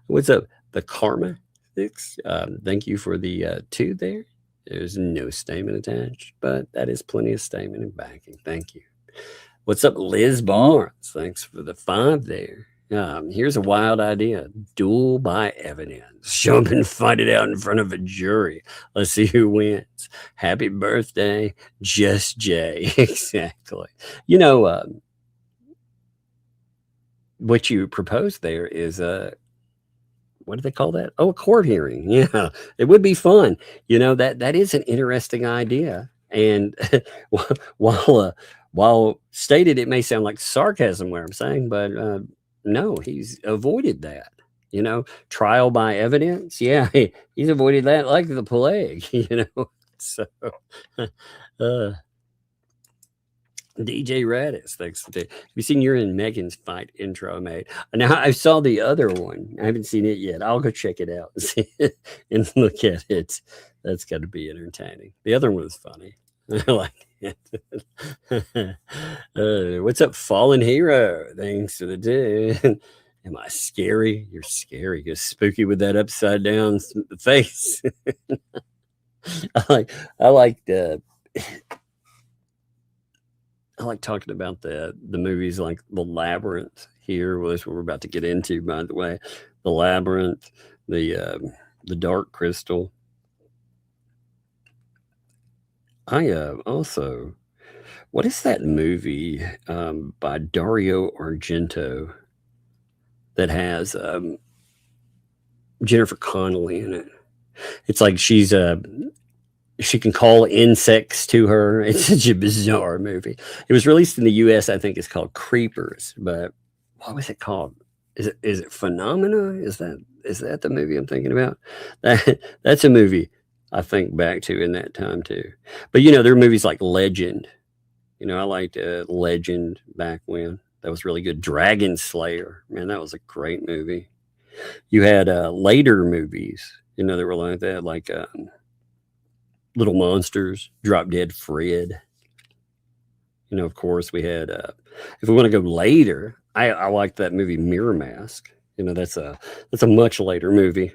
What's up, the Karma? Thank you for the 2 there. There's no statement attached, but that is plenty of statement and backing. Thank you. What's up, Liz Barnes? Thanks for the 5 there. Here's a wild idea. Duel by evidence. Show up and fight it out in front of a jury. Let's see who wins. Happy birthday, Just Jay. Exactly. What you proposed there is what do they call that? Oh, a court hearing. Yeah, it would be fun. That is an interesting idea. And while stated, it may sound like sarcasm what I'm saying, but no, he's avoided that. Trial by evidence. Yeah, he's avoided that like the plague. So. DJ Radis, thanks. Have you seen your and Megan's fight intro, mate? Now I saw the other one. I haven't seen it yet. I'll go check it out and see it and look at it. That's got to be entertaining. The other one was funny. I like it. What's up, Fallen Hero? Thanks for the dude. Am I scary? You're scary. You're spooky with that upside down face. I like talking about the movies like The Labyrinth here, which we're about to get into, by the way. The Labyrinth, the Dark Crystal. I also, what is that movie by Dario Argento that has Jennifer Connelly in it? It's like she can call insects to her. It's such a bizarre movie. It was released in the US. I think it's called Creepers, but what was it called? Is it Phenomena? Is that the movie I'm thinking about? That's a movie I think back to in that time too. But there are movies like Legend. I liked Legend back when. That was really good. Dragon Slayer, man, that was a great movie. You had later movies, that were like that, like Little Monsters, Drop Dead Fred. Of course, we had, if we want to go later, I like that movie Mirror Mask. You know, that's a much later movie.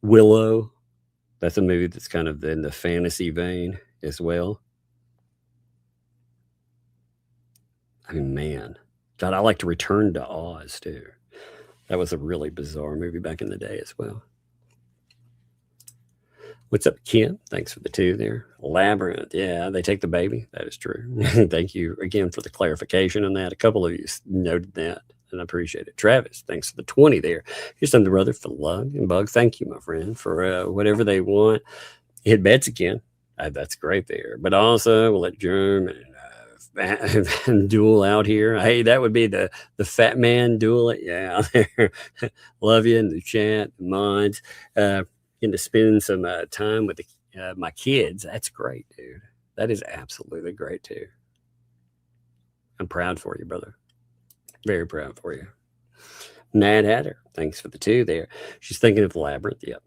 Willow, that's a movie that's kind of in the fantasy vein as well. I mean, man, God, I like to Return to Oz too. That was a really bizarre movie back in the day as well. What's up, Kim? Thanks for the 2 there. Labyrinth. Yeah, they take the baby. That is true. Thank you again for the clarification on that. A couple of you noted that, and I appreciate it. Travis, thanks for the 20 there. Here's something, brother, for Lug and Bug. Thank you, my friend, for whatever they want. Hit bets again. That's great there. But also, we'll let Germ and Duel out here. Hey, that would be the fat man duel. Yeah, there. Love you in the chat, minds. Getting to spend some time with my kids. That's great, dude. That is absolutely great too. I'm proud for you, brother. Very proud for you. Mad Hatter, thanks for the 2 there. She's thinking of Labyrinth. Yep.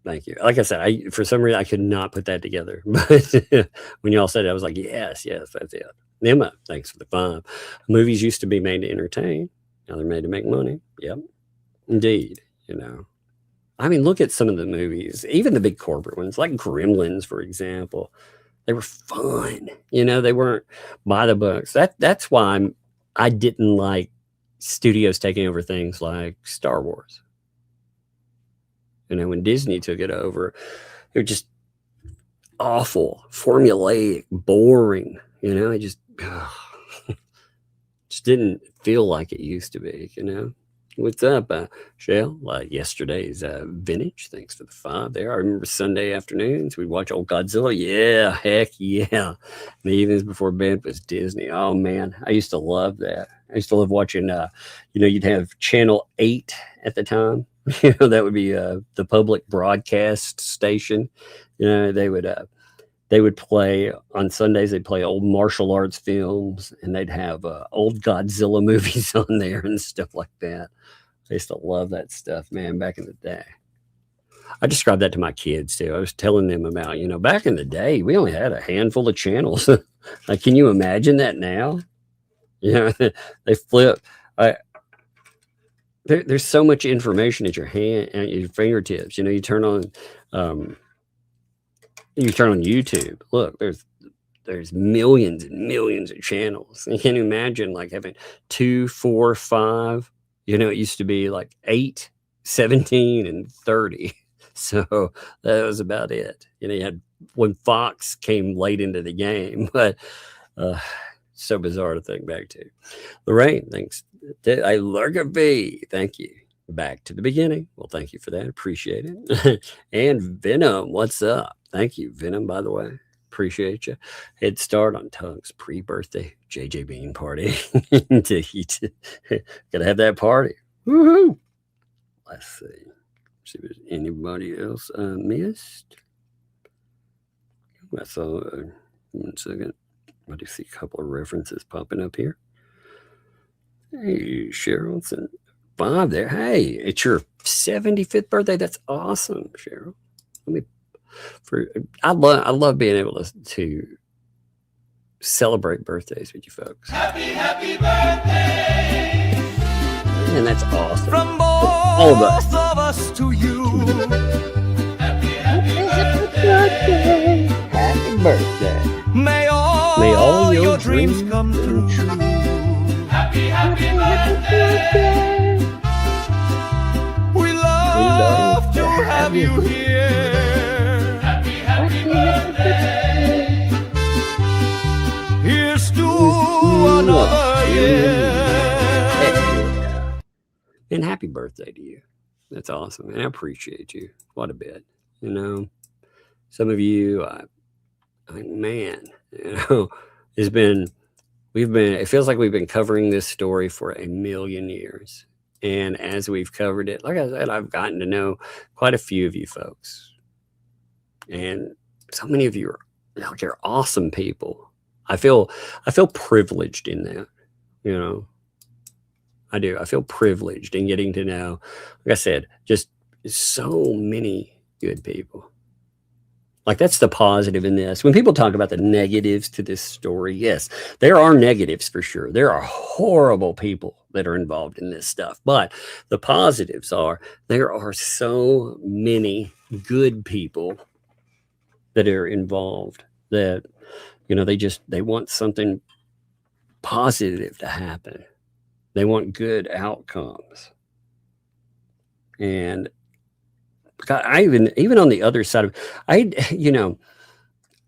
Thank you. Like I said, for some reason I could not put that together, but when y'all said it, I was like, yes, that's it. Emma, thanks for the 5. Movies used to be made to entertain. Now they're made to make money. Yep. Indeed. You know, I mean, look at some of the movies, even the big corporate ones, like Gremlins, for example. They were fun. You know, they weren't by the books. That's why I didn't like studios taking over things like Star Wars. You know, when Disney took it over, it was just awful, formulaic, boring. You know, it just didn't feel like it used to be, you know. What's up, Shale? Yesterday's vintage. Thanks for the 5 there. I remember Sunday afternoons we'd watch old Godzilla. Yeah, heck yeah. The evenings before bed was Disney. Oh man, I used to love that. I used to love watching. You'd have Channel 8 at the time. You know, that would be the public broadcast station. You know, they would play on Sundays. They'd play old martial arts films, and they'd have old Godzilla movies on there and stuff like that. I used to love that stuff, man, back in the day. I described that to my kids too. I was telling them about, you know, back in the day, we only had a handful of channels. Like, can you imagine that now? You know, they flip. There's so much information at your hand, at your fingertips. You know, you turn on YouTube. Look, there's millions and millions of channels. You can't imagine like having 2, 4, 5. You know, it used to be like 8, 17, and 30. So that was about it. You know, you had when Fox came late into the game, but so bizarre to think back to. Lorraine, thanks. I lurk a V. Thank you. Back to the beginning. Well, thank you for that. Appreciate it. And Venom, what's up? Thank you, Venom, by the way. Appreciate you. Head start on Tug's pre-birthday JJ Bean party. Gotta have that party. Woohoo! Let's see. See if there's anybody else I missed. I saw 1 second. I do see a couple of references popping up here. Hey, Cheryl, it's 5 there. Hey, it's your 75th birthday. That's awesome, Cheryl. I love being able to celebrate birthdays with you folks. Happy birthday! And that's awesome. From all of us to you. Happy birthday. Happy birthday. May all your dreams come true. Happy birthday. We love to have you here. Happy birthday. Here's to another year. And happy birthday to you. That's awesome. And I appreciate you quite a bit. You know, some of you, man, you know, it feels like we've been covering this story for a million years. And as we've covered it, like I said, I've gotten to know quite a few of you folks. And so many of you you're awesome people. I feel privileged in that, you know. I do. I feel privileged in getting to know, like I said, just so many good people. Like, that's the positive in this. When people talk about the negatives to this story, yes, there are negatives for sure. There are horrible people that are involved in this stuff. But the positives are there are so many good people that are involved that, you know, they want something positive to happen. They want good outcomes. And God, I even on the other side of, you know,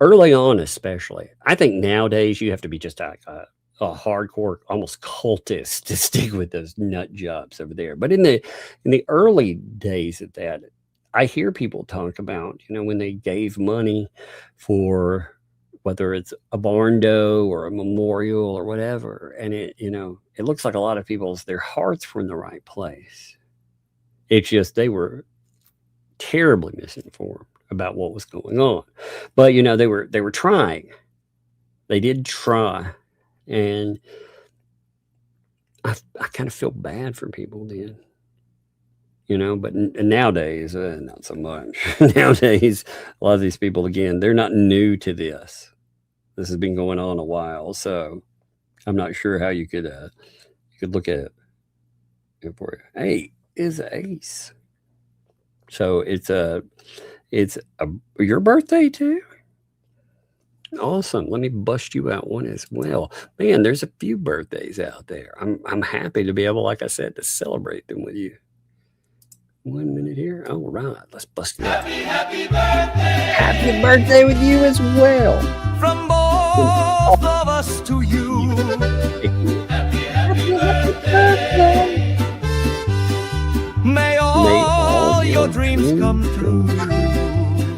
early on especially, I think nowadays you have to be just like a hardcore, almost cultist to stick with those nut jobs over there. But in the early days of that, I hear people talk about, you know, when they gave money for whether it's a barn dough or a memorial or whatever, and it, you know, it looks like a lot of people's, their hearts were in the right place. It's just they were terribly misinformed about what was going on. But, you know, they were trying. They did try. And I kind of feel bad for people then. You know, but nowadays, not so much. Nowadays, a lot of these people, again, they're not new to this. This has been going on a while, so I'm not sure how you could look at it for you. Hey, is ace. So it's your birthday too? Awesome. Let me bust you out one as well. Man, there's a few birthdays out there. I'm happy to be able, like I said, to celebrate them with you. 1 minute here. All right, let's bust it out. Happy birthday! Happy birthday with you as well. From both of us to you. Happy birthday! May all your dreams come true.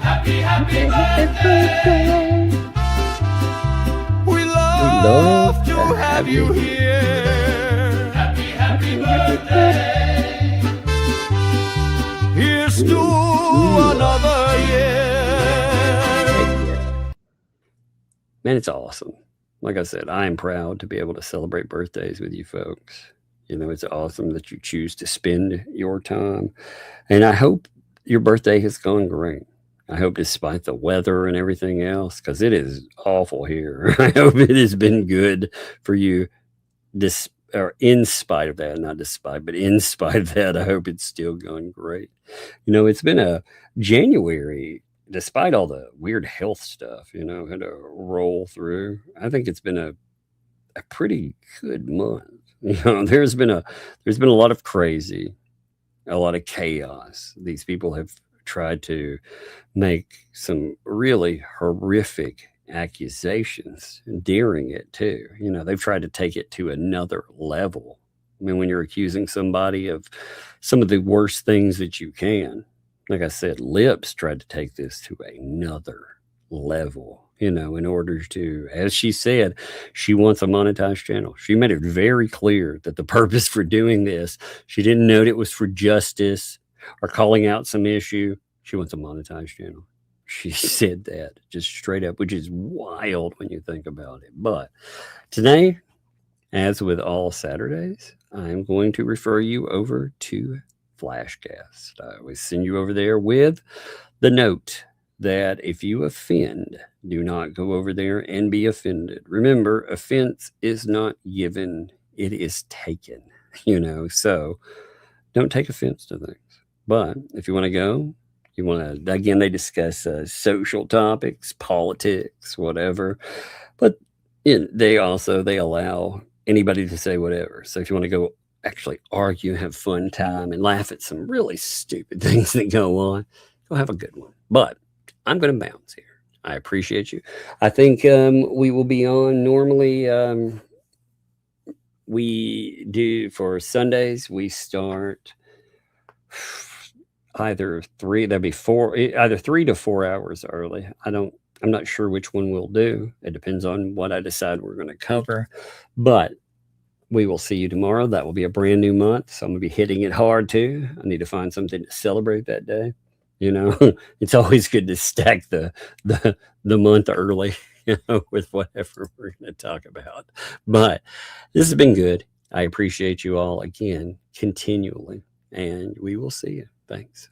Happy birthday! We love to have you here. Happy birthday! Here's to another year. Man, it's awesome. Like I said, I am proud to be able to celebrate birthdays with you folks. You know, it's awesome that you choose to spend your time. And I hope your birthday has gone great. I hope despite the weather and everything else, because it is awful here. I hope it has been good for you or in spite of that, not despite, but in spite of that, I hope it's still going great. You know, it's been a January, despite all the weird health stuff, you know, had to roll through. I think it's been a pretty good month. You know, there's been a lot of crazy, a lot of chaos. These people have tried to make some really horrific accusations, daring it too. You know, they've tried to take it to another level. I mean, when you're accusing somebody of some of the worst things that you can, like I said, Lips tried to take this to another level, you know, in order to, as she said, she wants a monetized channel. She made it very clear that the purpose for doing this, she didn't note it was for justice or calling out some issue. She wants a monetized channel. She said that just straight up, which is wild when you think about it. But today, as with all Saturdays, I'm going to refer you over to Flashcast. I always send you over there with the note that if you offend, do not go over there and be offended. Remember, offense is not given, it is taken, you know, so don't take offense to things. But if you want to go, you want to, again, they discuss social topics, politics, whatever. But they allow anybody to say whatever. So if you want to go actually argue, have fun time, and laugh at some really stupid things that go on, go have a good one. But I'm going to bounce here. I appreciate you. I think we will be on normally. We do for Sundays. We start either 3 to 4 hours early. I'm not sure which one we'll do. It depends on what I decide we're going to cover, but we will see you tomorrow. That will be a brand new month. So I'm going to be hitting it hard too. I need to find something to celebrate that day. You know, it's always good to stack the month early, you know, with whatever we're going to talk about. But this has been good. I appreciate you all again continually, and we will see you. Thanks.